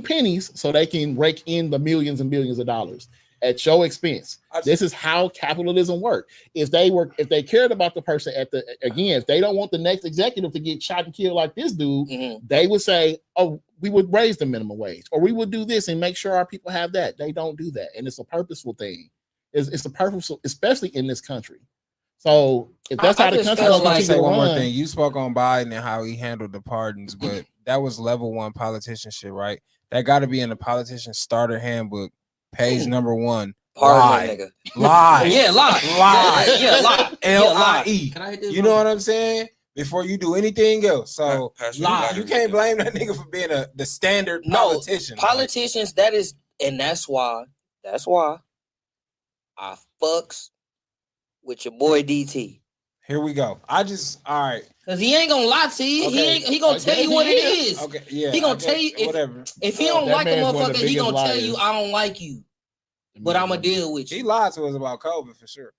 pennies so they can rake in the millions and billions of dollars at your expense. This is how capitalism works. If they cared about the person if they don't want the next executive to get shot and killed like this dude, they would say, oh, we would raise the minimum wage, or we would do this and make sure our people have that. They don't do that. And it's a purposeful thing. It's a purposeful, especially in this country. So if that's how the country is, like, say one more thing. You spoke on Biden and how he handled the pardons, but that was level 1 politician shit, right? That got to be in the politician starter handbook, page number 1. Lie. Lie. Yeah, lie. Lie. Yeah, lie. L-I-E. You know what I'm saying? Before you do anything else. So you can't blame that nigga for being the standard politician. Politicians, that's why I fucks with your boy DT. Here we go. All right. Cause he ain't gonna lie to you. Okay. He gonna tell you what it is. Okay. Yeah. He gonna tell you if he don't like a motherfucker, he gonna tell you I don't like you. But I'm gonna deal with you. He lied to us about COVID for sure.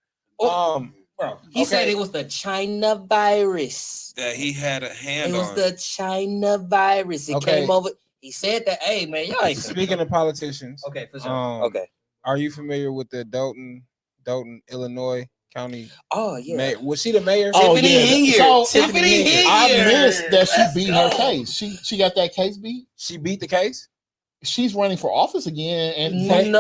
Bro, he said it was the China virus. That he had a hand on. It was the China virus. It came over. He said that, hey, man, y'all ain't speaking of politicians. Okay, for sure. Okay. Are you familiar with the Dalton, Illinois County? Oh, yeah. Was she the mayor? Tiffany Hingier. Tiffany Hingier. I missed that she beat her case. She got that case beat? She beat the case? She's running for office again, and they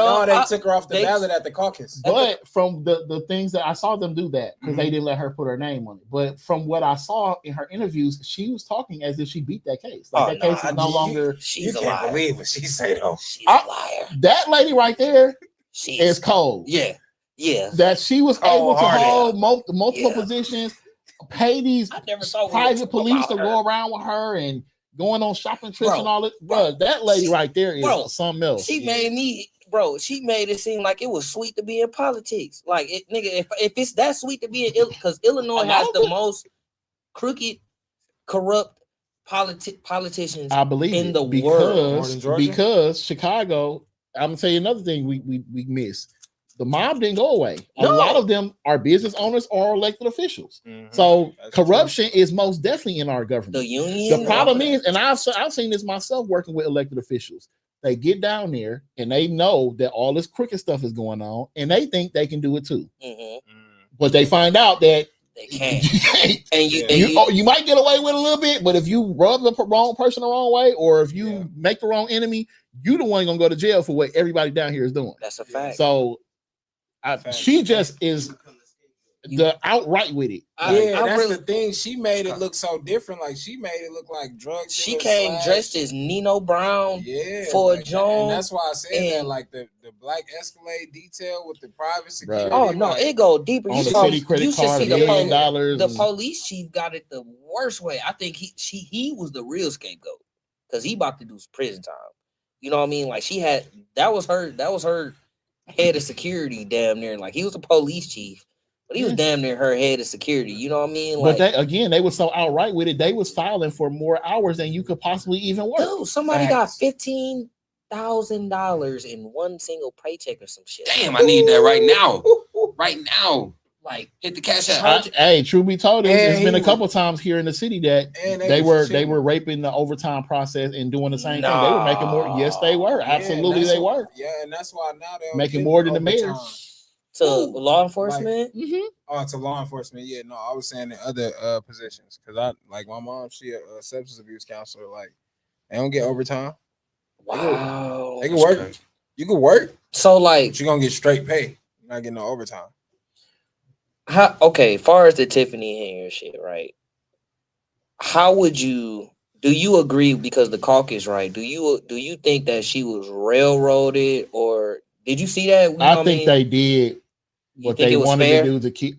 took her off the ballot at the caucus. But from the things that I saw them do that because they didn't let her put her name on it. But from what I saw in her interviews, she was talking as if she beat that case. Like that case is no longer. She's a liar. You can't believe what she said. Oh, she's a liar. That lady right there is cold. Yeah. That she was able to hold multiple positions, pay these private police to go around with her and going on shopping trips and all that. Bro, that lady right there is something else. She made it seem like it was sweet to be in politics. Like, nigga, if it's that sweet to be in, because Illinois has the most crooked, corrupt politicians, I believe, in the world. Because Chicago, I'm gonna tell you another thing we miss. The mob didn't go away. A lot of them are business owners or elected officials. So corruption is most definitely in our government. The union. The problem is, and I've seen this myself working with elected officials. They get down there and they know that all this crooked stuff is going on, and they think they can do it too. but they find out that they can't. you can't. And You might get away with a little bit, but if you rub the wrong person the wrong way, or if you make the wrong enemy, you the one gonna go to jail for what everybody down here is doing. That's a fact. So she just is the outright with it. That's the thing. She made it look so different. Like she made it look like drugs. She came dressed as Nino Brown for a Joan. And that's why I said that, like the black Escalade detail with the private security. Oh no, like, it go deeper. On the city credit card, $1 million. The police chief got it the worst way. I think he was the real scapegoat because he about to do prison time. You know what I mean? Like that was her head of security damn near. Like he was a police chief. But he was damn near her head of security. You know what I mean? Like, but they were so outright with it. They was filing for more hours than you could possibly even work. Dude, somebody got $15,000 in one single paycheck or some shit. Damn, I need that right now. Right now. Like, hit the cash out. Hey, truth be told, it's been a couple times here in the city that they were raping the overtime process and doing the same thing. They were making more. Yes, they were. Absolutely, they were. Yeah, and that's why now they're making more than the mayor. To law enforcement? Like, to law enforcement. Yeah, no, I was saying in other positions because I like my mom. She a substance abuse counselor. Like, they don't get overtime. Wow, they can work. Crazy. You can work. So like, but you're gonna get straight pay. You're not getting no overtime. Okay, far as the Tiffany hanger shit, right? How would you? Do you agree? Because the caucus, right? Do you think that she was railroaded, or did you see that? I think they did what they wanted to do to keep.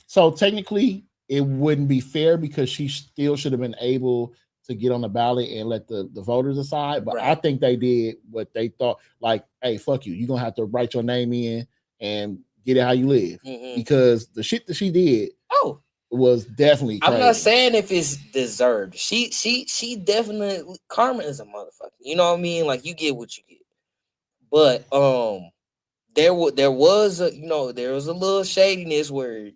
So technically, it wouldn't be fair because she still should have been able to get on the ballot and let the voters decide. But I think they did what they thought. Like, hey, fuck you. You're gonna have to write your name in and get it how you live, because the shit that she did was definitely crazy. I'm not saying if it's deserved. She definitely, karma is a motherfucker. You know what I mean? Like, you get what you get. But there was a little shadiness where,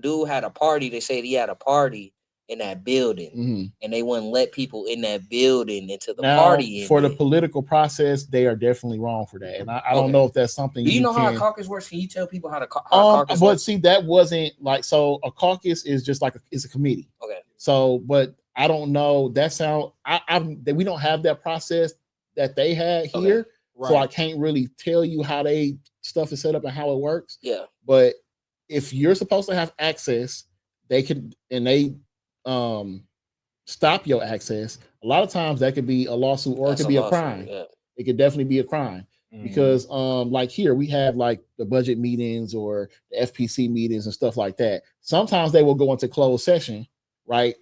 dude had a party. They said he had a party in that building, and they wouldn't let people in that building into the party. For the political process, they are definitely wrong for that, and I don't know if that's something. Do you know how a caucus works? Can you tell people how a caucus works? See, that wasn't like, so a caucus is just like it's a committee. Okay. So, but I don't know. That sound we don't have that process that they had here. Okay. Right. So I can't really tell you how they stuff is set up and how it works. Yeah. But if you're supposed to have access, they can, and they stop your access. A lot of times that could be a lawsuit, or it could be a crime. Yeah. It could definitely be a crime, because like here we have like the budget meetings or the FPC meetings and stuff like that. Sometimes they will go into closed session, right?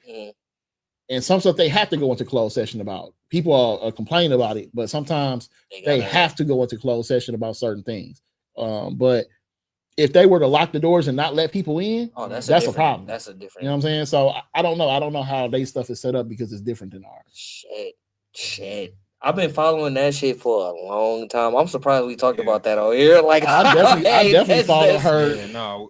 And some stuff they have to go into closed session about. People are complaining about it, but sometimes they have to go into closed session about certain things. But if they were to lock the doors and not let people in, that's a problem. That's a different. You know what I'm saying? So I don't know. I don't know how they stuff is set up because it's different than ours. Shit. I've been following that shit for a long time. I'm surprised we talked about that on here. Like, I definitely followed her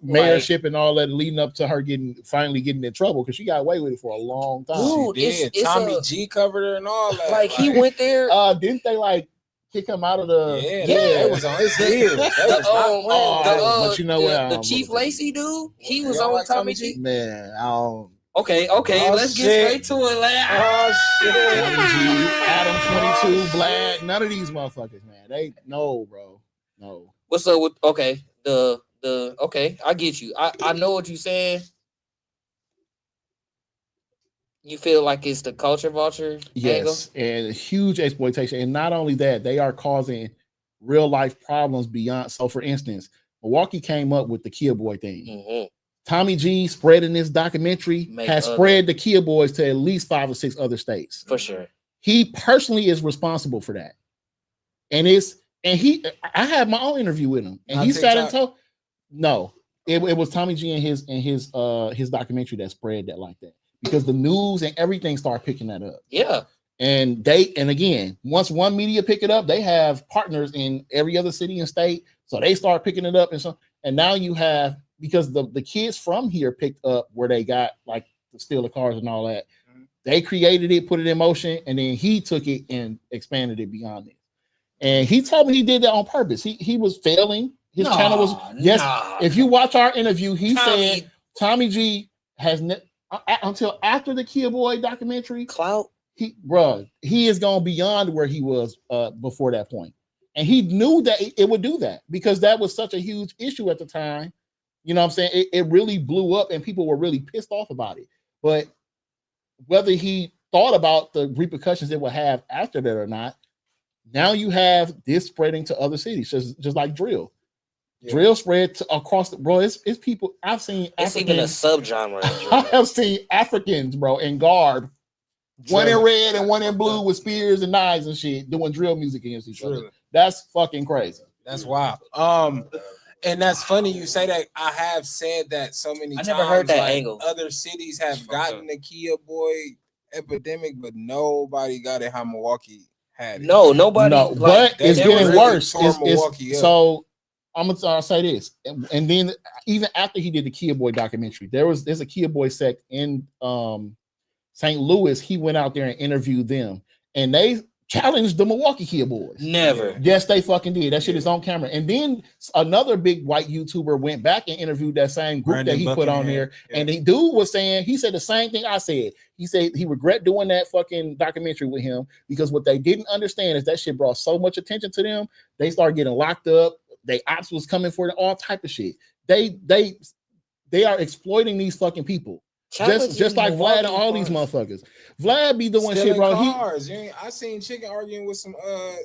mayorship and all that leading up to her finally getting in trouble, because she got away with it for a long time. Dude, it's Tommy G covered her and all that. Like, he went there. Didn't they like kick him out of the? Yeah, it was on his heels. But you know what? The Chief Lacey dude, he was on Tommy G. Man, I don't. Okay, let's get straight to it, lad. Oh shit! Adam 22, Black, none of these motherfuckers, man. They no, bro, no. What's up with okay, I get you. I know what you're saying. You feel like it's the culture vulture? Yes, angle? And huge exploitation. And not only that, they are causing real life problems beyond. So, for instance, Milwaukee came up with the Kia Boy thing. Tommy G spreading this documentary has spread the Kia Boys to at least 5 or 6 other states. For sure. He personally is responsible for that. And I had my own interview with him, and he sat and told. No, it was Tommy G and his documentary that spread that like that, because the news and everything started picking that up. Yeah. And again, once one media pick it up, they have partners in every other city and state, so they start picking it up, and now you have, because the kids from here picked up where they got like to steal the cars and all that. They created it, put it in motion, and then he took it and expanded it beyond it. And he told me he did that on purpose. He was failing His channel was If you watch our interview, he Tommy- said Tommy G has until after the Kia Boy documentary. Clout. He is gone beyond where he was before that point, and he knew that it would do that because that was such a huge issue at the time. You know what I'm saying? It really blew up, and people were really pissed off about it. But whether he thought about the repercussions it would have after that or not, now you have this spreading to other cities, just like drill. Yeah. Drill spread across the It's people I've seen. It's Africans, even a subgenre. I have seen Africans, bro, in garb, one in red and one in blue with spears and knives and shit, doing drill music against each other. That's fucking crazy. That's wild. And that's funny you say that. I have said that so many times. I never heard that angle. Other cities have gotten the Kia Boy epidemic, but nobody got it how Milwaukee had it. No, nobody. No, but it's getting worse. So I'm gonna say this, and then even after he did the Kia Boy documentary, there's a Kia Boy sect in St. Louis. He went out there and interviewed them, and they challenged the Milwaukee Kia Boys. Never. Yes, they fucking did. That shit is on camera. And then another big white YouTuber went back and interviewed that same group Brandon that he put on there. Yeah. And the dude was saying, he said the same thing I said. He said he regret doing that fucking documentary with him because what they didn't understand is that shit brought so much attention to them. They started getting locked up. They ops was coming for all type of shit. They are exploiting these fucking people. Just like Vlad and all these motherfuckers. Vlad be doing shit, bro. Cars. I seen Chicken arguing with some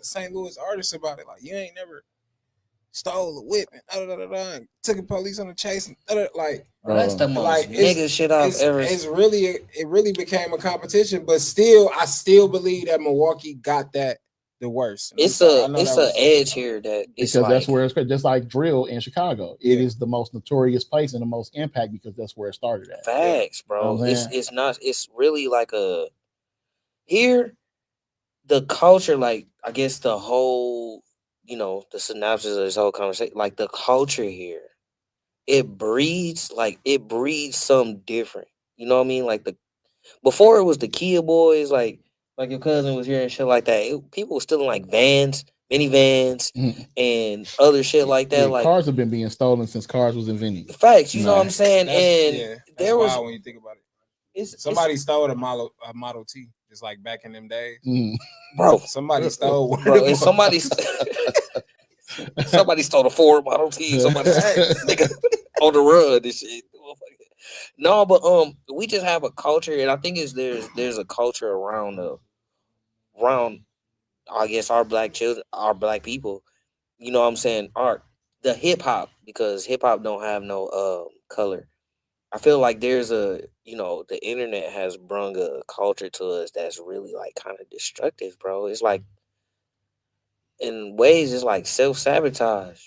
St. Louis artists about it. Like, you ain't never stole a whip and took the police on the chase and like. That's the most nigga shit I've ever. It really became a competition, but still, I still believe that Milwaukee got that the worst. It's a edge here that it's because that's where it's just like drill in Chicago. It is the most notorious place and the most impact because that's where it started at. Facts, bro. It's not. It's really like here, the culture. Like I guess the whole, the synopsis of this whole conversation. Like the culture here, it breeds something different. You know what I mean? Like before it was the Kia Boys, like your cousin was here and shit like that. People were still in like vans, minivans, and other shit like that. Yeah, like cars have been being stolen since cars was invented. Facts, you know what I'm saying? And there was when you think about it. Somebody stole a Model T, just like back in them days. Bro, somebody stole one. Bro, and somebody stole a Ford Model T. Somebody nigga on the run and shit. No, but we just have a culture, and I think there's a culture around I guess our black children, our black people, you know what I'm saying, the hip hop, because hip hop don't have no color. I feel like there's the internet has brung a culture to us that's really like kind of destructive, bro. It's like in ways it's like self-sabotage.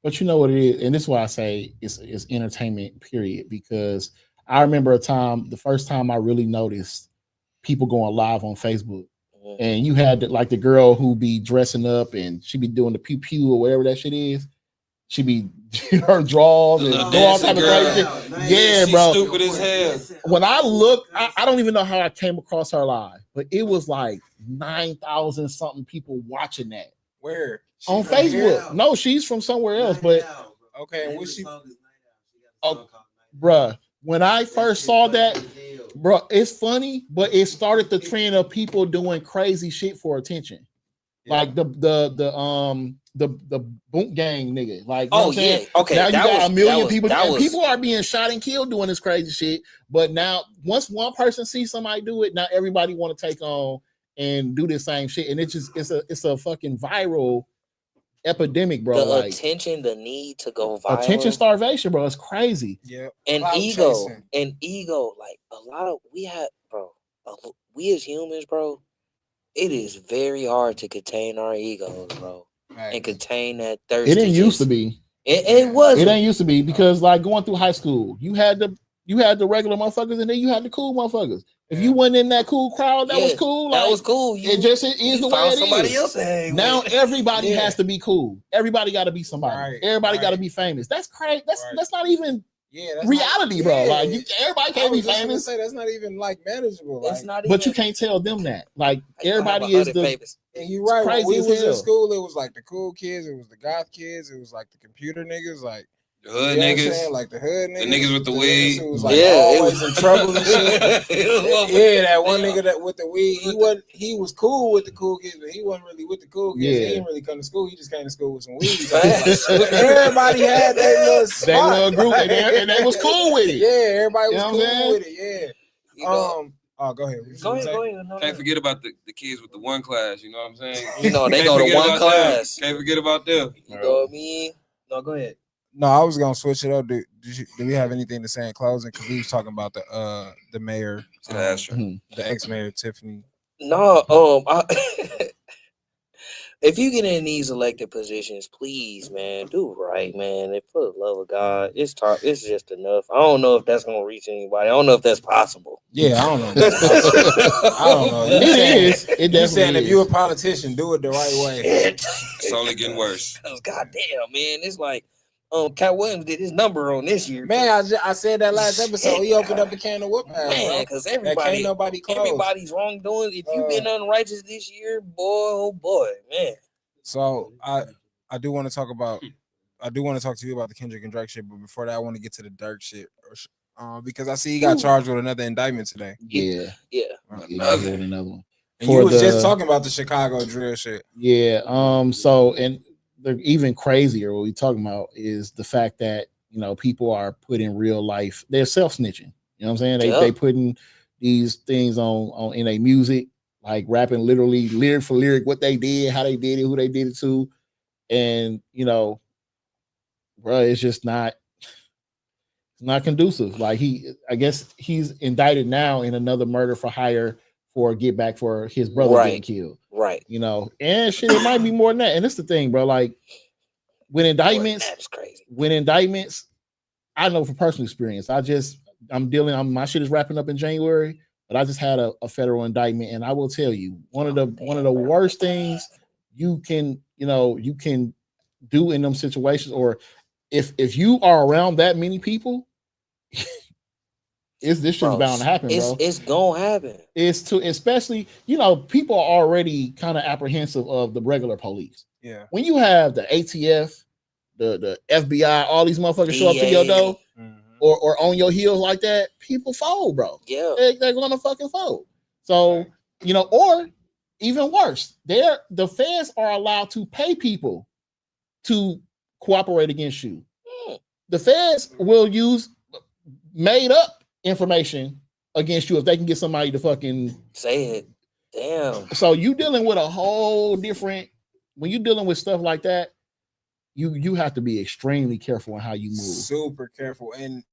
But you know what it is, and this is why I say it's entertainment, period, because I remember the first time I really noticed people going live on Facebook. And you had the girl who be dressing up and she be doing the pew pew or whatever that shit is. She be her draws and all type of crazy shit. Yeah, bro. Stupid as hell. When I look, I don't even know how I came across her live, but it was like 9,000 something people watching that. Where? On Facebook. Here? No, she's from somewhere else, but okay. What's she? Oh, bruh. When I first saw that, bro, it's funny, but it started the trend of people doing crazy shit for attention, like the boot gang nigga. Like, you know what I'm saying? Okay. Now you got a million people, and people are being shot and killed doing this crazy shit. But now, once one person sees somebody do it, now everybody want to take on and do the same shit, and it's a fucking viral epidemic, bro. The attention, the need to go viral, attention starvation, bro. It's crazy. Yeah, and ego, like a lot of we as humans, bro. It is very hard to contain our egos, bro, and contain that thirst. It didn't used to be. It was. It ain't used to be because like going through high school, you had the regular motherfuckers, and then you had the cool motherfuckers. If you wasn't in that cool crowd, that was cool. That was cool. It is the way it is. Now everybody has to be cool. Everybody got to be somebody. Everybody got to be famous. That's crazy. That's not even Yeah, reality, bro. Like everybody can't be famous. Say that's not even like manageable. Like, It's not but even, you can't tell them that. Like I have everybody is 100 the favors. and you're right. When crazy we as was in hell. school, it was like the cool kids, it was the goth kids, it was like the computer niggas, like The hood you know what I'm niggas. saying? Like the hood niggas, The niggas with the niggas weed. who was like Yeah, it always was- in trouble and shit. Yeah, that one Yeah. nigga that with the weed, he was cool with the cool kids, but he wasn't really with the cool kids. Yeah. He didn't really come to school. He just came to school with some weed. Facts. But everybody had their little spot. that little group, and they was cool with it. Yeah, everybody You was know cool what I'm saying? with it. Yeah. You know, Oh, go ahead. go ahead. No, Can't forget about the kids with the one class. You know what I'm saying? You know, they Can't go to forget one about class. them. Can't forget about them. You know what I mean? No, go ahead. No, I was gonna switch it up. Do we have anything to say in closing? Because we was talking about the mayor, the ex-mayor Tiffany. No, if you get in these elected positions, please, man, do right, man. And for the love of God, it's just enough. I don't know if that's gonna reach anybody. I don't know if that's possible. Yeah, I don't know. I don't know. It is. It You definitely saying if is. you're a politician, do it the right way. It's only getting worse. Goddamn, man, it's like Cat Williams did his number on this year. Man, I said that last episode. He opened up a can of whoop ass, Man, bro. because That can't nobody close. everybody's wrongdoing. If you've been unrighteous this year, boy, oh boy, man. So I do want to talk to you about the Kendrick and Drake shit, but before that, I want to get to the Durk shit, because I see he got charged with another indictment today. Yeah. Another one. And you was just talking about the Chicago drill shit. Yeah. So, and the even crazier, what we talking about is the fact that, you know, people are putting real life, they're self-snitching. You know what I'm saying? They putting these things on in their music, like rapping literally lyric for lyric what they did, how they did it, who they did it to. And, you know, bro, it's just not conducive. Like I guess he's indicted now in another murder for hire for get back for his brother getting killed. Right. You know, and shit, it might be more than that. And it's the thing, bro. Like when indictments, that's crazy. When indictments, I know from personal experience. My shit is wrapping up in January, but I just had a federal indictment, and I will tell you, one of the worst things you can do in them situations, or if you are around that many people, this shit's bound to happen, bro. It's gonna happen. Especially, you know, people are already kind of apprehensive of the regular police. Yeah. When you have the ATF, the FBI, all these motherfuckers show up to your door or on your heels like that, people fold, bro. Yeah. They're gonna fucking fold. So, you know, or even worse, the feds are allowed to pay people to cooperate against you. The feds will use made up information against you if they can get somebody to fucking say it. Damn. So you dealing with a whole different, when you're dealing with stuff like that, you have to be extremely careful on how you move. Super careful. And the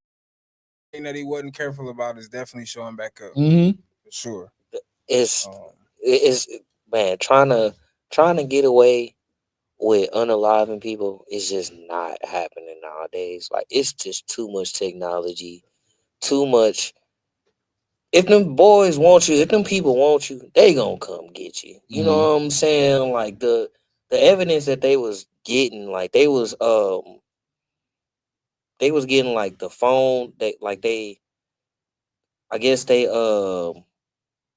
thing that he wasn't careful about is definitely showing back up. Mm-hmm. For sure. It's man, trying to get away with unaliving people is just not happening nowadays. Like, it's just too much technology, too much. If them boys want you, if them people want you, they gonna come get you. You know what I'm saying? Like the evidence that they was getting, like they was getting like the phone. I guess they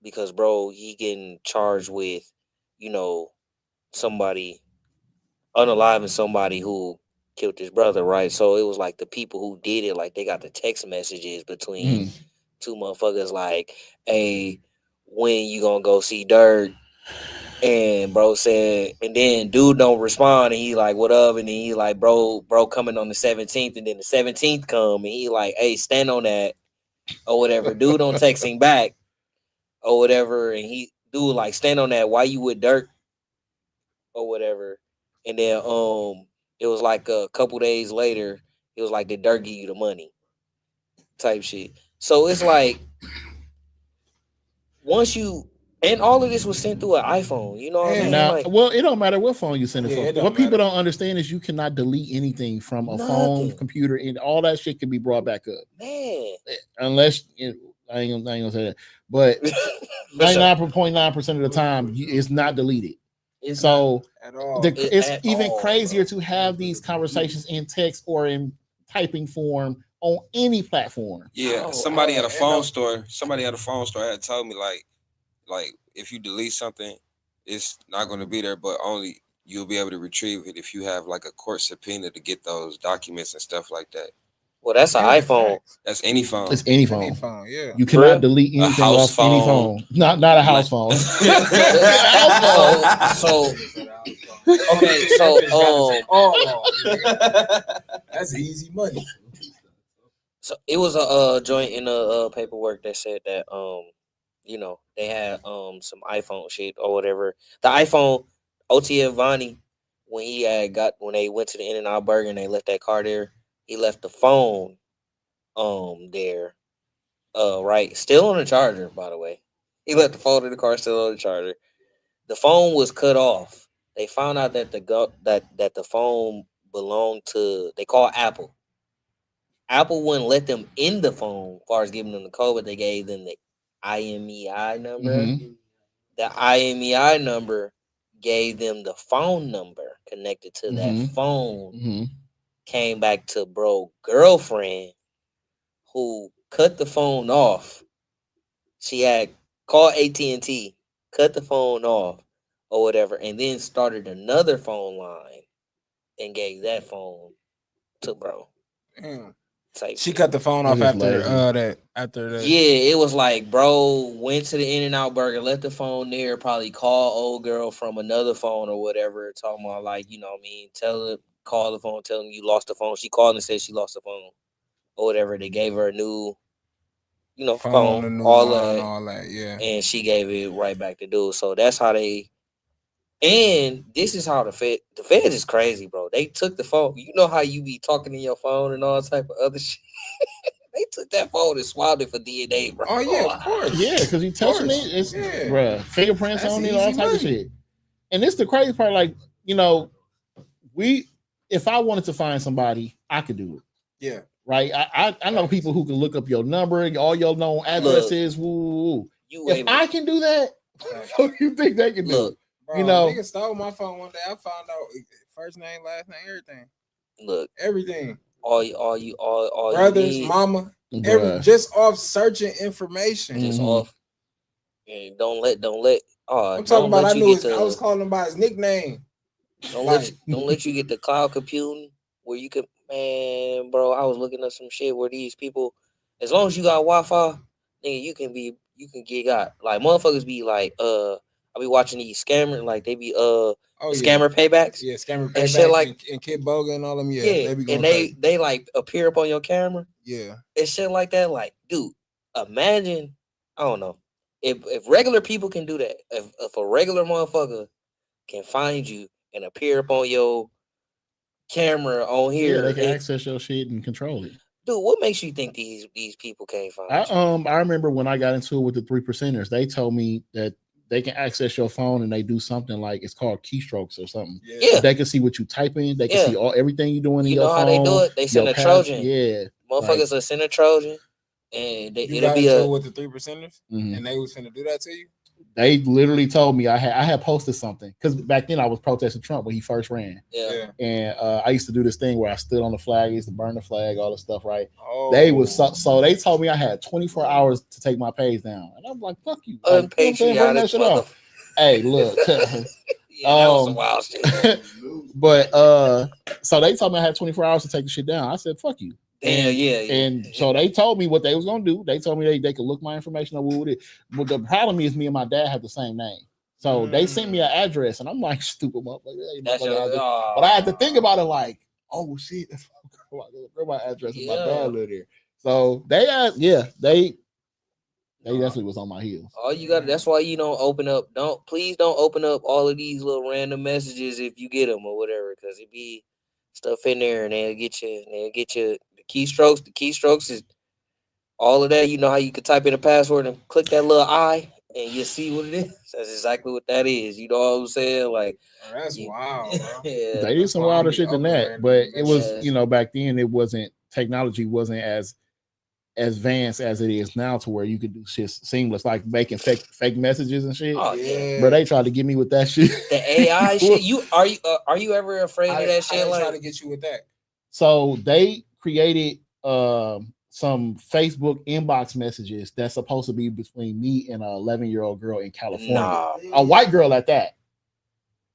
because bro, he getting charged with, you know, somebody unaliving somebody who killed his brother, right? So it was like the people who did it, like they got the text messages between two motherfuckers, like, hey, when you gonna go see Durk? And bro said, and then dude don't respond, and he like, what up? And then he like, bro coming on the 17th, and then the 17th come, and he like, hey, stand on that or whatever. Dude don't text him back or whatever, and he dude like, stand on that. Why you with Durk or whatever? And then it was like a couple days later, it was like, did Durk give you the money? Type shit. So it's like, once you, and all of this was sent through an iPhone, you know what I mean? Now, like, well, it don't matter what phone you send it from. What people matter. don't understand is you cannot delete anything from a phone, computer, and all that shit can be brought back up. Man. Unless, I ain't gonna say that, but 99.9% of the time, it's not deleted. It's so not at all. It's even crazier to have these conversations in text or in typing form on any platform. Yeah, somebody at a phone store. Somebody at a phone store had told me like if you delete something, it's not going to be there, but only you'll be able to retrieve it if you have like a court subpoena to get those documents and stuff like that. Well, that's an iPhone. That's any phone. It's any phone. Any phone, yeah. You cannot delete anything house off any phone. phone. Not a house phone. Okay, that's easy money. So it was a joint in the paperwork that said that you know, they had some iPhone shit or whatever. The iPhone OTF Vaun, when they went to the In-N-Out Burger and they left that car there, he left the phone there. Right, still on the charger, by the way. He left the phone in the car still on the charger. The phone was cut off. They found out that the phone belonged to, they call Apple. Apple wouldn't let them in the phone as far as giving them the code, but they gave them the IMEI number. Mm-hmm. The IMEI number gave them the phone number connected to that phone. Came back to bro girlfriend who cut the phone off. She had called AT&T, cut the phone off or whatever, and then started another phone line and gave that phone to bro. Damn. Type She shit. cut the phone off after that. Yeah, it was like bro went to the In-N-Out Burger, left the phone there, probably called old girl from another phone or whatever, talking about like, you know what I mean, call the phone, tell them you lost the phone. She called and said she lost the phone or whatever. They gave her a new, you know, phone, all that, yeah. And she gave it right back to dude. So that's how they. And this is how the feds is crazy, bro. They took the phone. You know how you be talking in your phone and all type of other shit. They took that phone and swabbed it for DNA, bro. Oh yeah, of course. Yeah, because you touching it, it's bruh, fingerprints That's on it, all type money. of shit. And this the crazy part, like, you know, if I wanted to find somebody, I could do it. Yeah. Right. I know people who can look up your number, all your known addresses. Woo. If I can do that, what do you think they can do? Bro, you know, nigga stole my phone one day. I found out first name, last name, everything. Look, everything. All brothers, you need, mama, just off searching information. Just off. And don't let. I'm talking about. I was calling him by his nickname. Don't let you get the cloud computing where you could. Man, bro, I was looking at some shit where these people, as long as you got Wi-Fi, nigga, you can get got. Like motherfuckers be like, I be watching these scammers, like they be scammer paybacks. Yeah, scammer paybacks and shit like and Kid Boga and all them. Yeah, they be going and they like appear up on your camera. Yeah, and shit like that. Like, dude, imagine, I don't know, if regular people can do that, if a regular motherfucker can find you and appear up on your camera on here, they can access your shit and control it. Dude, what makes you think these people can't find you? I remember when I got into it with the 3%ers, they told me that they can access your phone and they do something like it's called keystrokes or something. Yeah. They can see what you type in. They can see everything you're doing in your phone. You know how they do it? They send a Trojan. Yeah. Motherfuckers will send a Trojan and it'll be with the 3%ers and they was finna do that to you? They literally told me I had posted something because back then I was protesting Trump when he first ran. Yeah. And I used to do this thing where I stood on the flag, I used to burn the flag, all this stuff, right? They was so they told me I had 24 hours to take my page down. And I'm like, fuck you. Unpatriotic motherfucker. Hey, look. That was some wild shit. But so they told me I had 24 hours to take the shit down. I said, fuck you. And so they told me what they was gonna do. They told me they could look my information up with it. But the problem is me and my dad have the same name. So they sent me an address and I'm like, stupid motherfucker. But I had to think about it like, oh shit, that's my address and my dad lived there. So they definitely was on my heels. All you got, that's why you don't open up. Please don't open up all of these little random messages if you get them or whatever, because it be stuff in there and they'll get you. The keystrokes is all of that. You know how you could type in a password and click that little I and you see what it is. That's exactly what that is. You know what I'm saying? Like, that's wild, bro. Yeah, they did some wilder shit than that, but it was, back then technology wasn't as advanced as it is now to where you could do shit seamless, like making fake messages and shit. Oh yeah, but they tried to get me with that shit. The AI shit. Are you ever afraid of that shit? Like, try to get you with that. So they created some Facebook inbox messages that's supposed to be between me and an 11-year-old girl in California, a white girl at that.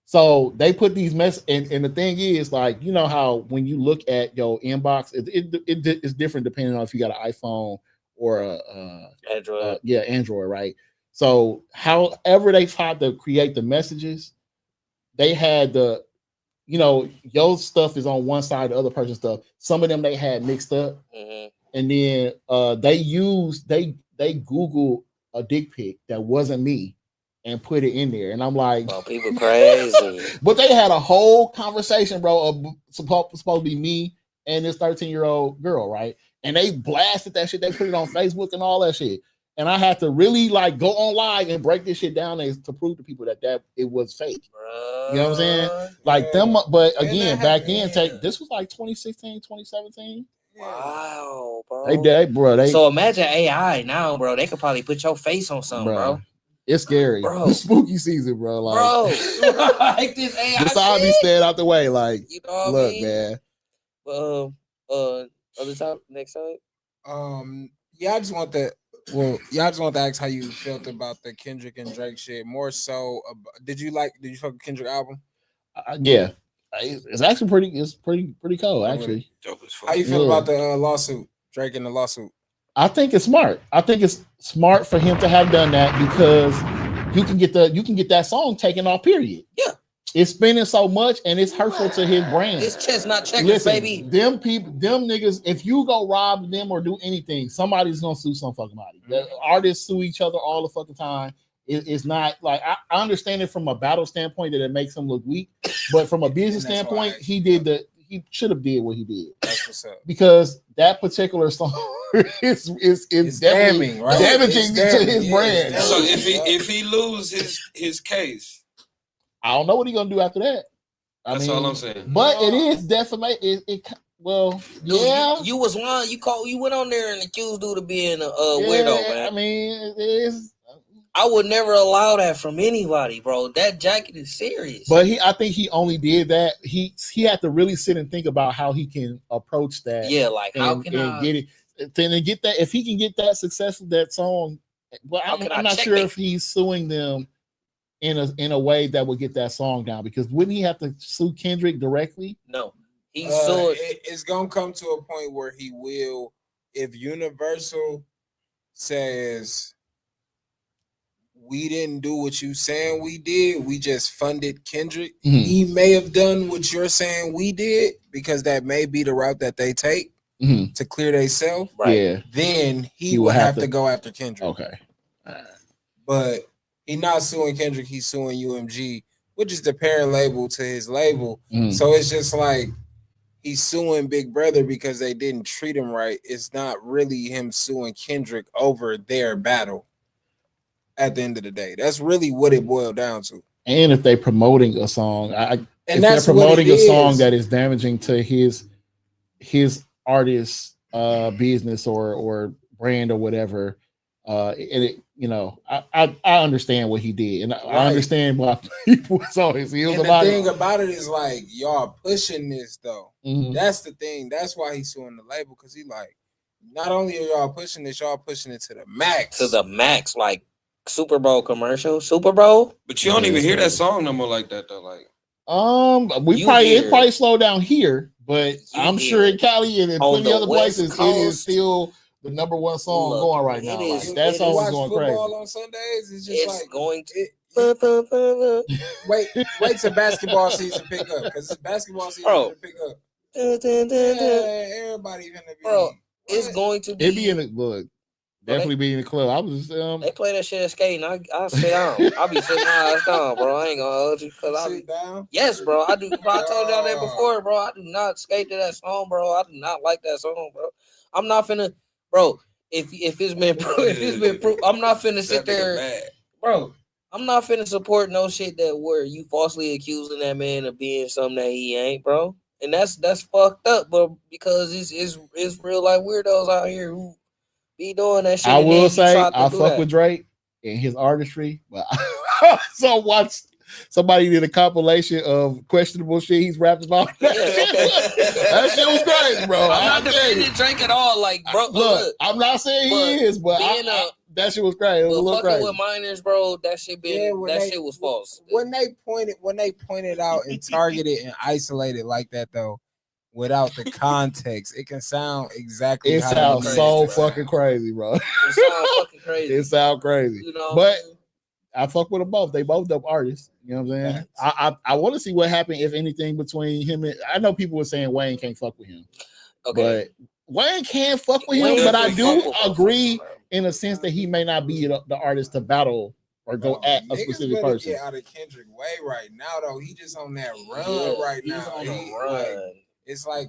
So they put these and the thing is, like, you know how when you look at your inbox, it's different depending on if you got an iPhone or a Android. Android, right? So however they tried to create the messages, they had your stuff is on one side, the other person's stuff. Some of them they had mixed up, and then they Googled a dick pic that wasn't me and put it in there, and I'm like, bro, people crazy. But they had a whole conversation, bro, of supposed to be me and this 13-year-old girl, right? And they blasted that shit. They put it on Facebook and all that shit. And I had to really like go online and break this shit down to prove to people that it was fake. You know what I'm saying? Like them, but again, back then, this was like 2016, 2017. Wow, bro. They so imagine AI now, bro. They could probably put your face on something, bro. It's scary, bro. It's spooky season, bro. Like, bro, like this AI. This all be staying out the way. Like, you know what look, I mean? Man. Other time, next time. Yeah, I just want to. Well, y'all just want to ask how you felt about the Kendrick and Drake shit. More so, did you fuck with Kendrick album? Yeah, it's actually pretty cool. Actually, how you feel about the lawsuit, Drake and the lawsuit? I think it's smart. I think it's smart for him to have done that because you can get that song taken off. Period. Yeah. It's spending so much and it's hurtful to his brand. It's chestnut checkers, baby. Them niggas, if you go rob them or do anything, somebody's gonna sue some fucking body. The artists sue each other all the fucking time. It's not like I understand it from a battle standpoint that it makes him look weak, but from a business standpoint, he should have did what he did. That's what's up. Because that particular song is damning, right? Damaging to his brand. So if he lose his case, I don't know what he's gonna do after that. That's all I'm saying. But it is defamation. Well, yeah. You was lying. You went on there and accused dude of being a weirdo, man. I mean, it is. I would never allow that from anybody, bro. That jacket is serious. But I think he only did that. He had to really sit and think about how he can approach that. Yeah, like how can I get it? Then get that, if he can get that success with that song. Well, I'm not sure if he's suing them in a way that would get that song down, because wouldn't he have to sue Kendrick directly? No, he sued. It's gonna come to a point where he will, if Universal says we didn't do what you saying we did, we just funded Kendrick. He may have done what you're saying we did, because that may be the route that they take to clear themselves. Right. Yeah. Then he will have to go after Kendrick. Okay. But he's not suing Kendrick, he's suing UMG, which is the parent label to his label. So it's just like he's suing Big Brother because they didn't treat him right. It's not really him suing Kendrick over their battle at the end of the day. That's really what it boiled down to. And if they're promoting a song, if they're promoting a song that is damaging to his artist business or brand or whatever, I understand what he did, and I understand why people saw his heels. And the thing about it is, like, y'all pushing this though. That's the thing. That's why he's suing the label, because he like, not only are y'all pushing this, y'all pushing it to the max. To the max, like Super Bowl commercial, Super Bowl. But you don't even hear that song no more like that though. Like, it probably slowed down here, but I'm sure in Cali and in plenty other places, it is still the number one song going right now. Like, that song is going crazy. On Sundays, it's just like going to. Wait till basketball season pick up, because it's basketball season to pick up. Everybody gonna be. Bro, it's going to be. It be in the look. Definitely be in the club. I was they play that shit at skating. I sit down. I'll be sitting my ass down, bro. I ain't gonna hold you, because I be down. Yes, bro. I do. Bro, I told y'all that before, bro. I do not skate to that song, bro. I do not like that song, bro. I'm not finna, bro. If it's been proved, I'm not finna sit there, bro. I'm not finna support no shit where you falsely accusing that man of being something that he ain't, bro. And that's fucked up, bro. Because it's real life weirdos out here who be doing that shit. I will say I fuck with Drake and his artistry, but so watch somebody did a compilation of questionable shit he's rapped about. Yeah, okay. That shit was crazy, bro. I'm not defending Drake at all. Like, bro, Look, I'm not saying he is, but that shit was crazy. It was a little fucking crazy. with minors, bro, that shit shit was false. When they pointed out and targeted and isolated like that though, without the context, it can sound exactly. It sounds so fucking crazy, bro. It sounds fucking crazy. It sounds crazy. You know, but I fuck with them both. They both dope artists. You know what I'm saying? I want to see what happened, if anything, between him and. I know people were saying Wayne can't fuck with him. Okay. But Wayne can fuck with him, but I do agree in a sense that he may not be the artist to battle or go at a specific person. Get out of Kendrick way right now, though. He just on that run right now. On a run. Like, it's like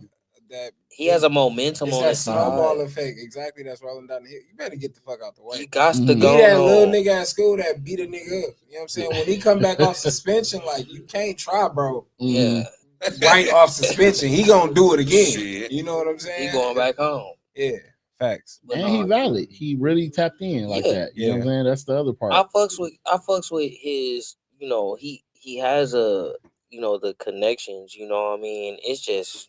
that. He has a momentum on his side. Snowball effect. Exactly. That's rolling down the hill. You better get the fuck out the way. He got to go. He that little nigga at school that beat a nigga up. You know what I'm saying? When he come back off suspension, like, you can't try, bro. Yeah. Right off suspension, he gonna do it again. Shit. You know what I'm saying? He going back home. Yeah, facts. And he valid. He really tapped in like that. You know what I'm saying? That's the other part. I fucks with his. You know, he has a. You know, the connections. You know what I mean? It's just.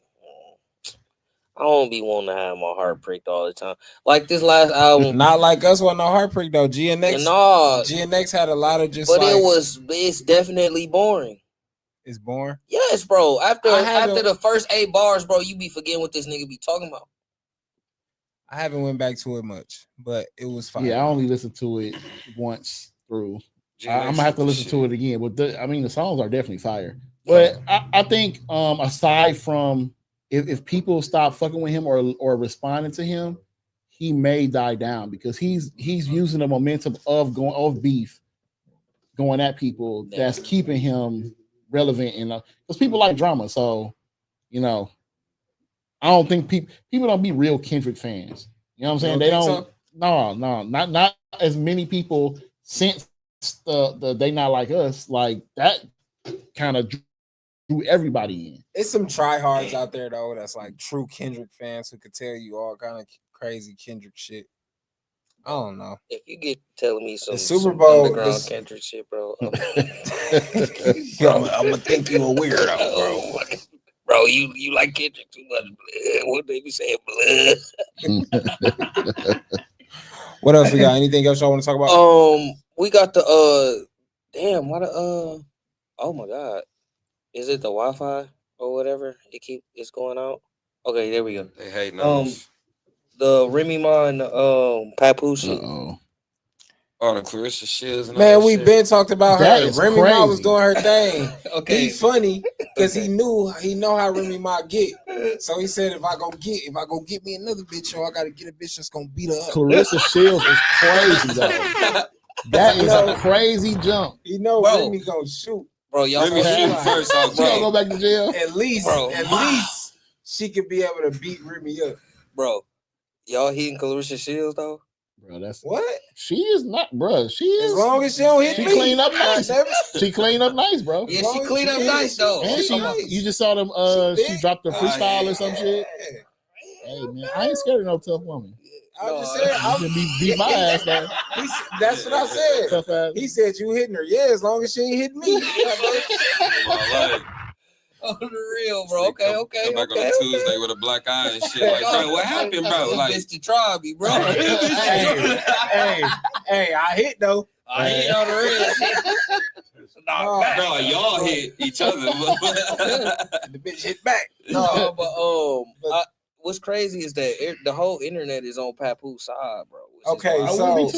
I don't be wanting to have my heart pricked all the time. Like this last album, not like us with no heart prick though. GNX had a lot of just. But it's definitely boring. It's boring. Yes, bro. After the first 8 bars, bro, you be forgetting what this nigga be talking about. I haven't went back to it much, but it was fine. Yeah, I only listened to it once through. I'm gonna have to listen to it again. But the songs are definitely fire. But I think aside from if people stop fucking with him or responding to him, he may die down because he's using the momentum of beef going at people that's keeping him relevant and because people like drama. So, you know, I don't think people don't be real Kendrick fans. You know what I'm saying? They don't. So? No, not as many people since the They Not Like Us. Like that kind of drew everybody in. It's some tryhards out there though that's like true Kendrick fans who could tell you all kind of crazy Kendrick shit. I don't know. If you get telling me some Super Bowl underground Kendrick shit, bro, I'm gonna think you a weirdo, bro. Bro, you like Kendrick too much. Blood. What they be saying, blood? What else we got? Anything else y'all want to talk about? We got the damn. Why the Oh my god, is it the Wi-Fi or whatever? It's going out. Okay, there we go. They hate numbers. The Remy Ma and Papoose shit. Oh, the Clarissa Shields. And man, we been talked about that her. Remy Ma was doing her thing. Okay, he funny because he know how Remy Ma get. So he said, if I go get me another bitch, I gotta get a bitch that's gonna beat her up. Clarissa Shields is crazy though. That is a crazy jump. You know, Remy gonna shoot. Bro, y'all Remy shoot first. She gonna go back to jail. At least she could be able to beat Remy up, bro. Y'all hitting Clarissa Shields though? Bro, that's what? She is not, bro. She is. As long as she don't hit me. She clean up nice. She clean up nice, bro. Yeah, she clean up nice though. And you just saw them. She dropped the freestyle or some shit. Hey man, I ain't scared of no tough woman. I just said I can beat my ass though. That's what I said. Tough ass. He said you hitting her. Yeah, as long as she ain't hitting me. On the real, bro. Okay. Come back on a Tuesday with a black eye and shit. Like, bro, what happened, bro? Like, it's to try me, bro. hey, I hit though. I hit on the real. No, y'all hit each other. The bitch hit back. No, but what's crazy is that the whole internet is on Papoose side, bro. Okay, so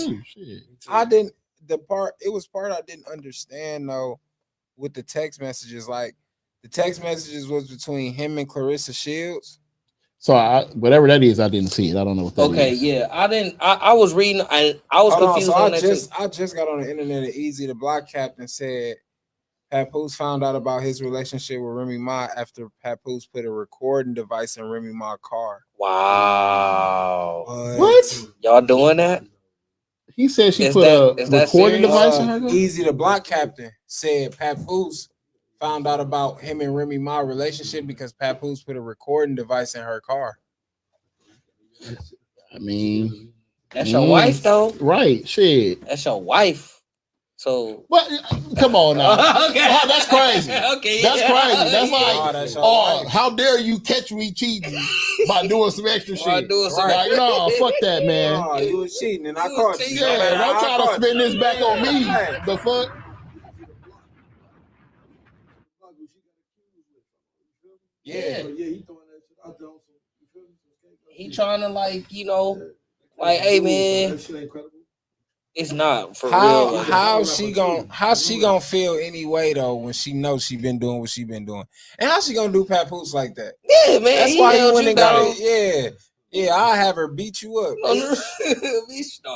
I didn't. It was part I didn't understand though with the text messages. Like the text messages was between him and Clarissa Shields. So whatever that is, I didn't see it. I don't know what that is. Okay, yeah, I didn't. I was reading. I was confused. I just got on the internet. And Easy the Block Captain said Papoose found out about his relationship with Remy Ma after Papoose put a recording device in Remy Ma's car. Wow. What? Y'all doing that? He said she put a recording device in her car? Easy the Block Captain said Papoose found out about him and Remy Ma's relationship because Papoose put a recording device in her car. I mean, that's your wife though, right? Shit, that's your wife. So, but come on now. Okay. Oh, that's crazy. Okay, That's crazy. That's like, that's all right. how dare you catch me cheating by doing some extra shit? doing some Like, no, fuck that, man. Oh, you was cheating and I You caught was you. cheating. No matter Yeah, don't how I try to caught spin you. this back on me. Hey. The fuck? Yeah. He trying to like, like, hey man, it's not for real. Like, How's she gonna feel anyway though when she knows she been doing what she been doing? And how she gonna do Papoose like that? yeah, man. That's he why held you went you and got down. it. Yeah, I'll have her beat you up. No,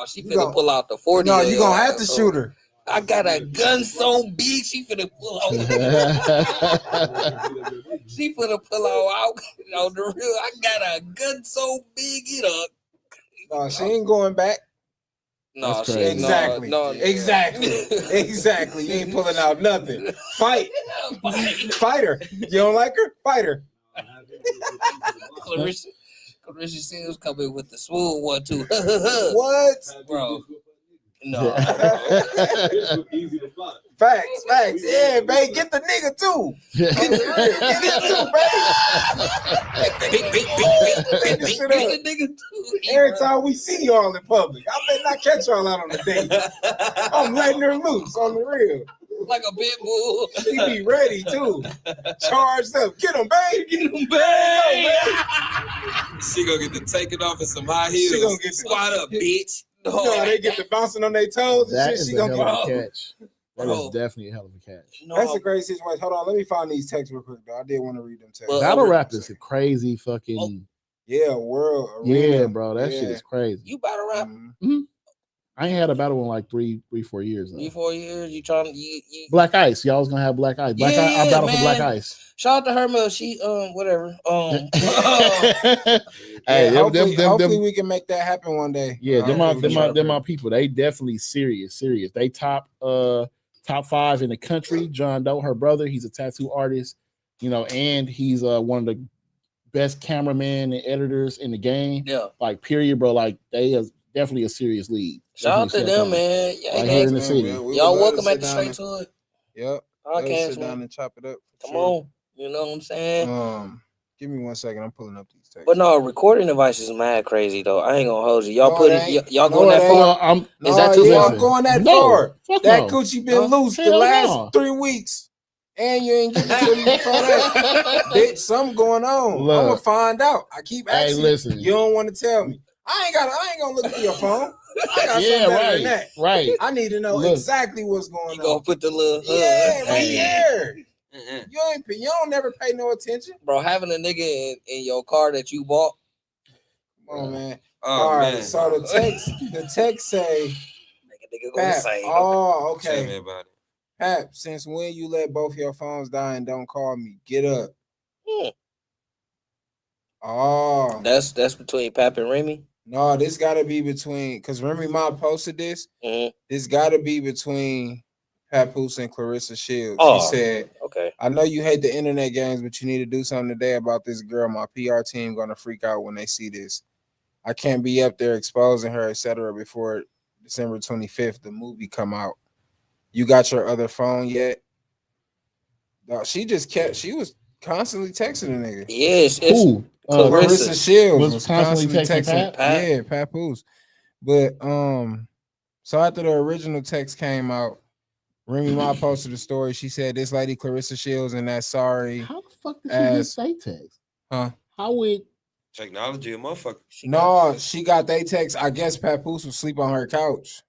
she finna gonna- pull out the 40. No, you gonna have to shoot her. I got a gun so big, she finna pull out. She finna pull out on the real. I got a gun so big, No, she ain't going back. No, That's she crazy. Exactly. No, Exactly. You ain't pulling out nothing. Fight her. You don't like her? Fight her. Clarissa Shields coming with the smooth one too. What? Bro. No. Facts. Yeah, babe. Get the nigga too. Get it too, babe. Big nigga too. Every time we see y'all in public, I better not catch y'all out on the date. I'm letting her loose on the real. Like a pit bull. She be ready too. Charged up. Get him, babe. She gonna get to take it off in some high heels. She gonna get squat up, bitch. You know how they get to bouncing on their toes and That shit. is She a gonna hell get. of a catch. That is definitely a hell of a catch. No. That's a great situation. Hold on, let me find these texts real quick though. I did want to read them texts. Well, Battle rap is a crazy fucking. Yeah, world. Yeah, Arena. bro, that shit is crazy. You battle rap? I ain't had a battle in like 3-4 years. 3-4 years. You trying to you Black Ice. Y'all was gonna have Black Ice. I battled for Black Ice. Shout out to Herma. She whatever. Hey, hopefully we can make that happen one day. Yeah, them my people. They definitely serious. They top 5 in the country. John Doe, her brother, he's a tattoo artist, and he's one of the best cameramen and editors in the game. Yeah, like period, bro. Like they is definitely a serious league. Shout out to them, man. Yeah, right here in the city. Y'all welcome at the Straight to It. Yep. Podcast, sit down and chop it up. Come on, you know what I'm saying? Give me 1 second. I'm pulling up these texts. But no, recording device is mad crazy though. I ain't gonna hold you. Y'all y'all going that far? Is that too far? I'm going that far. That no. coochie been loose the last 3 weeks. And you ain't getting to me before that. Bitch, something going on. Look, I'm gonna find out. I keep asking. Hey, listen. You don't want to tell me. I ain't gonna look through your phone. I got something better than that. Right. I need to know exactly what's going on. You gonna put the little right here. You don't never pay no attention. Bro, having a nigga in your car that you bought. Come on, man. Oh, all right, man. so the text say nigga gonna say. Oh, okay. Tell me about it. Pap, since when you let both your phones die and don't call me? Get up. Oh. That's between Pap and Remy? No, this gotta be between, because Remy Ma posted this. This gotta be between Papoose and Clarissa Shields. She said, okay, I know you hate the internet games, but you need to do something today about this girl. My PR team gonna freak out when they see this. I can't be up there exposing her, etc. before December 25th, the movie come out. You got your other phone yet? No, she was constantly texting the nigga. Yes, it's Clarissa Shields was constantly texting Pat. Yeah, Papoose. But so after the original text came out, Remy Ma posted a story. She said this lady Clarissa Shields and that sorry. How the fuck did she get say text? Huh? How would technology a motherfucker? She got they text. I guess Papoose was asleep on her couch.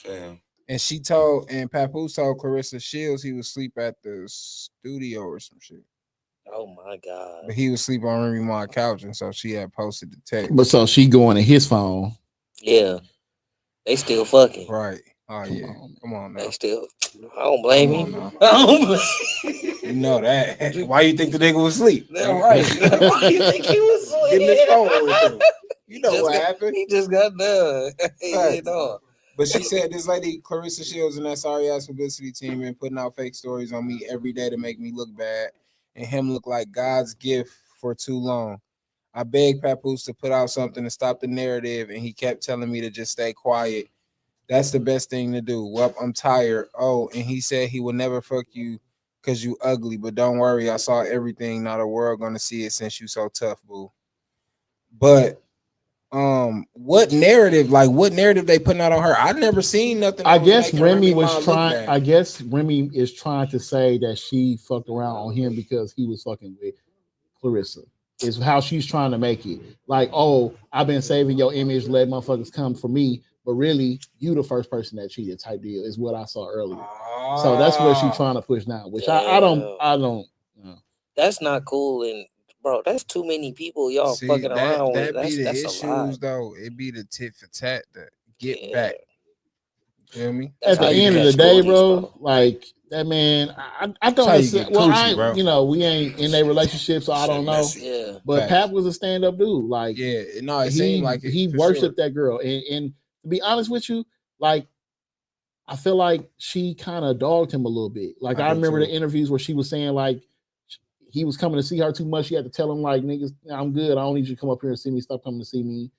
Damn. And Papoose told Clarissa Shields he was asleep at the studio or some shit. Oh my God. But he was asleep on Remy Ma's couch, and so she had posted the text. But so she going to his phone. Yeah. They still fucking. Right. Oh yeah. Come on now. They still. I don't blame you. You know that. Why you think the nigga was asleep? That's right. Why you think he was asleep? Getting his phone with him. You know what happened. He just got done. But she said this lady Clarissa Shields and that sorry ass publicity team been putting out fake stories on me every day to make me look bad and him look like God's gift for too long. I begged Papoose to put out something to stop the narrative, and he kept telling me to just stay quiet. That's the best thing to do. Well, I'm tired. Oh, and he said he would never fuck you because you ugly. But don't worry, I saw everything. Not a world gonna see it since you so tough, boo. But what narrative they putting out on her? I never seen nothing. I That was guess making Remy Ma was look trying. bad. I guess Remy is trying to say that she fucked around on him because he was fucking with Clarissa. Is how she's trying to make it. Like, oh, I've been saving your image, let motherfuckers come for me, but really, you the first person that cheated. Type deal is what I saw earlier. So that's what she's trying to push now. Which I don't. You know. That's not cool, and bro, that's too many people y'all See, fucking around that with. be the That's a lot. issues though. It be the tit for tat to get back. Feel me? That's At the how you end of catch the day, shorties, bro, like that man, I don't understand. Well, we ain't in a relationship, so I don't know. Yeah. But Pat was a stand-up dude. Like, yeah, no, it seemed like it, he for worshipped sure. that girl. And to be honest with you, like, I feel like she kind of dogged him a little bit. Like, I remember the interviews where she was saying like he was coming to see her too much. She had to tell him like, niggas, I'm good. I don't need you to come up here and see me. Stop coming to see me.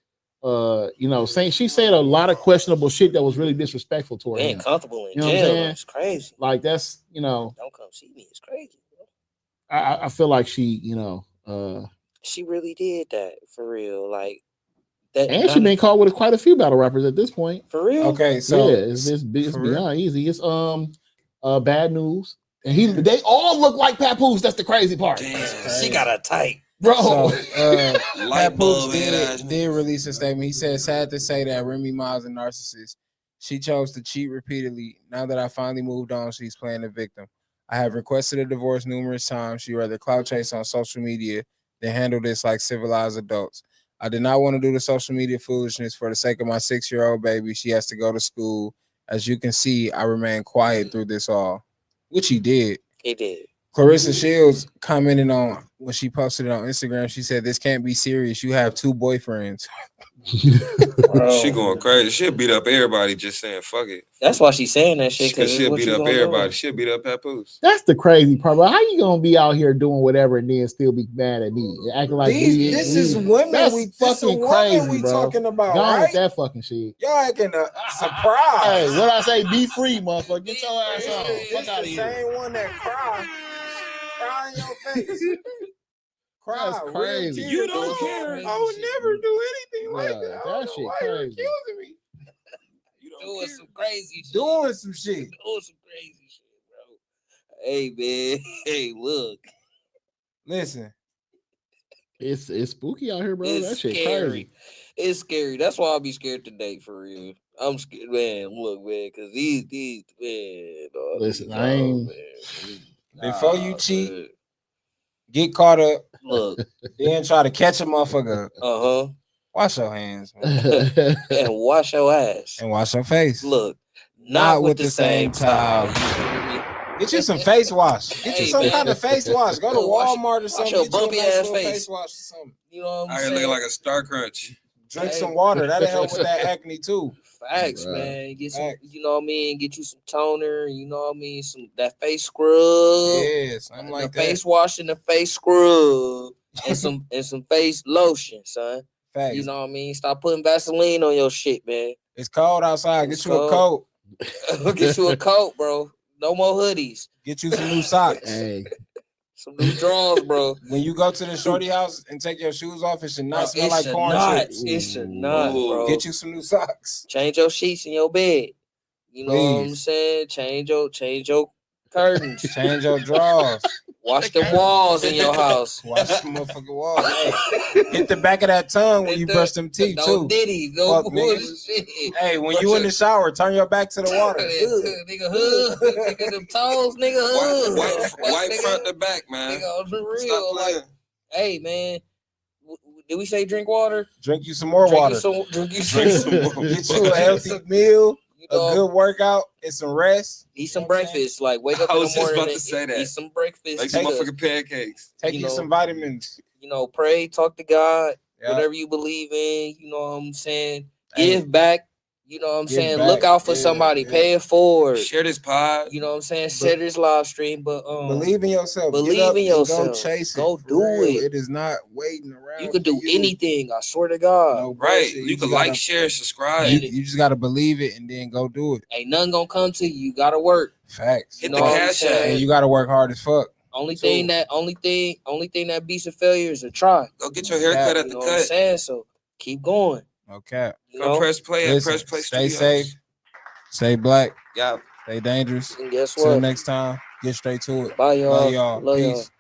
You know, saying she said a lot of questionable shit that was really disrespectful toward Being him. comfortable in You know what I'm jail, saying? it's crazy. Like, that's, you know, Don't come see me. It's crazy. I feel like she, you know, she really did that for real. Like that, and she been caught with quite a few battle rappers at this point. For real? Okay, so yeah, it's beyond easy. It's Bad News, and they all look like Papoose. That's the crazy part. Damn, she got a type. Bro, so Light Papoose bulb head ass did release a statement. He said, "Sad to say that Remy Ma is a narcissist. She chose to cheat repeatedly. Now that I finally moved on, she's playing the victim. I have requested a divorce numerous times. She rather clout chase on social media than handle this like civilized adults. I did not want to do the social media foolishness for the sake of my 6-year-old baby. She has to go to school. As you can see, I remained quiet through this all," which he did. He did. Clarissa Shields commented on when she posted it on Instagram. She said, "This can't be serious. You have 2 boyfriends." She going crazy. She'll beat up everybody just saying fuck it. That's why she's saying that shit. Because she'll beat up everybody. She'll beat up Papoose. That's the crazy part. But how you gonna be out here doing whatever and then still be mad at me, acting like this is women? That's We fucking crazy, we bro. talking about, Go right? with that fucking shit. Y'all acting a surprise. Hey, what I say? Be free, motherfucker. Get your ass on. Fuck out of the here. same one that cry in your face. That's crazy. You don't care. I would never do anything like that. That shit crazy. Accusing me. Doing some crazy shit. Doing some shit. Doing some crazy shit, bro. Hey, man. Hey, look. Listen. It's spooky out here, bro. It's that shit scary. crazy. It's scary. That's why I'll be scared to date for real. I'm scared, man. Look, man, because these man. Dog, Listen, these I ain't. Before you cheat, get caught up. Look, then try to catch a motherfucker. Wash your hands, man. And wash your ass. And wash your face. Look, not with the same towel. Get you some face wash. Get you some kind of face wash. Go to Walmart or something. Wash your bumpy ass face. Wash or something. You know what I'm I saying? looking like a Star Crunch. Drink some water. That'll help with that acne too. Facts, man. Get some, you know what I mean? Get you some toner, you know what I mean? That face scrub. Yeah, something like the that. Face wash and the face scrub. and some face lotion, son. Facts. You know what I mean? Stop putting Vaseline on your shit, man. It's cold outside. Get you a coat. Get you a coat, bro. No more hoodies. Get you some new socks. Hey. Some new drawers, bro. When you go to the shorty house and take your shoes off, it should not smell like corn chips. It should not, bro. Get you some new socks. Change your sheets in your bed. You know what I'm saying? Change your curtains. Change your drawers. Wash the walls in your house. Wash the motherfucking walls. Hit the back of that tongue when you brush them teeth too. Diddy, no bullshit. Hey, when you in the shower, turn your back to the water. Nigga, hood. Nigga, them toes, nigga, hood. Wipe front to back, man. Nigga, on the real, like, hey, man. Did we say drink water? Drink you some more water. Drink you some more. Get you a healthy meal, a good workout, and some rest. Eat some breakfast. Like, wake up in the morning and eat some breakfast. Like some motherfucking pancakes. Take you some vitamins. You know, pray, talk to God, whatever you believe in. You know what I'm saying? Give back. You know what I'm Give saying? back. Look out for Yeah, somebody. yeah. Pay it forward. Share this pod. You know what I'm saying? Share this live stream, but believe in yourself. believe Get up in and yourself. go chase it. Go For do real. it. It is not waiting around. You could for do anything. I swear to God. No Right. bullshit. You can just like, gotta- share, and subscribe. You just gotta believe it and then go do it. Ain't nothing gonna come to you. You gotta work. Facts. Hit You the know what I'm cash saying? app. And you gotta work hard as fuck. Only thing that beats a failure is a try. Go get your haircut at You the know what I'm cut. saying? So keep going. No cap. You Come know? press play at Listen, Press Play stay Studios. safe. Stay black. Yeah. Stay dangerous. And guess Till what? next time. Get straight to it. Bye, y'all. Love y'all. Love y'all. Peace.